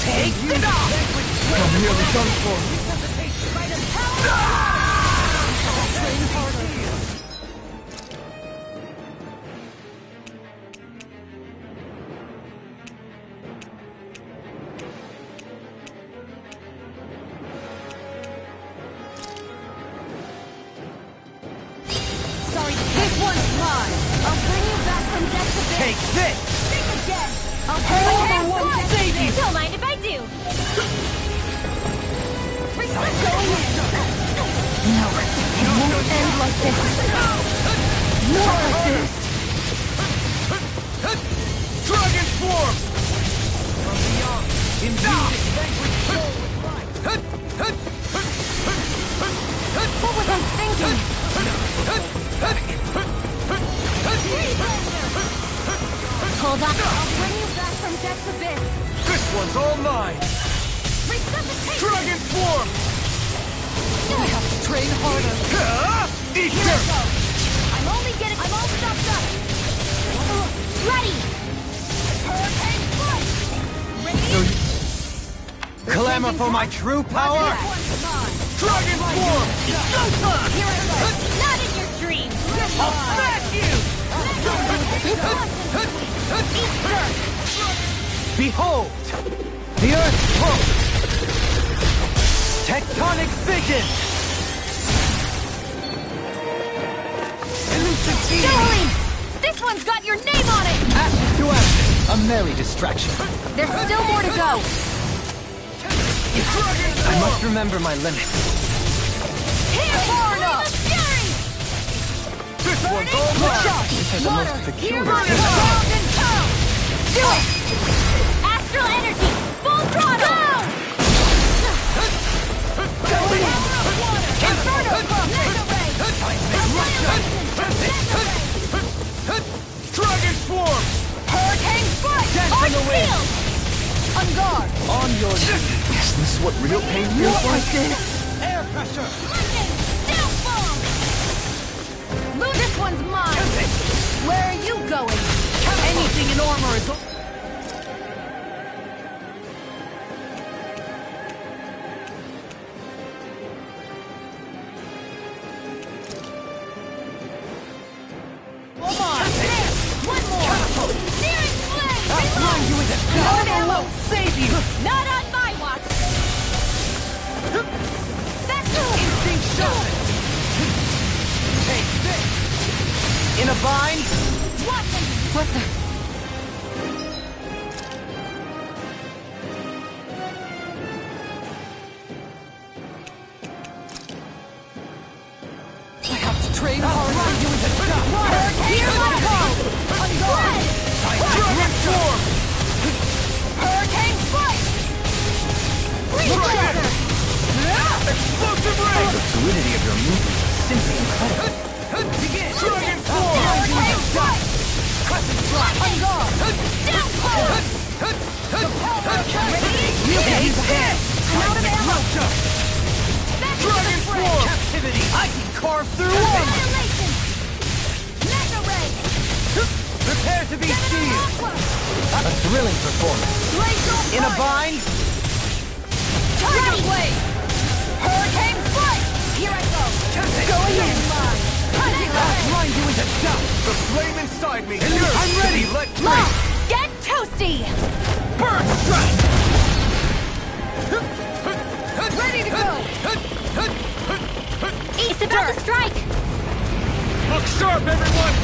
Take it off! I'm nearly done for. Sorry, this one's mine. I'll bring you back from death to this. Take this! Think again. I'll bring you back Armor won't from death save to you! this. Don't mind if I do. Going in. No, it won't end like this. Not like this. Dragon Swarm! Imbue this Hold on. I'll bring you back from death's abyss. This one's all mine! Resuscitation! Dragon form! We have to train harder. Eat Here I dirt! go. I'm all stopped up. Ready! Hurricane foot! Ready? Clamor for my true power! One's mine. Dragon form! Here I go. Not in your dreams! I'll smash you! Eat dirt! Behold! The Earth pulse! Tectonic vision! Elucidate! Dohalim! This one's got your name on it! Action to action! A merry distraction. There's still more to go! I must remember my limits. Here, Florida! This one's all mine! These are the most peculiar. Do it! Astral energy! Full throttle! Dragon form! Hurricane foot! Dance in the wind! On guard! On your knees. Isn't this what real pain feels like? Air pressure! Lightning! Steel bomb! Move, this one's mine! Where are you going? Anything in armor is... One more! Searing flame! Outline you with a gun! ammo won't save you! Not on my watch! That's Instinct sharpened! Take this! In a bind? What the... I have to train harder. You with a gun! Here I go! On guard! Dragon form! Hurricane foot! Dragon! Explosive ray! The fluidity of your movement is simply incredible. Begin! Dragon form! Hurricane foot! Crescent strike! On guard! Down power! You can use this! I'm out of ammo! Back into the Dragon fray! form! Captivity! I can carve through armor! Annihilation! Mega ray! Prepare to be sealed! Aqua! A thrilling performance. Glacial In a foot! bind? Tiger blade! Hurricane foot! Here I go! Going in! Hunting line! Outline you with a gun! The flame inside me! I'm ready! Let Lock! Get toasty! burn strike! Ready to go! It's about to strike! Look sharp, everyone!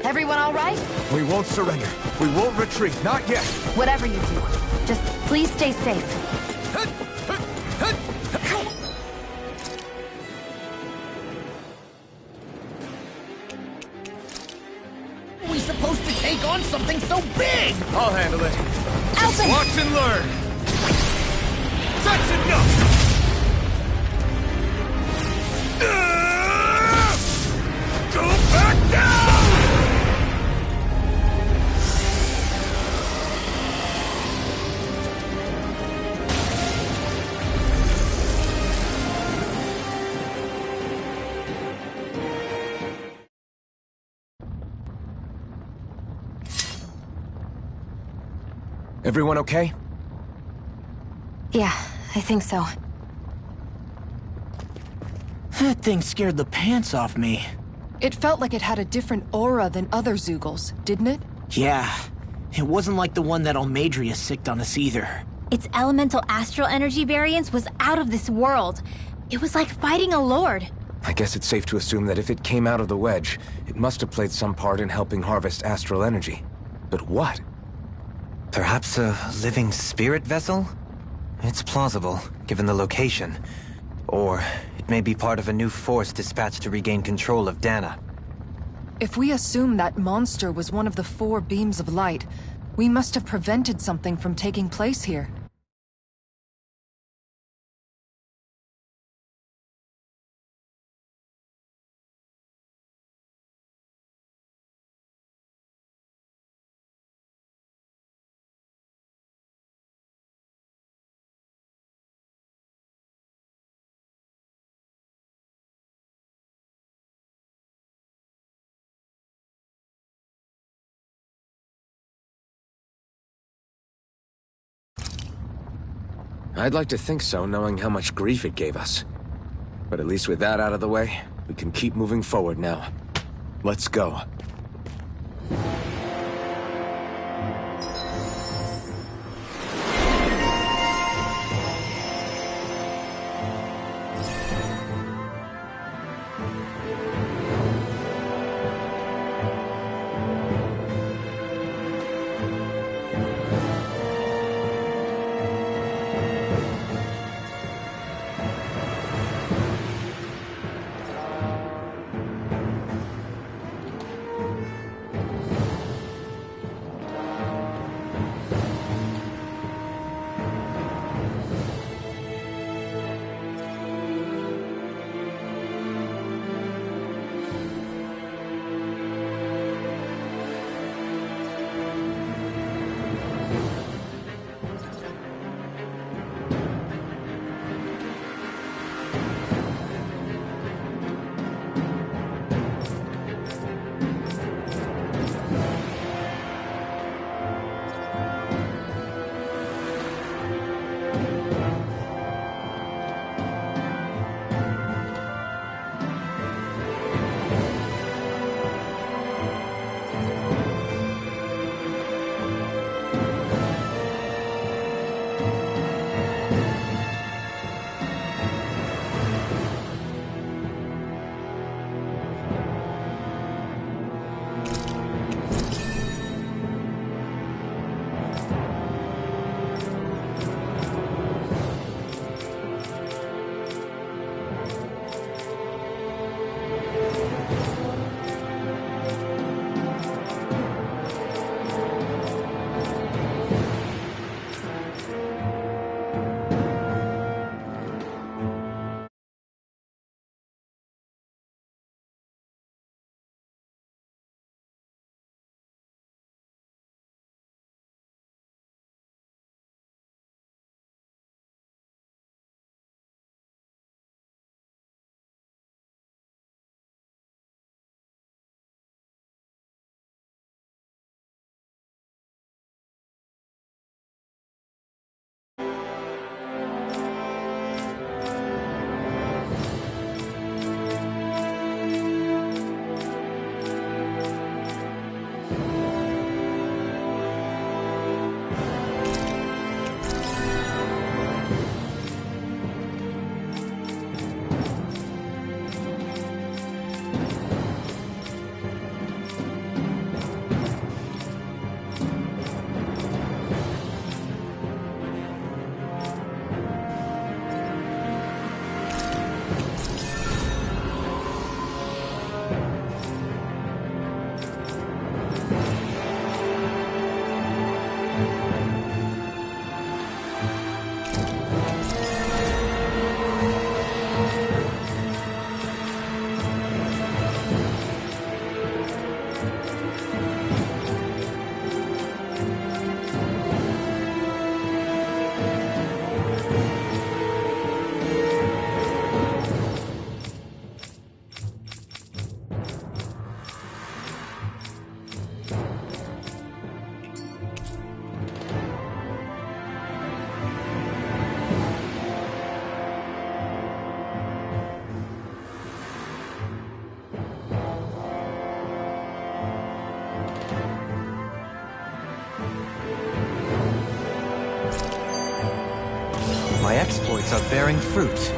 Everyone all right? We won't surrender. We won't retreat. Not yet. Whatever you do, just please stay safe. We supposed to take on something so big? I'll handle it. Alvin! Watch and learn. That's enough! Go back down! Everyone okay? Yeah, I think so. That thing scared the pants off me. It felt like it had a different aura than other Zeugles, didn't it? Yeah, it wasn't like the one that Almadria sicked on us either. Its elemental astral energy variance was out of this world. It was like fighting a lord. I guess it's safe to assume that if it came out of the wedge, it must have played some part in helping harvest astral energy. But what? Perhaps a living spirit vessel? It's plausible, given the location. Or it may be part of a new force dispatched to regain control of Dana. If we assume that monster was one of the 4 beams of light, we must have prevented something from taking place here. I'd like to think so, knowing how much grief it gave us. But at least with that out of the way, we can keep moving forward now. Let's go. My exploits are bearing fruit.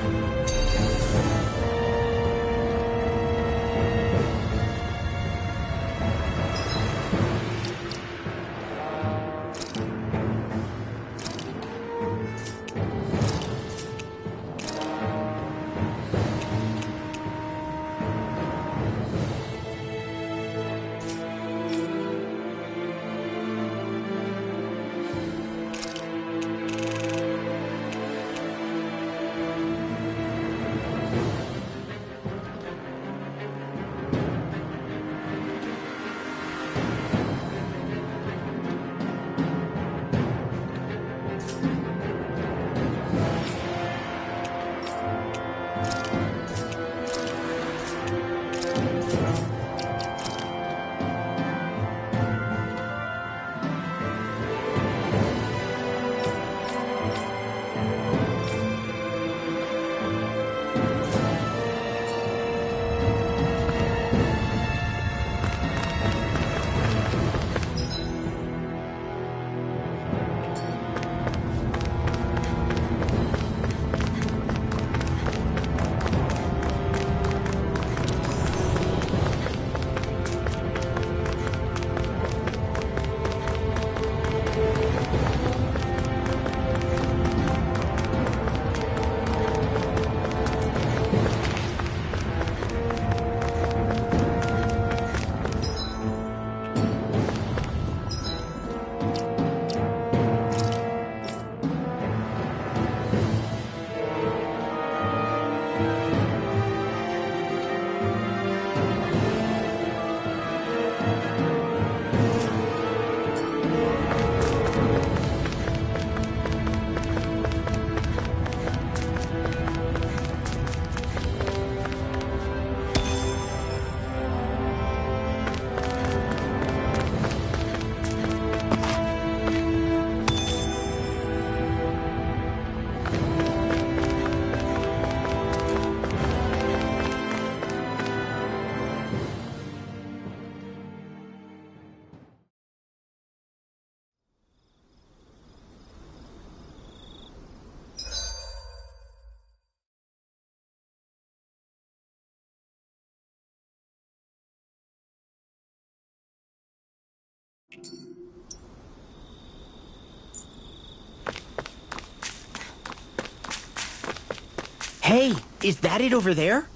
Hey, is that it over there?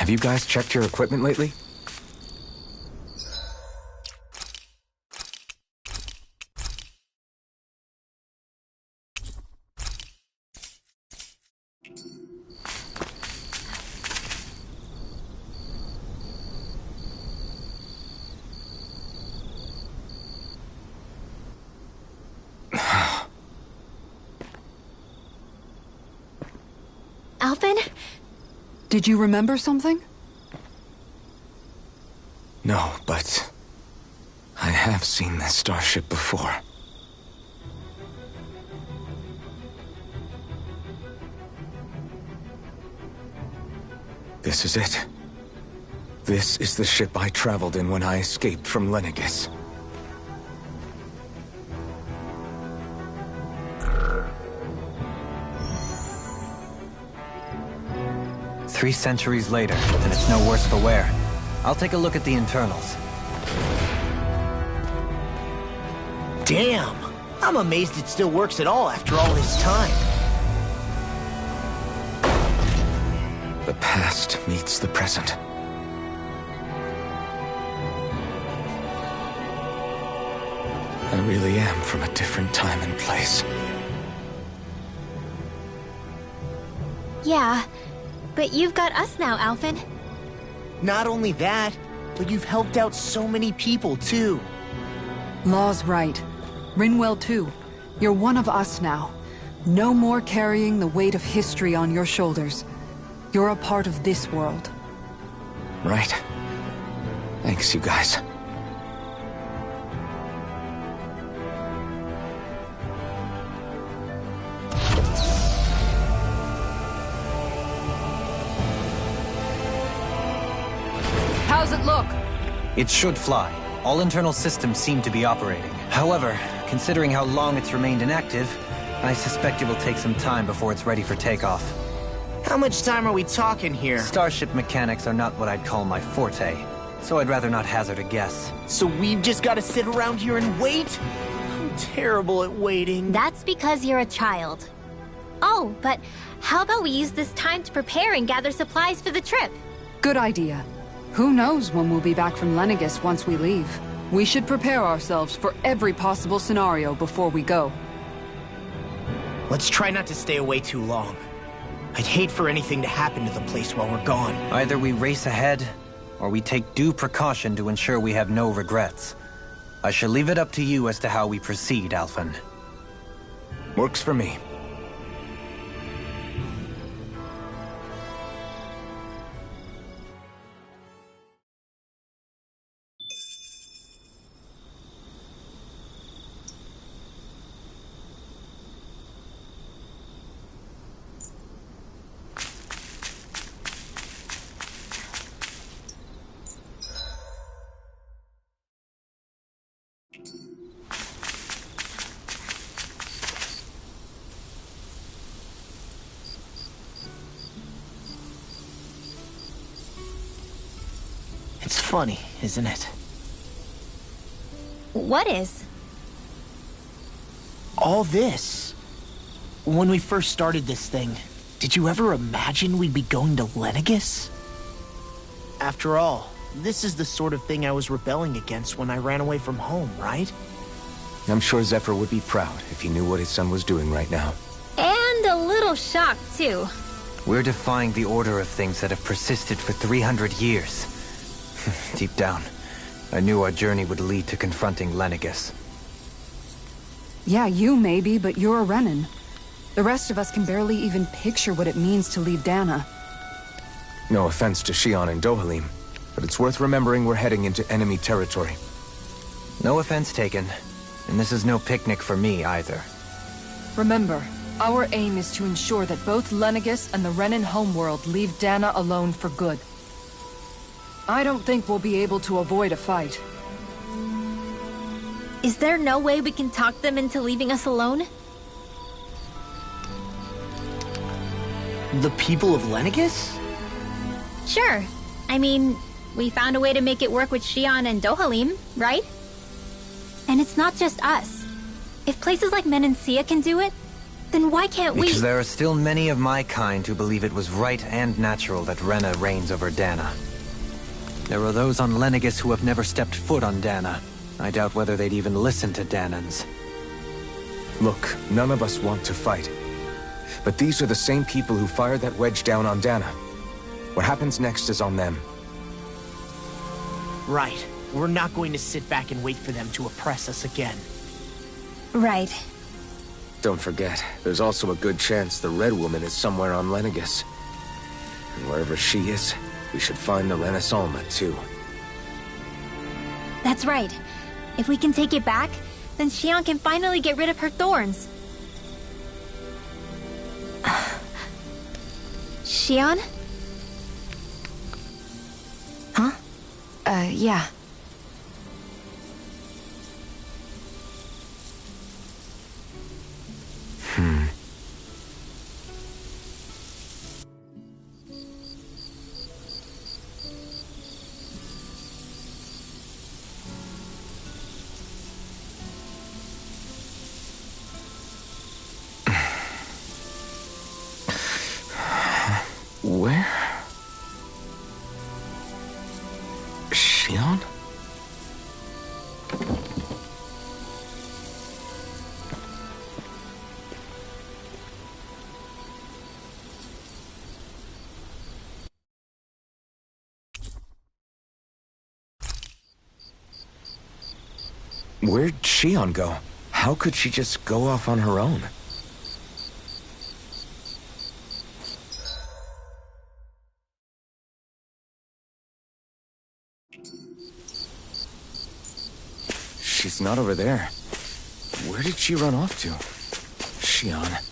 Have you guys checked your equipment lately? Alphen? Did you remember something? No, but I have seen this starship before. This is it. This is the ship I traveled in when I escaped from Lenegis. Three centuries later, and it's no worse for wear. I'll take a look at the internals. Damn! I'm amazed it still works at all after all this time. The past meets the present. I really am from a different time and place. Yeah, but you've got us now, Alphen. Not only that, but you've helped out so many people, too. Law's right. Rinwell too. You're one of us now. No more carrying the weight of history on your shoulders. You're a part of this world. Right. Thanks, you guys. How's it look? It should fly. All internal systems seem to be operating. However, considering how long it's remained inactive, I suspect it will take some time before it's ready for takeoff. How much time are we talking here? Starship mechanics are not what I'd call my forte, so I'd rather not hazard a guess. So we've just got to sit around here and wait? I'm terrible at waiting. That's because you're a child. Oh, but how about we use this time to prepare and gather supplies for the trip? Good idea. Who knows when we'll be back from Lenegis once we leave. We should prepare ourselves for every possible scenario before we go. Let's try not to stay away too long. I'd hate for anything to happen to the place while we're gone. Either we race ahead, or we take due precaution to ensure we have no regrets. I shall leave it up to you as to how we proceed, Alphen. Works for me. It's funny, isn't it? What is? All this. When we first started this thing, did you ever imagine we'd be going to Lenegis? After all, this is the sort of thing I was rebelling against when I ran away from home, right? I'm sure Zephyr would be proud if he knew what his son was doing right now. And a little shocked, too. We're defying the order of things that have persisted for 300 years. Deep down, I knew our journey would lead to confronting Lenegis. Yeah, you maybe, but you're a Renan. The rest of us can barely even picture what it means to leave Dana. No offense to Shion and Dohalim, but it's worth remembering we're heading into enemy territory. No offense taken, and this is no picnic for me either. Remember, our aim is to ensure that both Lenegis and the Renan homeworld leave Dana alone for good. I don't think we'll be able to avoid a fight. Is there no way we can talk them into leaving us alone? The people of Lenegis? Sure. I mean, we found a way to make it work with Shion and Dohalim, right? And it's not just us. If places like Menancia can do it, Then why can't we... Because there are still many of my kind who believe it was right and natural that Rena reigns over Dana. There are those on Lenegis who have never stepped foot on Dana. I doubt whether they'd even listen to Danans. Look, none of us want to fight. But these are the same people who fired that wedge down on Dana. What happens next is on them. Right. We're not going to sit back and wait for them to oppress us again. Right. Don't forget, there's also a good chance the Red Woman is somewhere on Lenegis. And wherever she is, we should find the Renaissance too. That's right. If we can take it back, then Xion can finally get rid of her thorns. Xion? Huh? Yeah. Where? Xion? Where'd Xion go? How could she just go off on her own? She's not over there. Where did she run off to? Xion.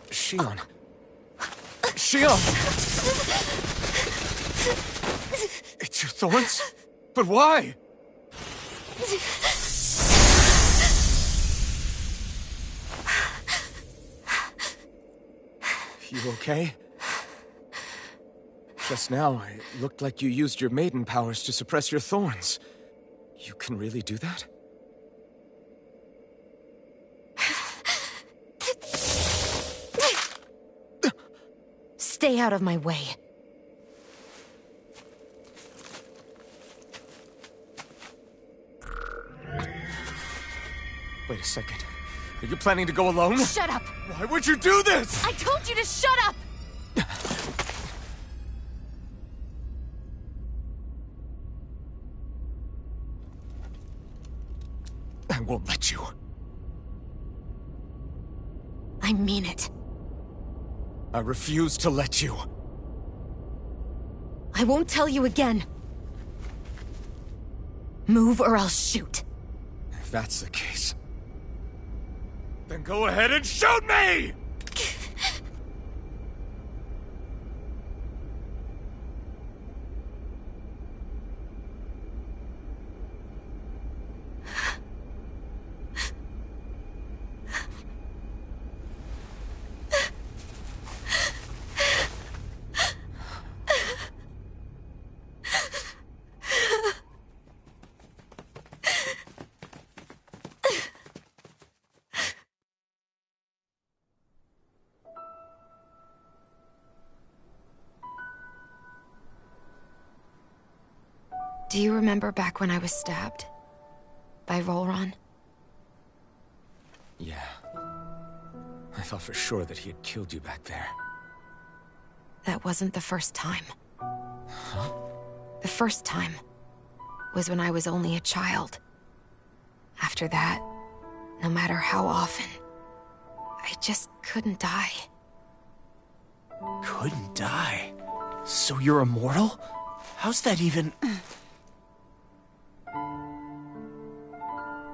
Xion. Xion! It's your thorns? But why? You okay? Just now, it looked like you used your maiden powers to suppress your thorns. You can really do that? Stay out of my way. Wait a second. Are you planning to go alone? Shut up! Why would you do this? I told you to shut up! I won't let you. I mean it. I refuse to let you. I won't tell you again. Move or I'll shoot. If that's the case, then go ahead and shoot me! Do you remember back when I was stabbed? By Rolron? Yeah. I thought for sure that he had killed you back there. That wasn't the first time. Huh? The first time was when I was only a child. After that, no matter how often, I just couldn't die. Couldn't die? So you're immortal? How's that even...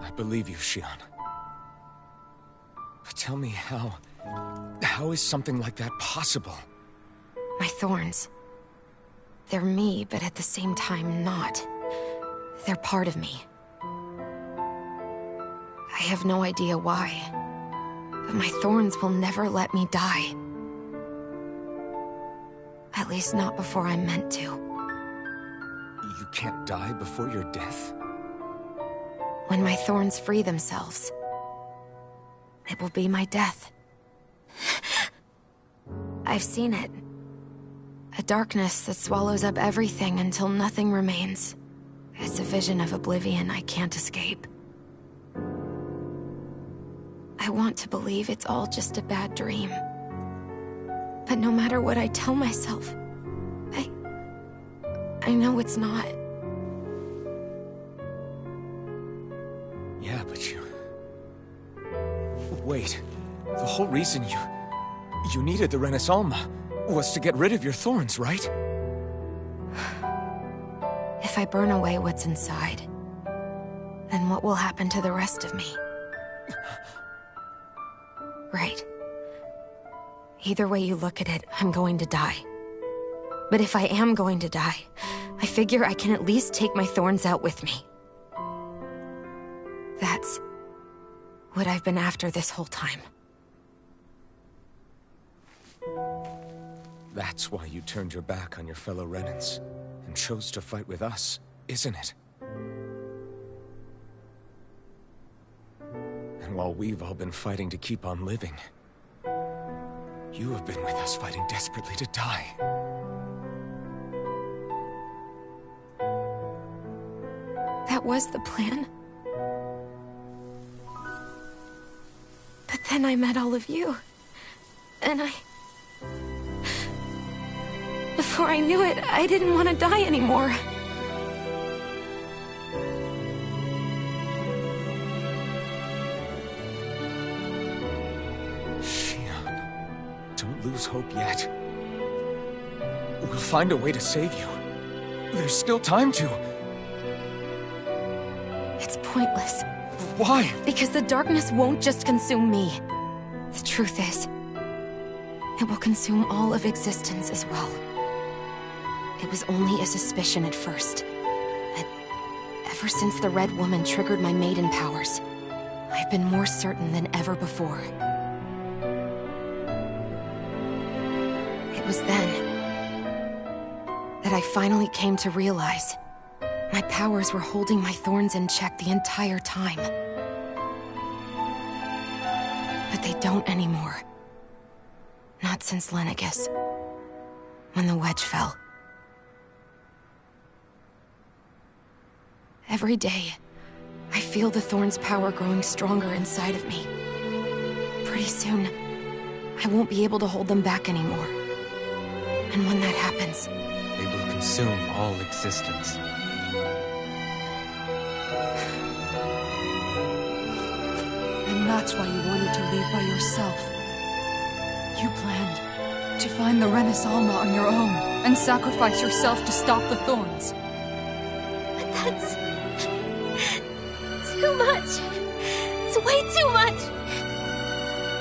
I believe you, Xion. But tell me how is something like that possible? My thorns. They're me, but at the same time not. They're part of me. I have no idea why, but my thorns will never let me die. At least not before I'm meant to. You can't die before your death? When my thorns free themselves, it will be my death. I've seen it. A darkness that swallows up everything until nothing remains. It's a vision of oblivion I can't escape. I want to believe it's all just a bad dream. But no matter what I tell myself, I know it's not. Yeah, but you... Wait. The whole reason you needed the Renaissance was to get rid of your thorns, right? If I burn away what's inside, then what will happen to the rest of me? Right. Either way you look at it, I'm going to die. But if I am going to die, I figure I can at least take my thorns out with me. That's what I've been after this whole time. That's why you turned your back on your fellow Renans and chose to fight with us, isn't it? And while we've all been fighting to keep on living, you have been with us fighting desperately to die. That was the plan. But then I met all of you. And before I knew it, I didn't want to die anymore. Don't lose hope yet. We'll find a way to save you. There's still time to. It's pointless. Why? Because the darkness won't just consume me. The truth is, it will consume all of existence as well. It was only a suspicion at first. But ever since the Red Woman triggered my maiden powers, I've been more certain than ever before. It was then that I finally came to realize my powers were holding my thorns in check the entire time. But they don't anymore. Not since Lenegis, when the wedge fell. Every day, I feel the thorn's power growing stronger inside of me. Pretty soon, I won't be able to hold them back anymore. And when that happens, they will consume all existence. And that's why you wanted to leave by yourself. You planned to find the Renaissance on your own and sacrifice yourself to stop the thorns. But that's too much. It's way too much.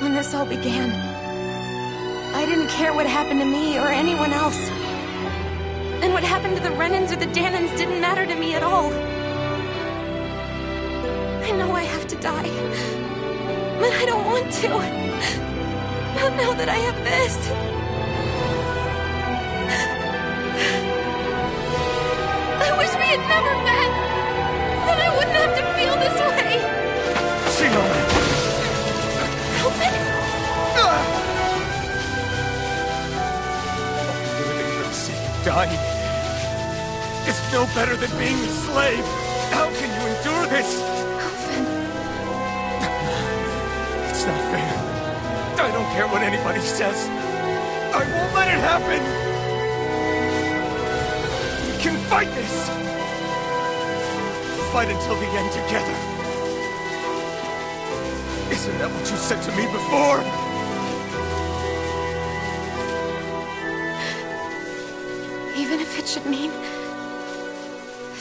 When this all began, I didn't care what happened to me or anyone else. And what happened to the Renans or the Danans didn't matter to me at all. I know I have to die, but I don't want to. Not now that I have this. I wish we had never met. Then I wouldn't have to feel this way. Help me. Living for the sake of dying is no better than being a slave. How can you endure this? It's not fair. I don't care what anybody says. I won't let it happen. We can fight this. Fight until the end together. Isn't that what you said to me before? Even if it should mean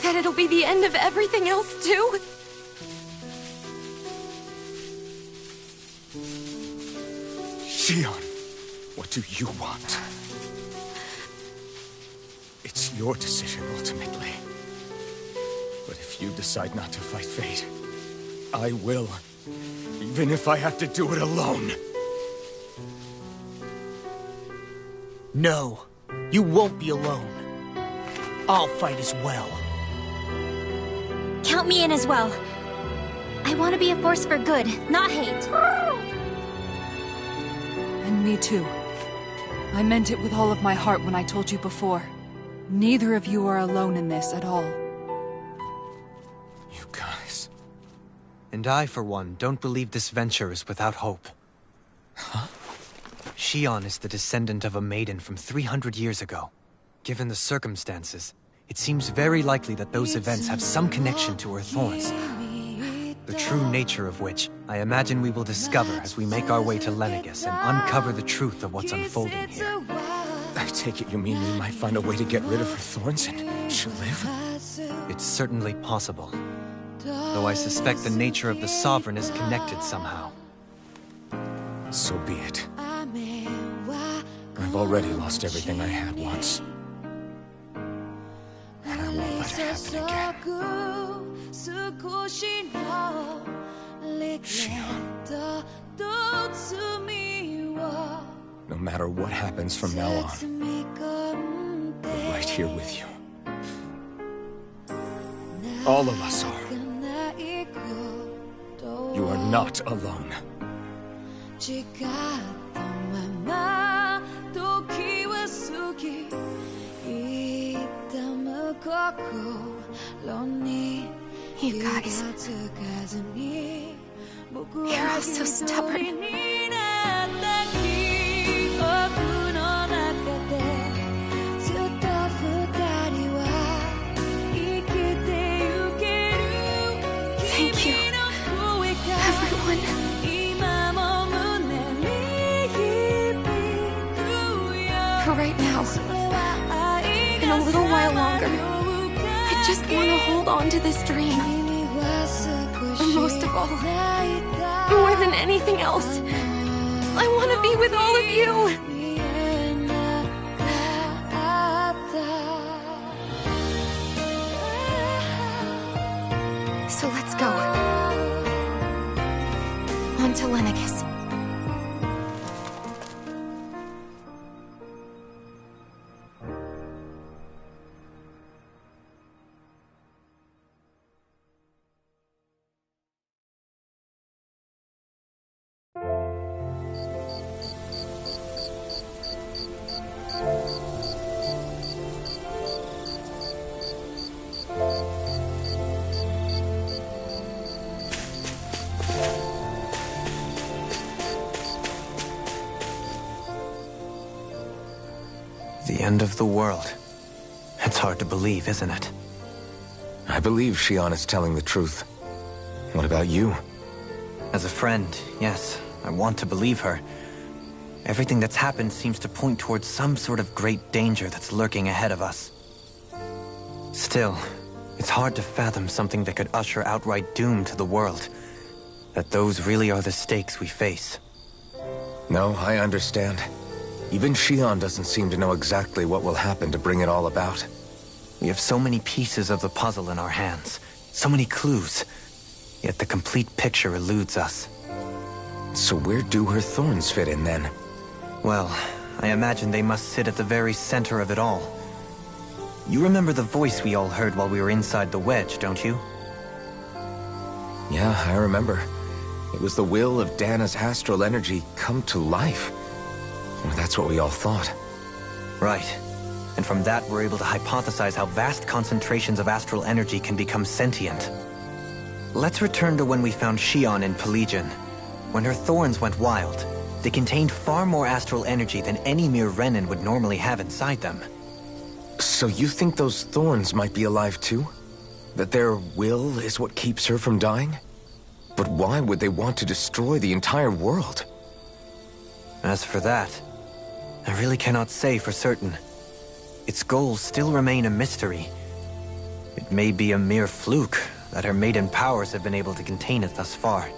that it'll be the end of everything else, too? Shion, what do you want? It's your decision, ultimately. But if you decide not to fight fate, I will. Even if I have to do it alone. No, you won't be alone. I'll fight as well. Count me in as well. I want to be a force for good, not hate. And me too. I meant it with all of my heart when I told you before. Neither of you are alone in this at all. You guys... And I, for one, don't believe this venture is without hope. Huh? Shion is the descendant of a maiden from 300 years ago. Given the circumstances, it seems very likely that those events have some connection to her thorns. The true nature of which, I imagine we will discover as we make our way to Lenegus and uncover the truth of what's unfolding here. I take it you mean we might find a way to get rid of her thorns and she'll live? It's certainly possible. Though I suspect the nature of the Sovereign is connected somehow. So be it. I've already lost everything I had once. And I won't let it happen again. Shion. No matter what happens from now on, we're right here with you. All of us are. You are not alone. You guys... You're all so stubborn. Thank you, everyone. For right now, in a little while longer, I just want to hold on to this dream. And most of all, more than anything else, I want to be with all of you. So let's go. On to Lenegus. The end of the world. It's hard to believe, isn't it? I believe Shion is telling the truth. What about you? As a friend, yes, I want to believe her. Everything that's happened seems to point towards some sort of great danger that's lurking ahead of us. Still, it's hard to fathom something that could usher outright doom to the world. That those really are the stakes we face. No, I understand. Even Shion doesn't seem to know exactly what will happen to bring it all about. We have so many pieces of the puzzle in our hands, so many clues, yet the complete picture eludes us. So where do her thorns fit in then? Well, I imagine they must sit at the very center of it all. You remember the voice we all heard while we were inside the wedge, don't you? Yeah, I remember. It was the will of Dana's astral energy come to life. Well, that's what we all thought. Right. And from that, we're able to hypothesize how vast concentrations of astral energy can become sentient. Let's return to when we found Shion in Pelegion. When her thorns went wild, they contained far more astral energy than any mere Renin would normally have inside them. So you think those thorns might be alive too? That their will is what keeps her from dying? But why would they want to destroy the entire world? As for that, I really cannot say for certain. Its goals still remain a mystery. It may be a mere fluke that her maiden powers have been able to contain it thus far.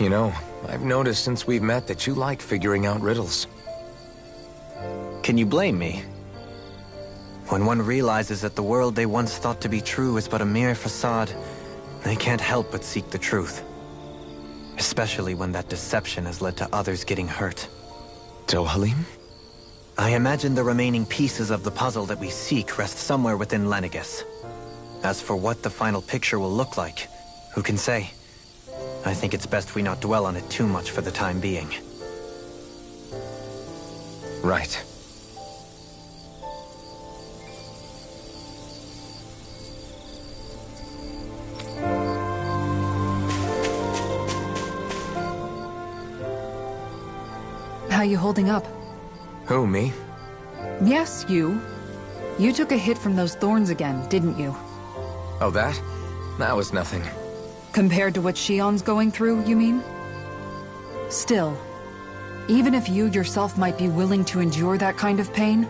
You know, I've noticed since we've met that you like figuring out riddles. Can you blame me? When one realizes that the world they once thought to be true is but a mere facade, they can't help but seek the truth. Especially when that deception has led to others getting hurt. Dohalim? I imagine the remaining pieces of the puzzle that we seek rest somewhere within Lenegis. As for what the final picture will look like, who can say? I think it's best we not dwell on it too much for the time being. Right. How you holding up? Who, me? Yes, you. You took a hit from those thorns again, didn't you? Oh, that? That was nothing. Compared to what Shion's going through, you mean? Still, even if you yourself might be willing to endure that kind of pain,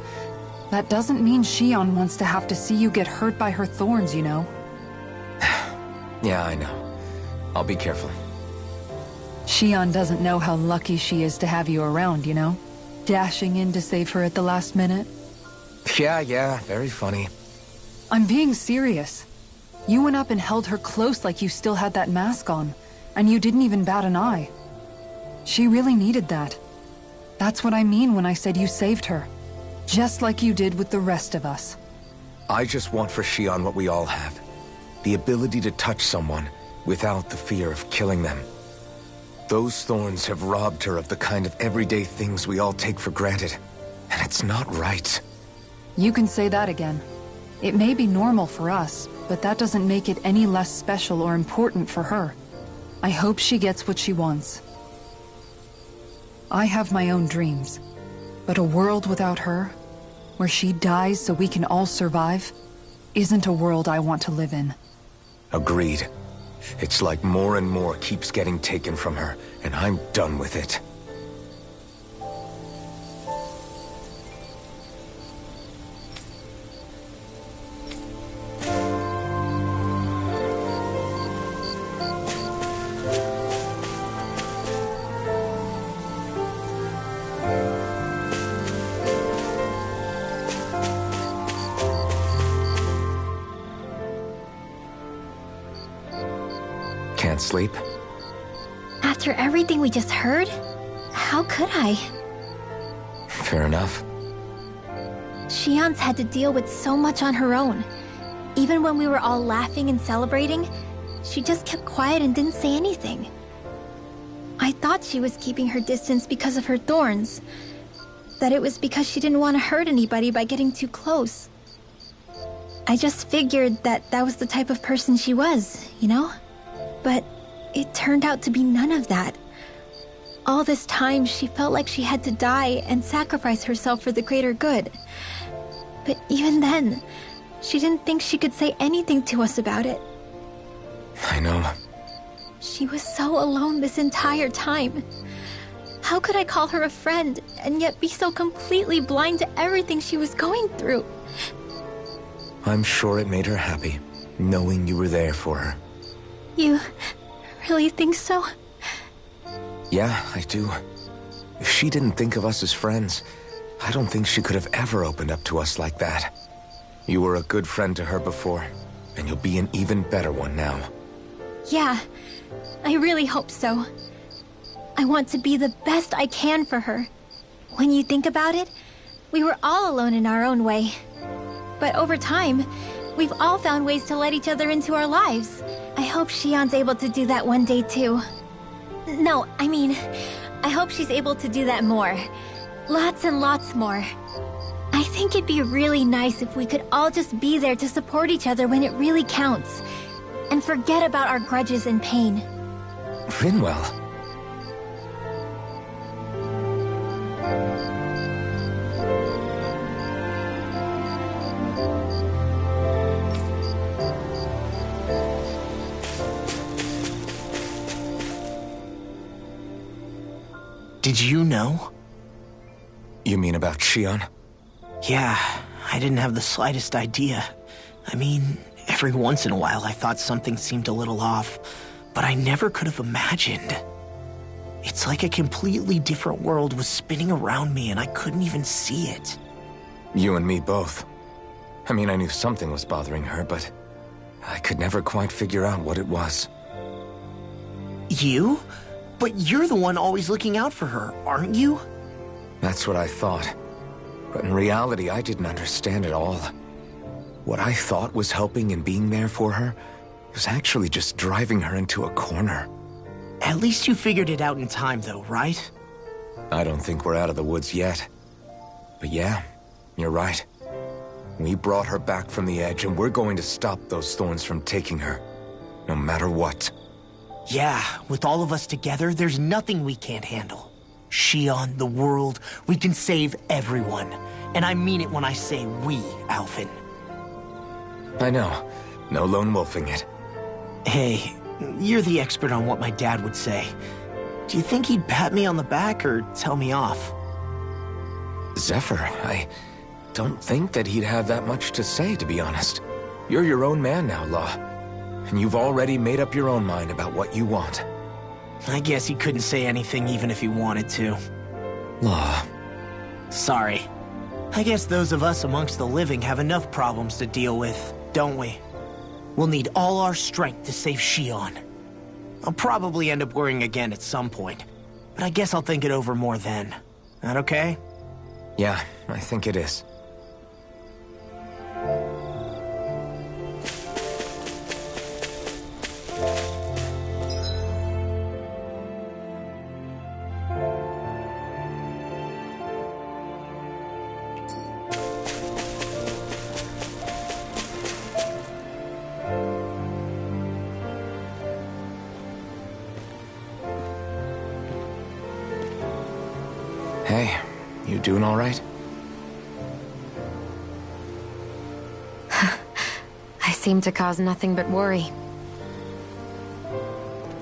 that doesn't mean Shion wants to have to see you get hurt by her thorns, you know? Yeah, I know. I'll be careful. Shion doesn't know how lucky she is to have you around, you know? Dashing in to save her at the last minute. Yeah, very funny. I'm being serious. You went up and held her close like you still had that mask on, and you didn't even bat an eye. She really needed that. That's what I mean when I said you saved her. Just like you did with the rest of us. I just want for Shion what we all have. The ability to touch someone without the fear of killing them. Those thorns have robbed her of the kind of everyday things we all take for granted. And it's not right. You can say that again. It may be normal for us, but that doesn't make it any less special or important for her. I hope she gets what she wants. I have my own dreams, but a world without her, where she dies so we can all survive, isn't a world I want to live in. Agreed. It's like more and more keeps getting taken from her, and I'm done with it. Can't sleep? After everything we just heard, how could I? Fair enough. Shion's had to deal with so much on her own. Even when we were all laughing and celebrating, she just kept quiet and didn't say anything. I thought she was keeping her distance because of her thorns. That it was because she didn't want to hurt anybody by getting too close. I just figured that that was the type of person she was, you know? But it turned out to be none of that. All this time, she felt like she had to die and sacrifice herself for the greater good. But even then, she didn't think she could say anything to us about it. I know. She was so alone this entire time. How could I call her a friend and yet be so completely blind to everything she was going through? I'm sure it made her happy, knowing you were there for her. You really think so? Yeah, I do. If she didn't think of us as friends, I don't think she could have ever opened up to us like that. You were a good friend to her before, and you'll be an even better one now. Yeah, I really hope so. I want to be the best I can for her. When you think about it, we were all alone in our own way. But over time, we've all found ways to let each other into our lives. I hope Shion's able to do that one day too. No, I mean, I hope she's able to do that more. Lots and lots more. I think it'd be really nice if we could all just be there to support each other when it really counts. And forget about our grudges and pain. Rinwell. Did you know? You mean about Shion? Yeah, I didn't have the slightest idea. I mean, every once in a while I thought something seemed a little off, but I never could have imagined. It's like a completely different world was spinning around me and I couldn't even see it. You and me both. I mean, I knew something was bothering her, but I could never quite figure out what it was. You? But you're the one always looking out for her, aren't you? That's what I thought. But in reality, I didn't understand it all. What I thought was helping and being there for her was actually just driving her into a corner. At least you figured it out in time, though, right? I don't think we're out of the woods yet. But yeah, you're right. We brought her back from the edge, and we're going to stop those thorns from taking her, no matter what. Yeah, with all of us together, there's nothing we can't handle. Shion, the world, we can save everyone. And I mean it when I say we, Alphen. I know. No lone wolfing it. Hey, you're the expert on what my dad would say. Do you think he'd pat me on the back or tell me off? Zephyr, I don't think that he'd have that much to say, to be honest. You're your own man now, Law. And you've already made up your own mind about what you want. I guess he couldn't say anything even if he wanted to. Law. Sorry. I guess those of us amongst the living have enough problems to deal with, don't we? We'll need all our strength to save Shion. I'll probably end up worrying again at some point, but I guess I'll think it over more then. That okay? Yeah, I think it is. Hey, you doing all right? I seem to cause nothing but worry.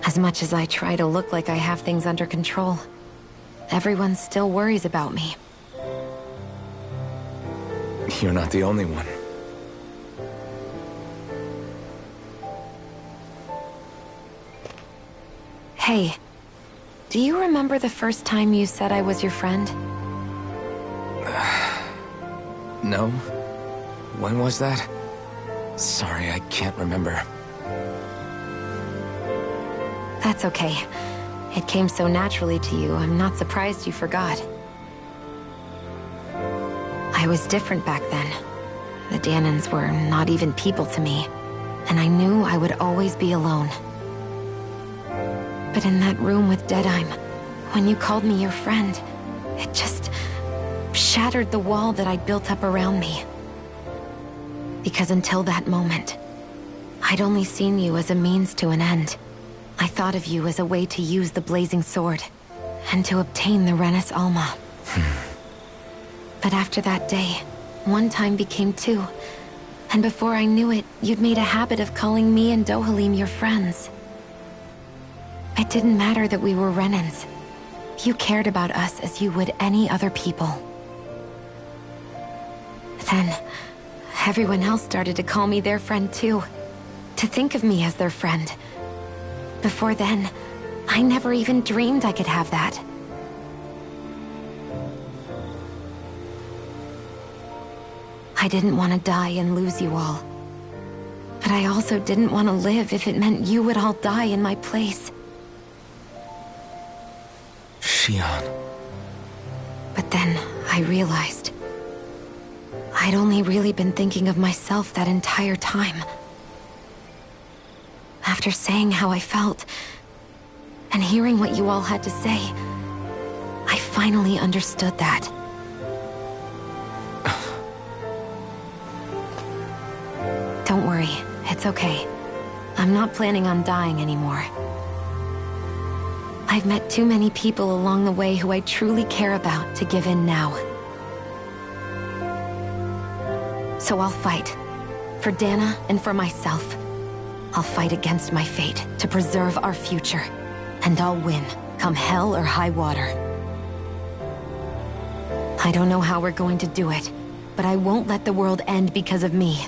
As much as I try to look like I have things under control, everyone still worries about me. You're not the only one. Hey, do you remember the first time you said I was your friend? No? When was that? Sorry, I can't remember. That's okay. It came so naturally to you, I'm not surprised you forgot. I was different back then. The Danans were not even people to me, and I knew I would always be alone. But in that room with Deadheim, when you called me your friend, it just shattered the wall that I'd built up around me. Because until that moment, I'd only seen you as a means to an end. I thought of you as a way to use the blazing sword, and to obtain the Renis Alma. But after that day, one time became two, and before I knew it, you'd made a habit of calling me and Dohalim your friends. It didn't matter that we were Renins. You cared about us as you would any other people. Then, everyone else started to call me their friend too. To think of me as their friend. Before then, I never even dreamed I could have that. I didn't want to die and lose you all. But I also didn't want to live if it meant you would all die in my place. Shion. But then I realized I'd only really been thinking of myself that entire time. After saying how I felt, and hearing what you all had to say, I finally understood that. Don't worry, it's okay. I'm not planning on dying anymore. I've met too many people along the way who I truly care about to give in now. So I'll fight. For Dana and for myself. I'll fight against my fate to preserve our future. And I'll win, come hell or high water. I don't know how we're going to do it, but I won't let the world end because of me.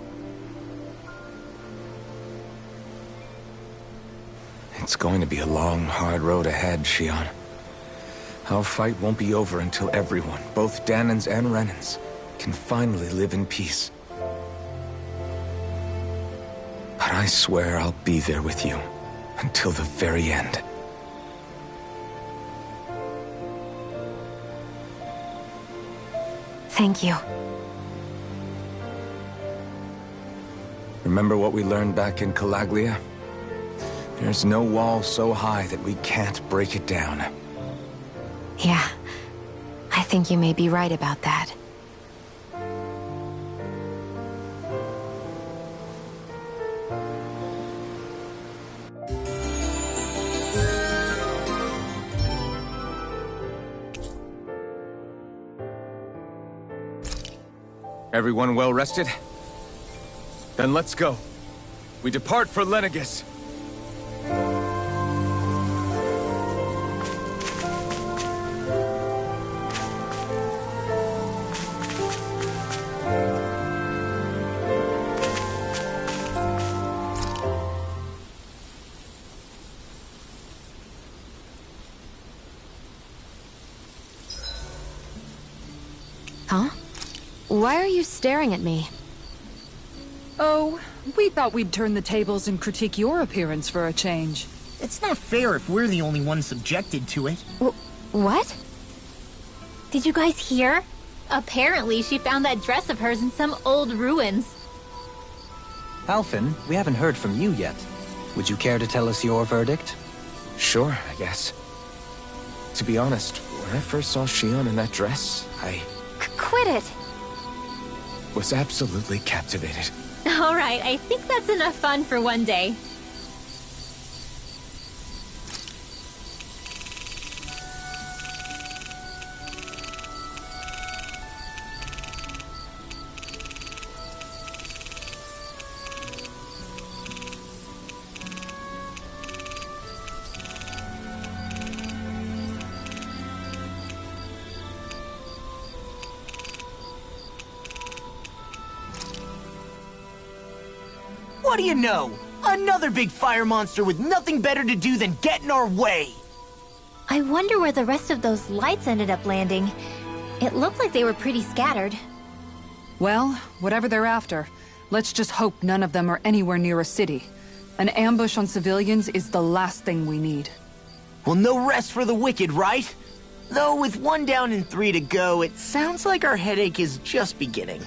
It's going to be a long, hard road ahead, Shion. Our fight won't be over until everyone, both Danans and Renins, can finally live in peace. But I swear I'll be there with you until the very end. Thank you. Remember what we learned back in Calaglia? There's no wall so high that we can't break it down. Yeah, I think you may be right about that. Everyone well rested? Then let's go. We depart for Lenegis. Huh? Why are you staring at me? Oh, we thought we'd turn the tables and critique your appearance for a change. It's not fair if we're the only ones subjected to it. What? Did you guys hear? Apparently, she found that dress of hers in some old ruins. Alphen, we haven't heard from you yet. Would you care to tell us your verdict? Sure, I guess. To be honest, when I first saw Shion in that dress, I Quit it! was absolutely captivated. Alright, I think that's enough fun for one day. What do you know? Another big fire monster with nothing better to do than get in our way! I wonder where the rest of those lights ended up landing. It looked like they were pretty scattered. Well, whatever they're after, let's just hope none of them are anywhere near a city. An ambush on civilians is the last thing we need. Well, no rest for the wicked, right? Though with 1 down and 3 to go, it sounds like our headache is just beginning.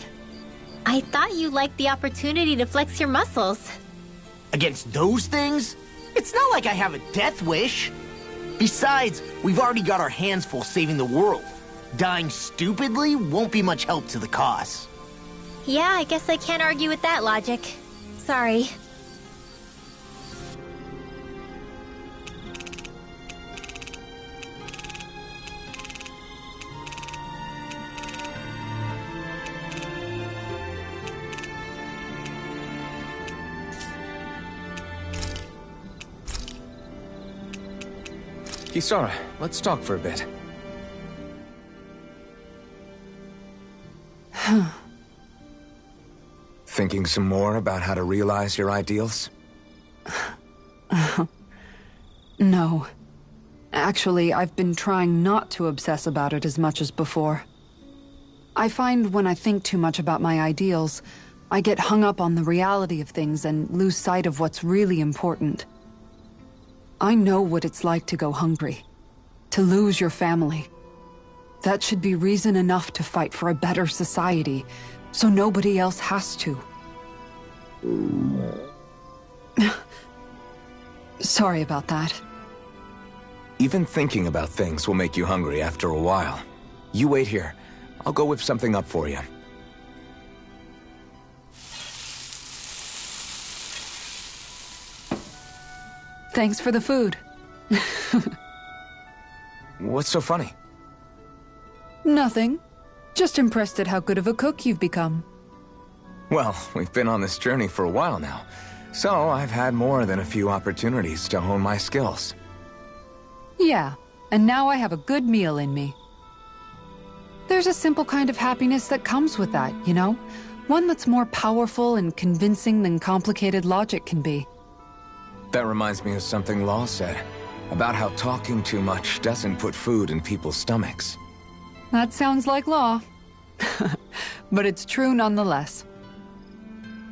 I thought you liked the opportunity to flex your muscles. Against those things? It's not like I have a death wish. Besides, we've already got our hands full saving the world. Dying stupidly won't be much help to the cause. Yeah, I guess I can't argue with that logic. Sorry. Kisara, let's talk for a bit. Thinking some more about how to realize your ideals? No. Actually, I've been trying not to obsess about it as much as before. I find when I think too much about my ideals, I get hung up on the reality of things and lose sight of what's really important. I know what it's like to go hungry, to lose your family. That should be reason enough to fight for a better society, so nobody else has to. Sorry about that. Even thinking about things will make you hungry after a while. You wait here. I'll go whip something up for you. Thanks for the food. What's so funny? Nothing. Just impressed at how good of a cook you've become. Well, we've been on this journey for a while now, so I've had more than a few opportunities to hone my skills. Yeah, and now I have a good meal in me. There's a simple kind of happiness that comes with that, you know? One that's more powerful and convincing than complicated logic can be. That reminds me of something Law said, about how talking too much doesn't put food in people's stomachs. That sounds like Law. But it's true nonetheless.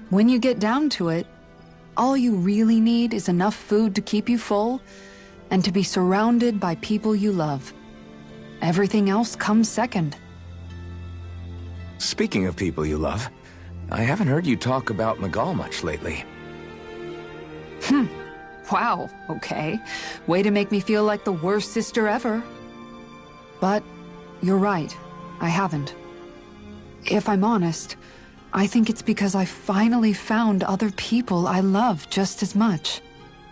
When you get down to it, all you really need is enough food to keep you full, and to be surrounded by people you love. Everything else comes second. Speaking of people you love, I haven't heard you talk about Magal much lately. Wow, okay. Way to make me feel like the worst sister ever. But you're right, I haven't. If I'm honest, I think it's because I finally found other people I love just as much.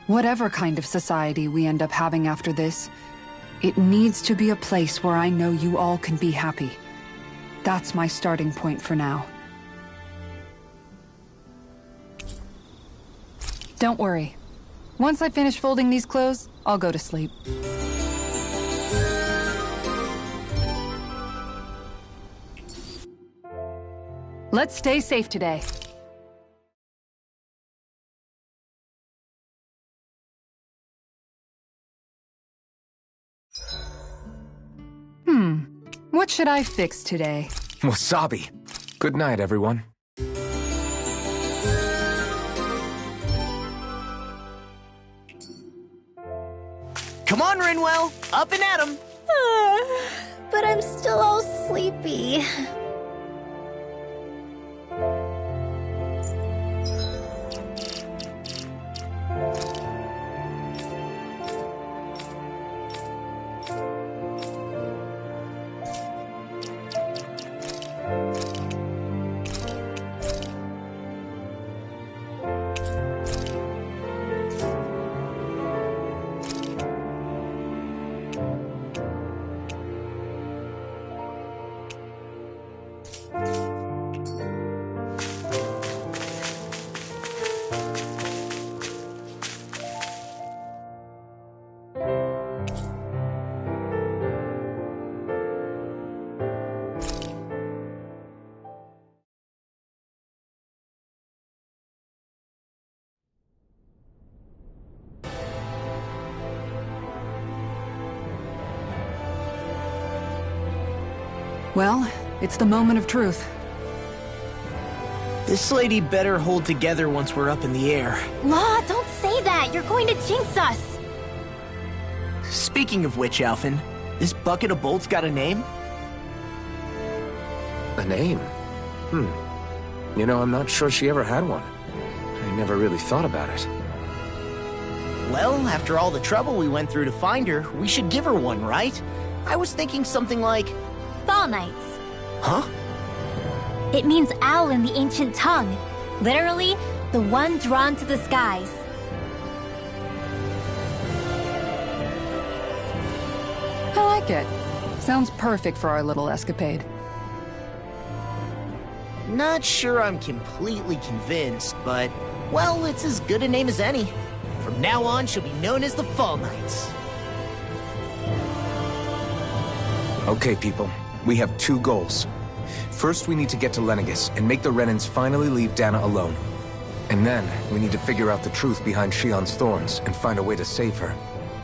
Whatever kind of society we end up having after this, it needs to be a place where I know you all can be happy. That's my starting point for now. Don't worry. Once I finish folding these clothes, I'll go to sleep. Let's stay safe today. What should I fix today? Wasabi. Good night, everyone. Come on, Rinwell. Up and at 'em. But I'm still all sleepy. Well, it's the moment of truth. This lady better hold together once we're up in the air. La, don't say that! You're going to jinx us! Speaking of which, Alphen, this bucket of bolts got a name? A name? You know, I'm not sure she ever had one. I never really thought about it. Well, after all the trouble we went through to find her, we should give her one, right? I was thinking something like... Fall Knights. Huh? It means owl in the ancient tongue. Literally, the one drawn to the skies. I like it. Sounds perfect for our little escapade. Not sure I'm completely convinced, but... well, it's as good a name as any. From now on, she'll be known as the Fall Knights. Okay, people. We have two goals. First, we need to get to Lenegis and make the Renans finally leave Dana alone. And then, we need to figure out the truth behind Shion's thorns and find a way to save her.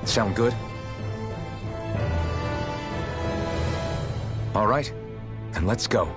Sound good? All right, then let's go.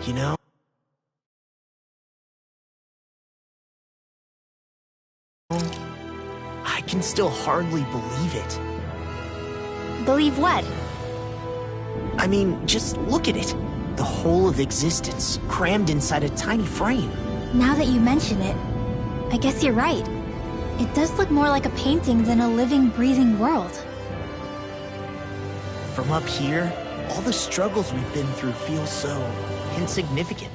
You know? I can still hardly believe it. Believe what? I mean, just look at it. The whole of existence, crammed inside a tiny frame. Now that you mention it, I guess you're right. It does look more like a painting than a living, breathing world. From up here, all the struggles we've been through feel so insignificant.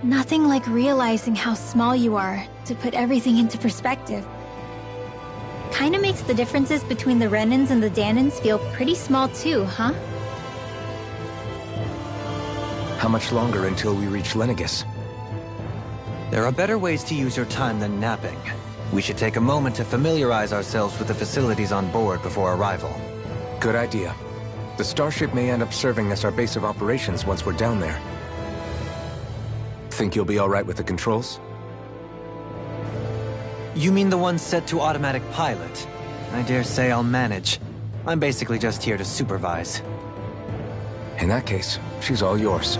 Nothing like realizing how small you are to put everything into perspective. Kinda makes the differences between the Renans and the Danans feel pretty small too, huh? How much longer until we reach Lenegis? There are better ways to use your time than napping. We should take a moment to familiarize ourselves with the facilities on board before arrival. Good idea. The starship may end up serving as our base of operations once we're down there. Think you'll be all right with the controls? You mean the one set to automatic pilot? I dare say I'll manage. I'm basically just here to supervise. In that case, she's all yours.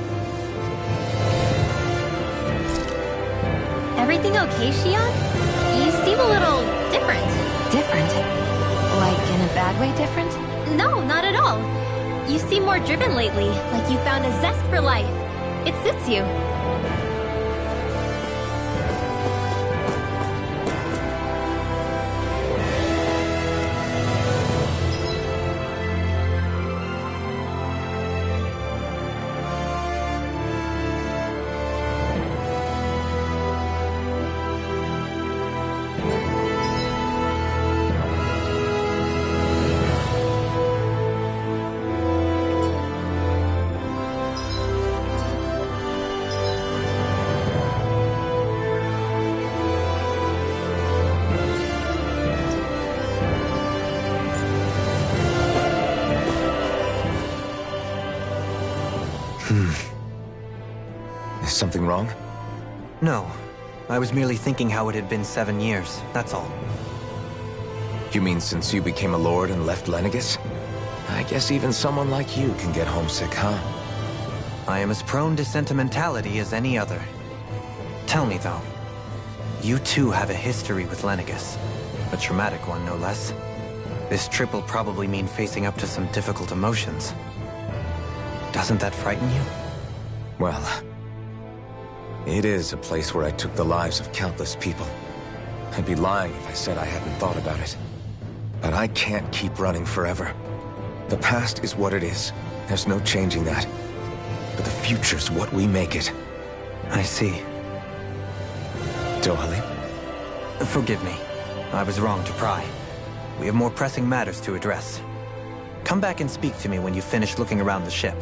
Everything okay, Shion? You seem a little different. Different? Like in a bad way different? No, not at all. You seem more driven lately, like you found a zest for life. It suits you. Is something wrong? No. I was merely thinking how it had been 7 years, that's all. You mean since you became a lord and left Lenegis? I guess even someone like you can get homesick, huh? I am as prone to sentimentality as any other. Tell me, though. You too have a history with Lenegis. A traumatic one, no less. This trip will probably mean facing up to some difficult emotions. Doesn't that frighten you? Well, it is a place where I took the lives of countless people. I'd be lying if I said I hadn't thought about it. But I can't keep running forever. The past is what it is. There's no changing that. But the future's what we make it. I see. Dohalim? Forgive me. I was wrong to pry. We have more pressing matters to address. Come back and speak to me when you finish looking around the ship.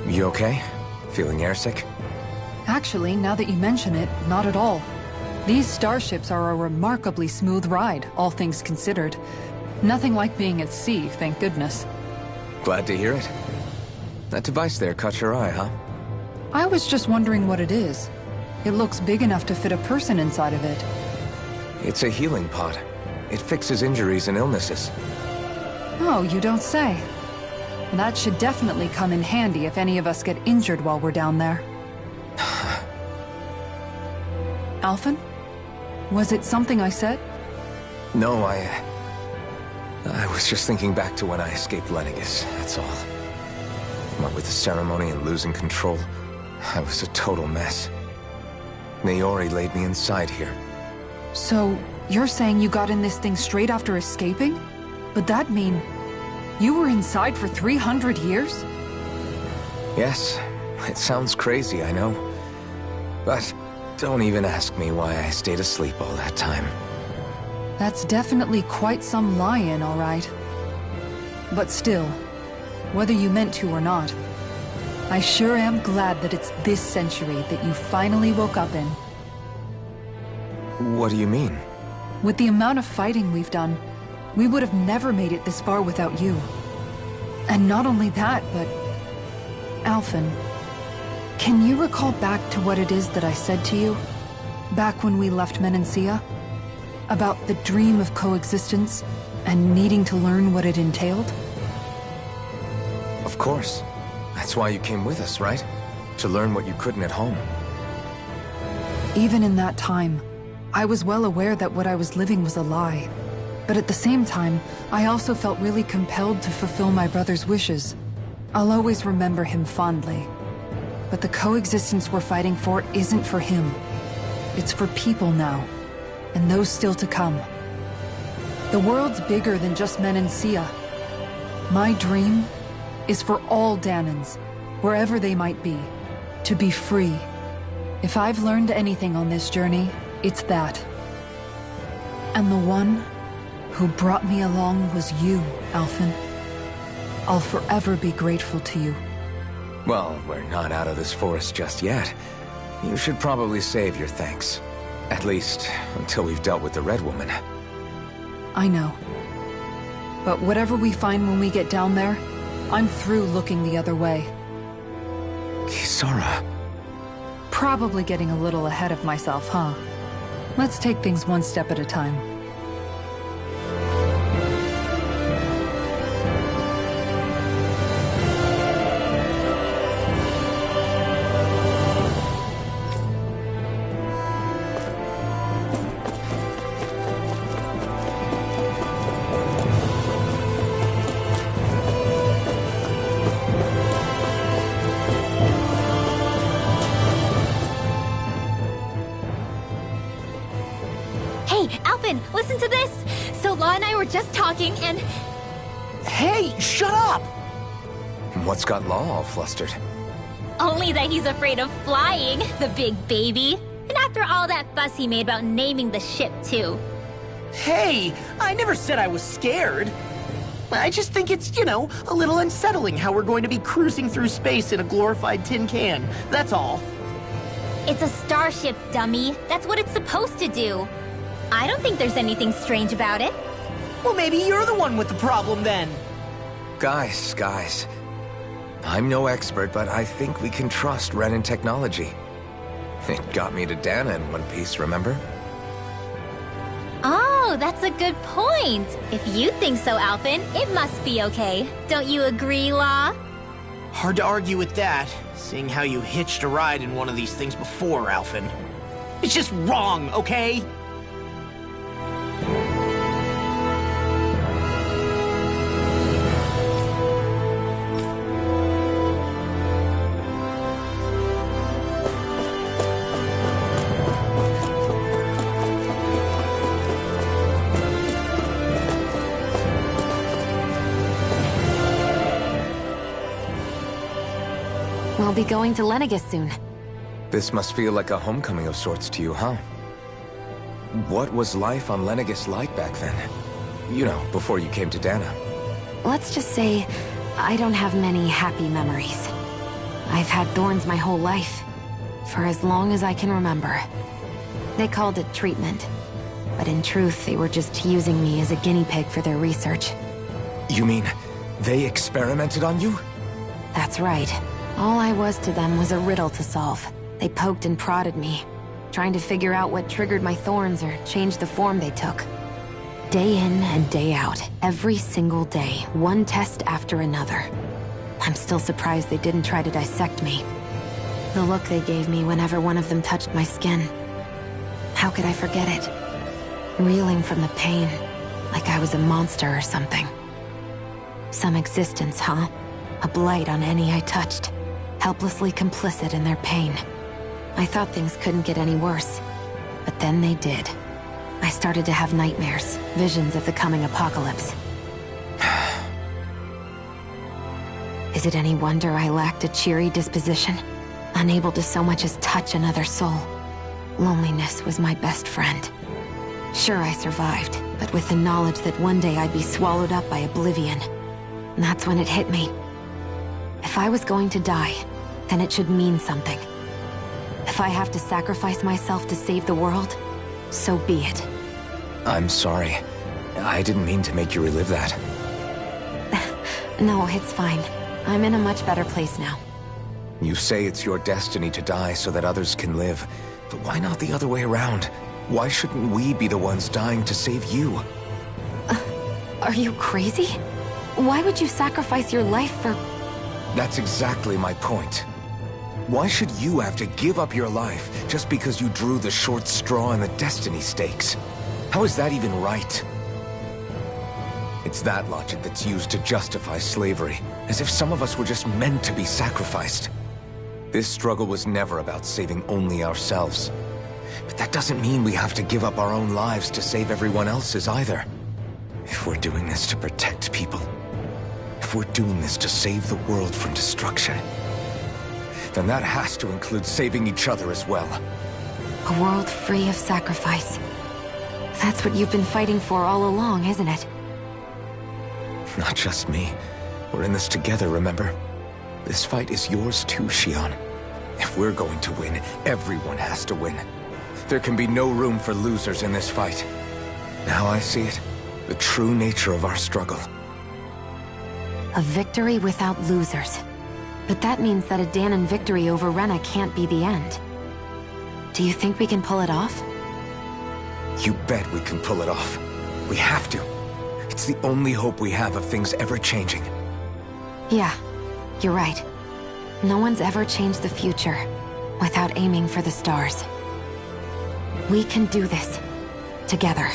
You okay? Feeling airsick? Actually, now that you mention it, not at all. These starships are a remarkably smooth ride, all things considered. Nothing like being at sea, thank goodness. Glad to hear it. That device there caught your eye, huh? I was just wondering what it is. It looks big enough to fit a person inside of it. It's a healing pod. It fixes injuries and illnesses. Oh, you don't say. That should definitely come in handy if any of us get injured while we're down there. Alphen? Was it something I said? No, I was just thinking back to when I escaped Lenegis, that's all. What with the ceremony and losing control, I was a total mess. Naori laid me inside here. So, you're saying you got in this thing straight after escaping? But that'd mean... you were inside for 300 years? Yes, it sounds crazy, I know. But don't even ask me why I stayed asleep all that time. That's definitely quite some lie-in, all right. But still, whether you meant to or not, I sure am glad that it's this century that you finally woke up in. What do you mean? With the amount of fighting we've done, we would have never made it this far without you. And not only that, but... Alphen, can you recall back to what it is that I said to you? Back when we left Menancia? About the dream of coexistence, and needing to learn what it entailed? Of course. That's why you came with us, right? To learn what you couldn't at home. Even in that time, I was well aware that what I was living was a lie. But at the same time, I also felt really compelled to fulfill my brother's wishes. I'll always remember him fondly. But the coexistence we're fighting for isn't for him. It's for people now, and those still to come. The world's bigger than just Menancia. My dream is for all Danans, wherever they might be, to be free. If I've learned anything on this journey, it's that. And the one who brought me along was you, Alphen. I'll forever be grateful to you. Well, we're not out of this forest just yet. You should probably save your thanks. At least, until we've dealt with the Red Woman. I know. But whatever we find when we get down there, I'm through looking the other way. Kisara. Probably getting a little ahead of myself, huh? Let's take things one step at a time. Listen to this! So Law and I were just talking and... Hey, shut up! What's got Law all flustered? Only that he's afraid of flying, the big baby. And after all that fuss he made about naming the ship, too. Hey, I never said I was scared. I just think it's, you know, a little unsettling how we're going to be cruising through space in a glorified tin can. That's all. It's a starship, dummy. That's what it's supposed to do. I don't think there's anything strange about it. Well, maybe you're the one with the problem then. Guys. I'm no expert, but I think we can trust Renan technology. It got me to Dana in one piece, remember? Oh, that's a good point. If you think so, Alphen, it must be okay. Don't you agree, Law? Hard to argue with that, seeing how you hitched a ride in one of these things before, Alphen. It's just wrong, okay? We'll be going to Lenegus soon. This must feel like a homecoming of sorts to you, huh? What was life on Lenegus like back then? You know, before you came to Dana. Let's just say, I don't have many happy memories. I've had thorns my whole life, for as long as I can remember. They called it treatment, but in truth, they were just using me as a guinea pig for their research. You mean, they experimented on you? That's right. All I was to them was a riddle to solve. They poked and prodded me, trying to figure out what triggered my thorns or changed the form they took. Day in and day out, every single day, one test after another. I'm still surprised they didn't try to dissect me. The look they gave me whenever one of them touched my skin. How could I forget it? Reeling from the pain, like I was a monster or something. Some existence, huh? A blight on any I touched. Helplessly complicit in their pain. I thought things couldn't get any worse, but then they did. I started to have nightmares, visions of the coming apocalypse. Is it any wonder I lacked a cheery disposition? Unable to so much as touch another soul. Loneliness was my best friend. Sure, I survived, but with the knowledge that one day I'd be swallowed up by oblivion. And that's when it hit me. If I was going to die, then it should mean something. If I have to sacrifice myself to save the world, so be it. I'm sorry. I didn't mean to make you relive that. No, it's fine. I'm in a much better place now. You say it's your destiny to die so that others can live. But why not the other way around? Why shouldn't we be the ones dying to save you? Are you crazy? Why would you sacrifice your life for... That's exactly my point. Why should you have to give up your life just because you drew the short straw in the destiny stakes? How is that even right? It's that logic that's used to justify slavery, as if some of us were just meant to be sacrificed. This struggle was never about saving only ourselves. But that doesn't mean we have to give up our own lives to save everyone else's either. If we're doing this to protect people, if we're doing this to save the world from destruction, then that has to include saving each other as well. A world free of sacrifice. That's what you've been fighting for all along, isn't it? Not just me. We're in this together, remember? This fight is yours too, Xion. If we're going to win, everyone has to win. There can be no room for losers in this fight. Now I see it. The true nature of our struggle. A victory without losers. But that means that a Dahnan victory over Rena can't be the end. Do you think we can pull it off? You bet we can pull it off. We have to. It's the only hope we have of things ever changing. Yeah, you're right. No one's ever changed the future without aiming for the stars. We can do this. Together.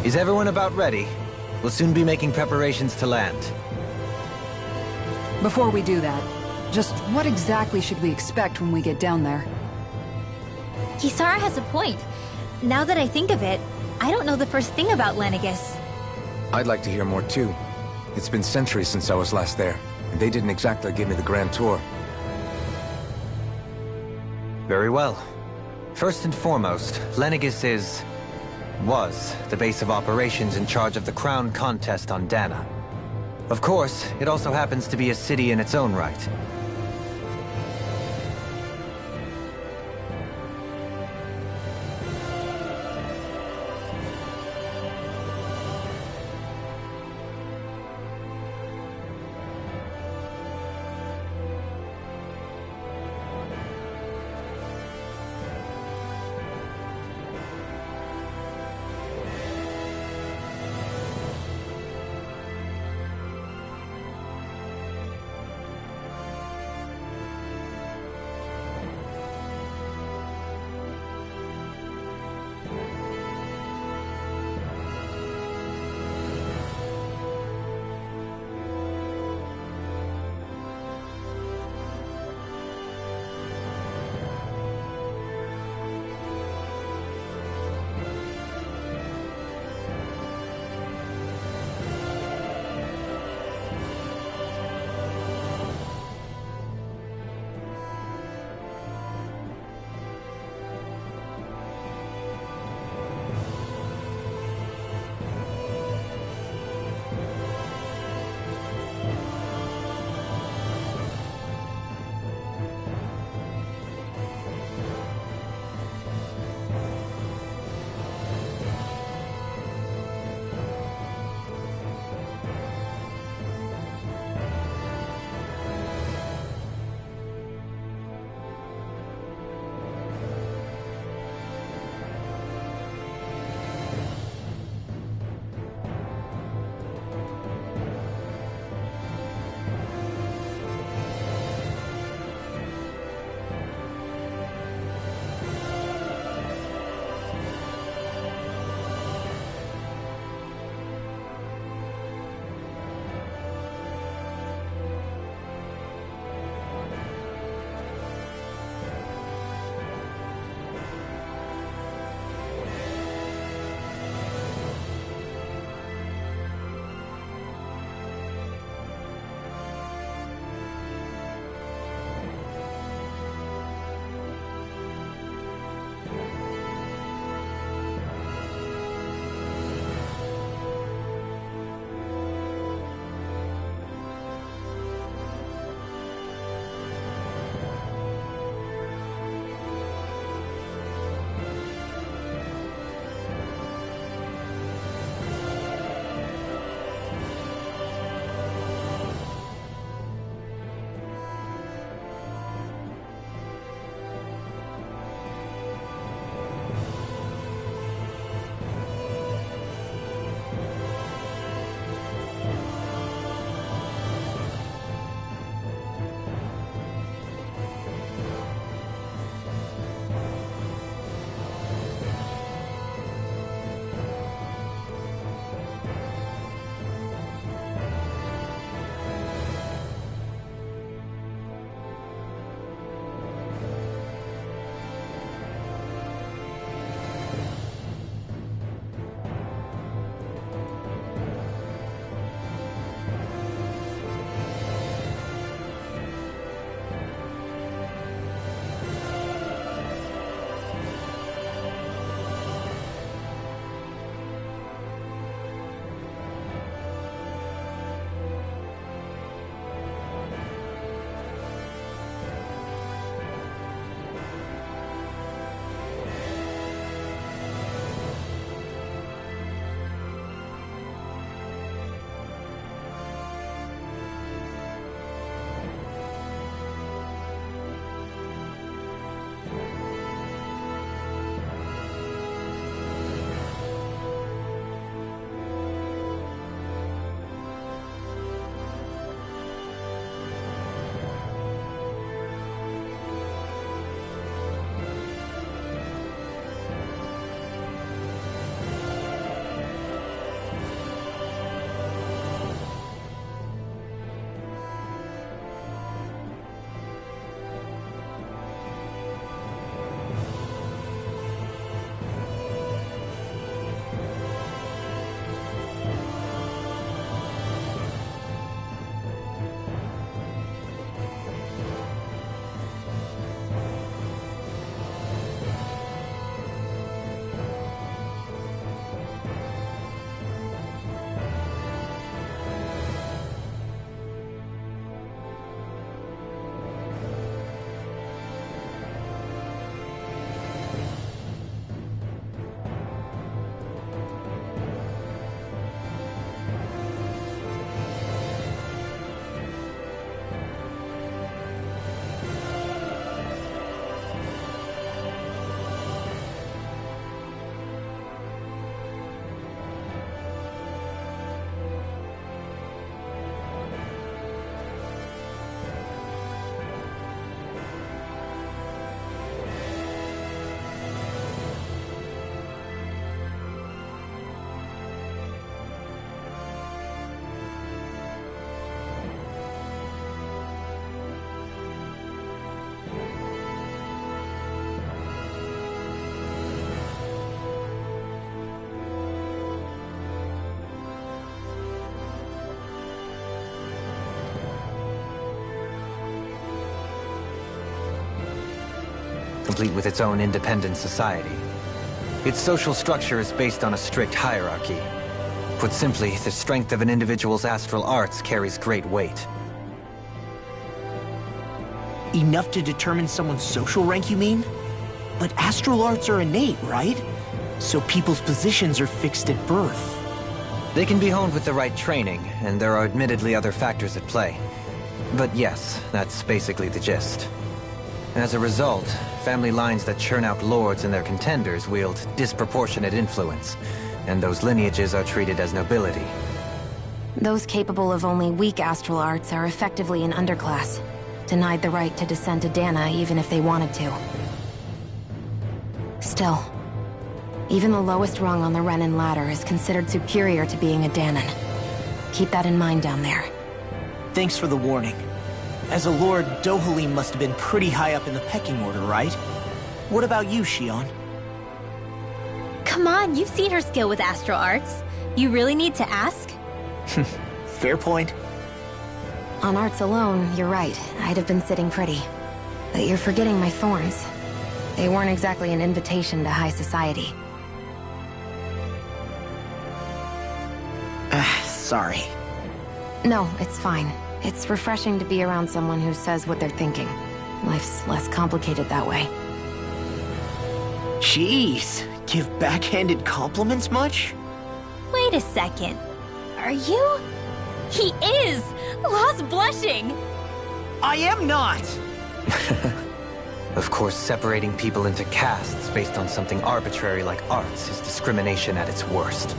Is everyone about ready? We'll soon be making preparations to land. Before we do that, just what exactly should we expect when we get down there? Kisara has a point. Now that I think of it, I don't know the first thing about Lenegis. I'd like to hear more too. It's been centuries since I was last there, and they didn't exactly give me the grand tour. Very well. First and foremost, Lenegis was the base of operations in charge of the crown contest on Dahna. Of course, it also happens to be a city in its own right. complete with its own independent society. Its social structure is based on a strict hierarchy. Put simply, the strength of an individual's astral arts carries great weight. Enough to determine someone's social rank, you mean? But astral arts are innate, right? So people's positions are fixed at birth. They can be honed with the right training, and there are admittedly other factors at play. But yes, that's basically the gist. As a result, family lines that churn out lords and their contenders wield disproportionate influence, and those lineages are treated as nobility. Those capable of only weak astral arts are effectively an underclass, denied the right to descend to Dana even if they wanted to. Still, even the lowest rung on the Renin ladder is considered superior to being a Danon. Keep that in mind down there. Thanks for the warning. As a lord, Dohalim must have been pretty high up in the pecking order, right? What about you, Shion? Come on, you've seen her skill with astral arts. You really need to ask? Fair point. On arts alone, you're right. I'd have been sitting pretty. But you're forgetting my thorns. They weren't exactly an invitation to high society. Sorry. No, it's fine. It's refreshing to be around someone who says what they're thinking. Life's less complicated that way. Jeez, give backhanded compliments much? Wait a second. Are you? He is! Lost blushing! I am not! Of course, separating people into castes based on something arbitrary like arts is discrimination at its worst.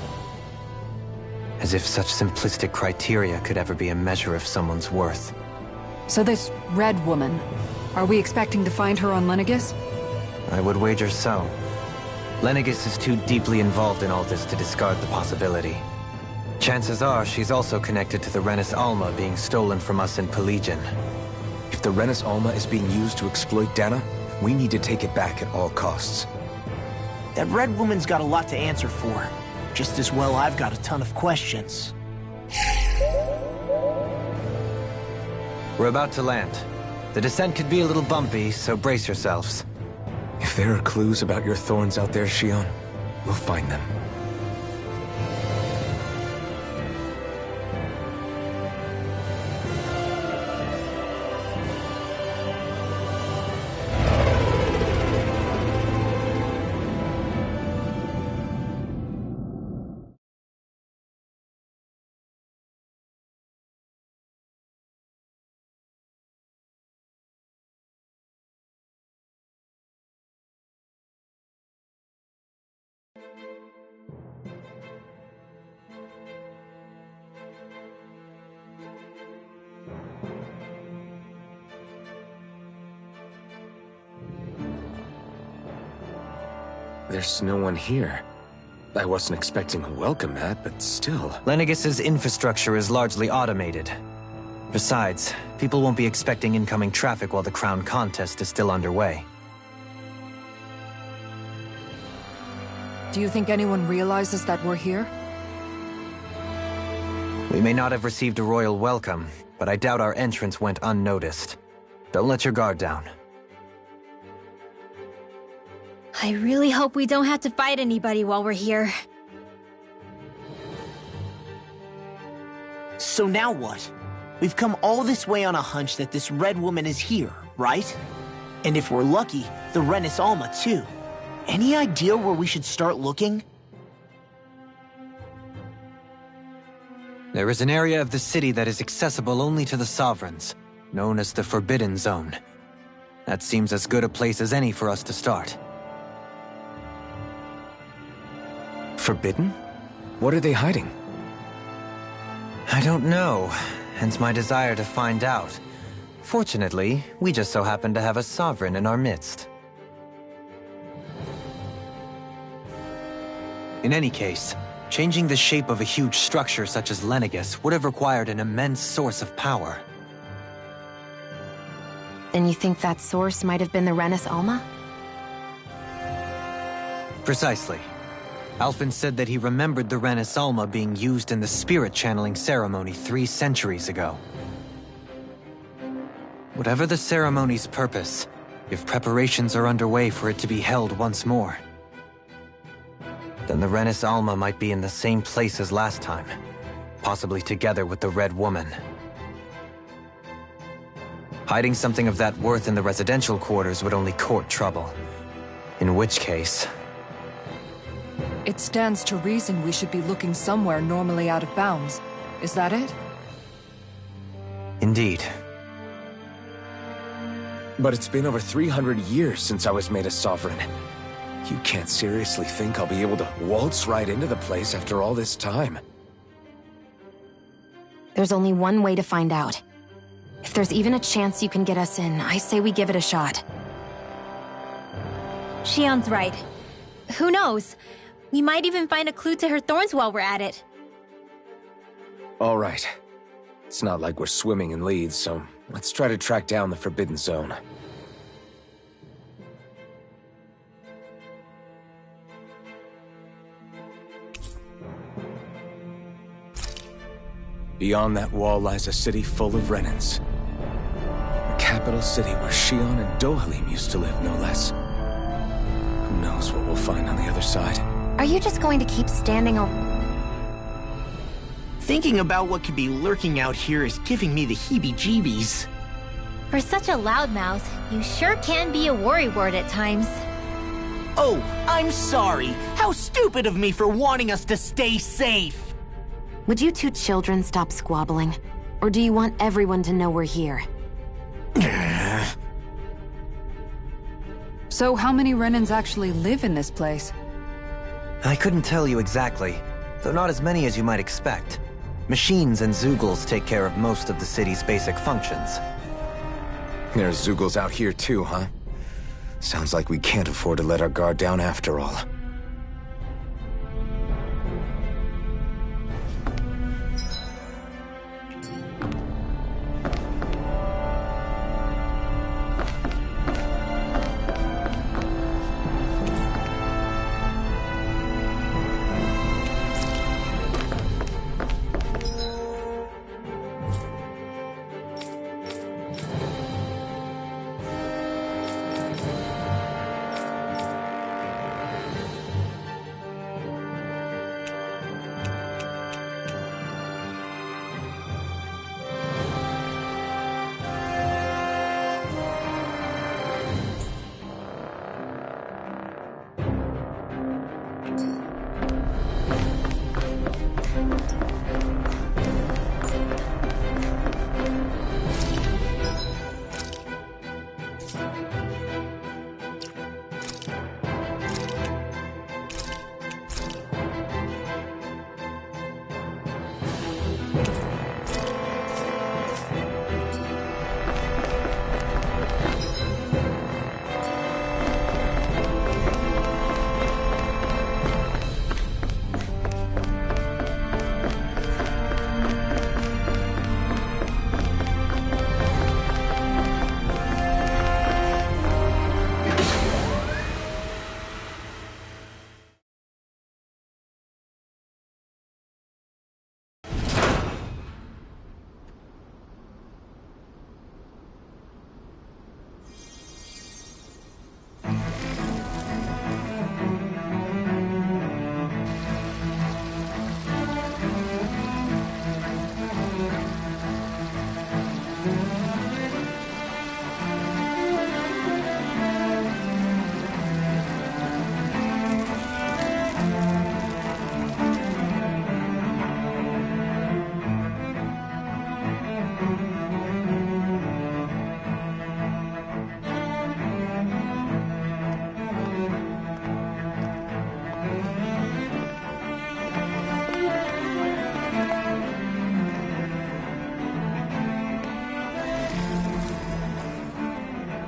As if such simplistic criteria could ever be a measure of someone's worth. So this red woman, are we expecting to find her on Lenegis? I would wager so. Lenegis is too deeply involved in all this to discard the possibility. Chances are she's also connected to the Renis Alma being stolen from us in Pelagian. If the Renis Alma is being used to exploit Dana, we need to take it back at all costs. That red woman's got a lot to answer for. Just as well I've got a ton of questions. We're about to land. The descent could be a little bumpy, so brace yourselves. If there are clues about your thorns out there, Shion, we'll find them. There's no one here. I wasn't expecting a welcome mat, but still. Lenegis's infrastructure is largely automated. Besides, people won't be expecting incoming traffic while the crown contest is still underway. Do you think anyone realizes that we're here? We may not have received a royal welcome, but I doubt our entrance went unnoticed. Don't let your guard down. I really hope we don't have to fight anybody while we're here. So now what? We've come all this way on a hunch that this red woman is here, right? And if we're lucky, the Renis Alma too. Any idea where we should start looking? There is an area of the city that is accessible only to the Sovereigns, known as the Forbidden Zone. That seems as good a place as any for us to start. Forbidden? What are they hiding? I don't know, hence my desire to find out. Fortunately, we just so happen to have a Sovereign in our midst. In any case, changing the shape of a huge structure such as Lenegis would have required an immense source of power. Then you think that source might have been the Renis Alma? Precisely. Alphen said that he remembered the Renis Alma being used in the spirit channeling ceremony 3 centuries ago. Whatever the ceremony's purpose, If preparations are underway for it to be held once more, then the Renis Alma might be in the same place as last time, possibly together with the Red Woman. Hiding something of that worth in the residential quarters would only court trouble. In which case... It stands to reason we should be looking somewhere normally out of bounds. Is that it? Indeed. But it's been over 300 years since I was made a sovereign. You can't seriously think I'll be able to waltz right into the place after all this time. There's only one way to find out. If there's even a chance you can get us in, I say we give it a shot. Shion's right. Who knows? We might even find a clue to her thorns while we're at it. All right. It's not like we're swimming in leads, so let's try to track down the Forbidden Zone. Beyond that wall lies a city full of Renins. The capital city where Shion and Dohalim used to live, no less. Who knows what we'll find on the other side? Are you just going to keep standing Thinking about what could be lurking out here is giving me the heebie-jeebies. For such a loudmouth, you sure can be a worrywart at times. Oh, I'm sorry. How stupid of me for wanting us to stay safe. Would you two children stop squabbling? Or do you want everyone to know we're here? So how many Renins actually live in this place? I couldn't tell you exactly, though not as many as you might expect. Machines and Zeugles take care of most of the city's basic functions. There's Zeugles out here too, huh? Sounds like we can't afford to let our guard down after all.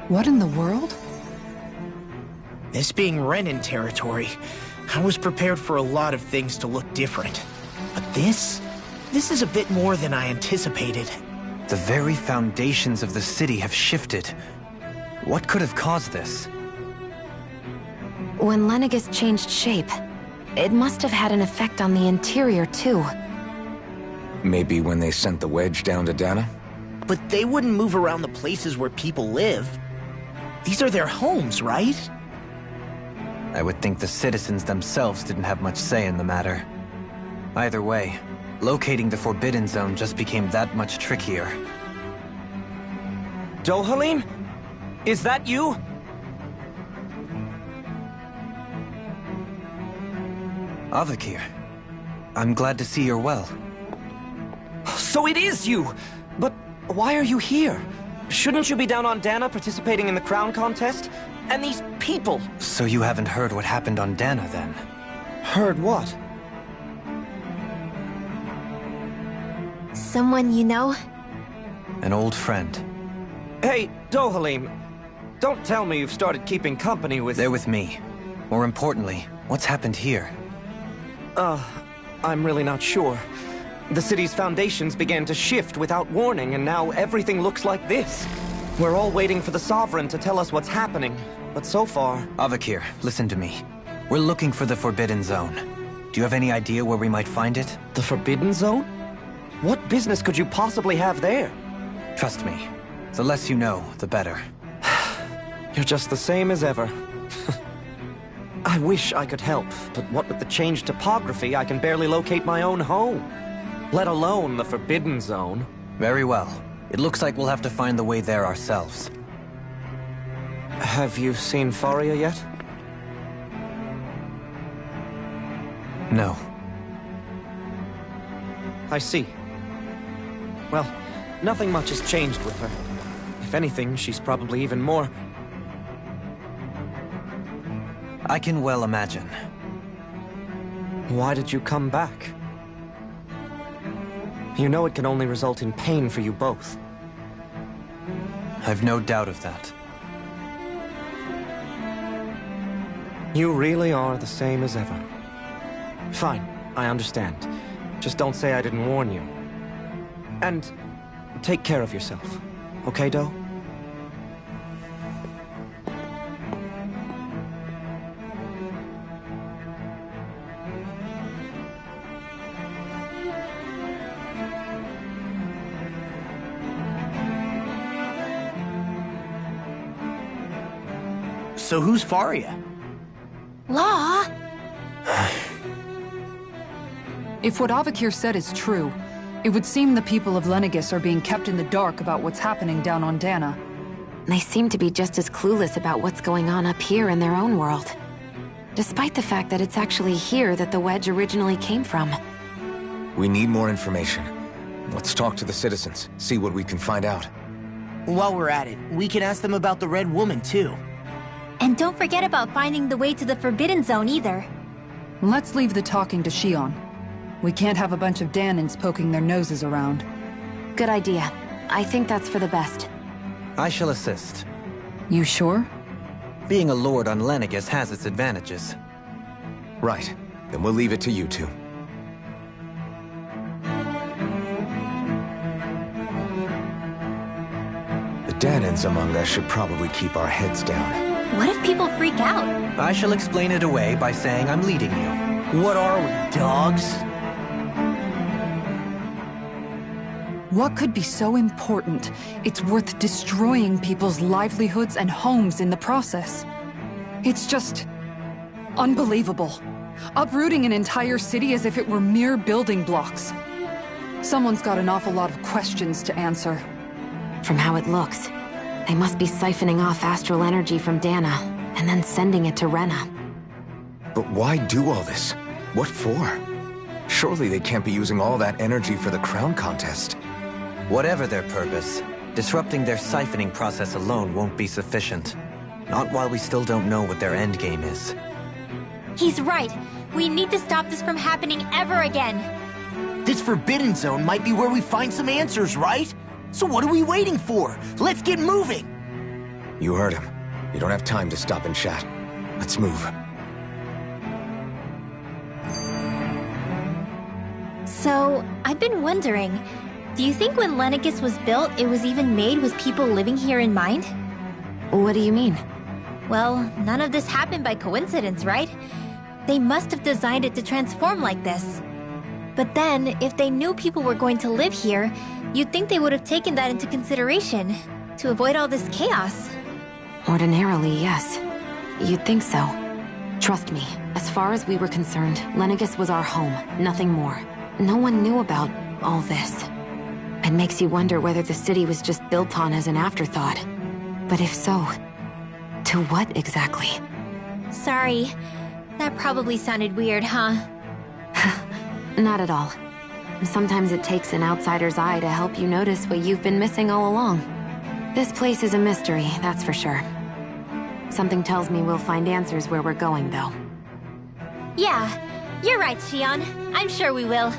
What in the world? This being Renin territory, I was prepared for a lot of things to look different. But this is a bit more than I anticipated. The very foundations of the city have shifted. What could have caused this? When Lenegis changed shape, it must have had an effect on the interior, too. Maybe when they sent the wedge down to Dana? But they wouldn't move around the places where people live. These are their homes, right? I would think the citizens themselves didn't have much say in the matter. Either way, locating the Forbidden Zone just became that much trickier. Dohalim? Is that you? Avakir, I'm glad to see you're well. So it is you! But why are you here? Shouldn't you be down on Dana participating in the crown contest? And these people! So you haven't heard what happened on Dana, then? Heard what? Someone you know? An old friend. Hey, Dohalim, don't tell me you've started keeping company with... They're with me. More importantly, what's happened here? I'm really not sure. The city's foundations began to shift without warning, and now everything looks like this. We're all waiting for the Sovereign to tell us what's happening, but so far... Avakir, listen to me. We're looking for the Forbidden Zone. Do you have any idea where we might find it? The Forbidden Zone? What business could you possibly have there? Trust me. The less you know, the better. You're just the same as ever. I wish I could help, but what with the changed topography, I can barely locate my own home. Let alone the Forbidden Zone. Very well. It looks like we'll have to find the way there ourselves. Have you seen Faria yet? No. I see. Well, nothing much has changed with her. If anything, she's probably even more... I can well imagine. Why did you come back? You know it can only result in pain for you both. I've no doubt of that. You really are the same as ever. Fine, I understand. Just don't say I didn't warn you. And take care of yourself. Okay, Do? So who's Faria? Law? If what Avakir said is true, it would seem the people of Lenegis are being kept in the dark about what's happening down on Dana. They seem to be just as clueless about what's going on up here in their own world. Despite the fact that it's actually here that the wedge originally came from. We need more information. Let's talk to the citizens, see what we can find out. While we're at it, we can ask them about the Red Woman, too. And don't forget about finding the way to the Forbidden Zone either. Let's leave the talking to Shion. We can't have a bunch of Danans poking their noses around. Good idea. I think that's for the best. I shall assist. You sure? Being a lord on Lenegis has its advantages. Right. Then we'll leave it to you two. The Danans among us should probably keep our heads down. What if people freak out? I shall explain it away by saying I'm leading you. What are we, dogs? What could be so important? It's worth destroying people's livelihoods and homes in the process. It's just... unbelievable. Uprooting an entire city as if it were mere building blocks. Someone's got an awful lot of questions to answer. From how it looks, they must be siphoning off astral energy from Dana, and then sending it to Rena. But why do all this? What for? Surely they can't be using all that energy for the crown contest. Whatever their purpose, disrupting their siphoning process alone won't be sufficient. Not while we still don't know what their endgame is. He's right. We need to stop this from happening ever again. This Forbidden Zone might be where we find some answers, right? So what are we waiting for? Let's get moving! You heard him. You don't have time to stop and chat. Let's move. So, I've been wondering, do you think when Lenegis was built, it was even made with people living here in mind? What do you mean? Well, none of this happened by coincidence, right? They must have designed it to transform like this. But then, if they knew people were going to live here, you'd think they would have taken that into consideration, to avoid all this chaos. Ordinarily, yes. You'd think so. Trust me, as far as we were concerned, Lenegis was our home, nothing more. No one knew about all this. It makes you wonder whether the city was just built on as an afterthought. But if so, to what exactly? Sorry. That probably sounded weird, huh? Not at all. Sometimes it takes an outsider's eye to help you notice what you've been missing all along. This place is a mystery, that's for sure. Something tells me we'll find answers where we're going, though. Yeah, you're right, Shion. I'm sure we will.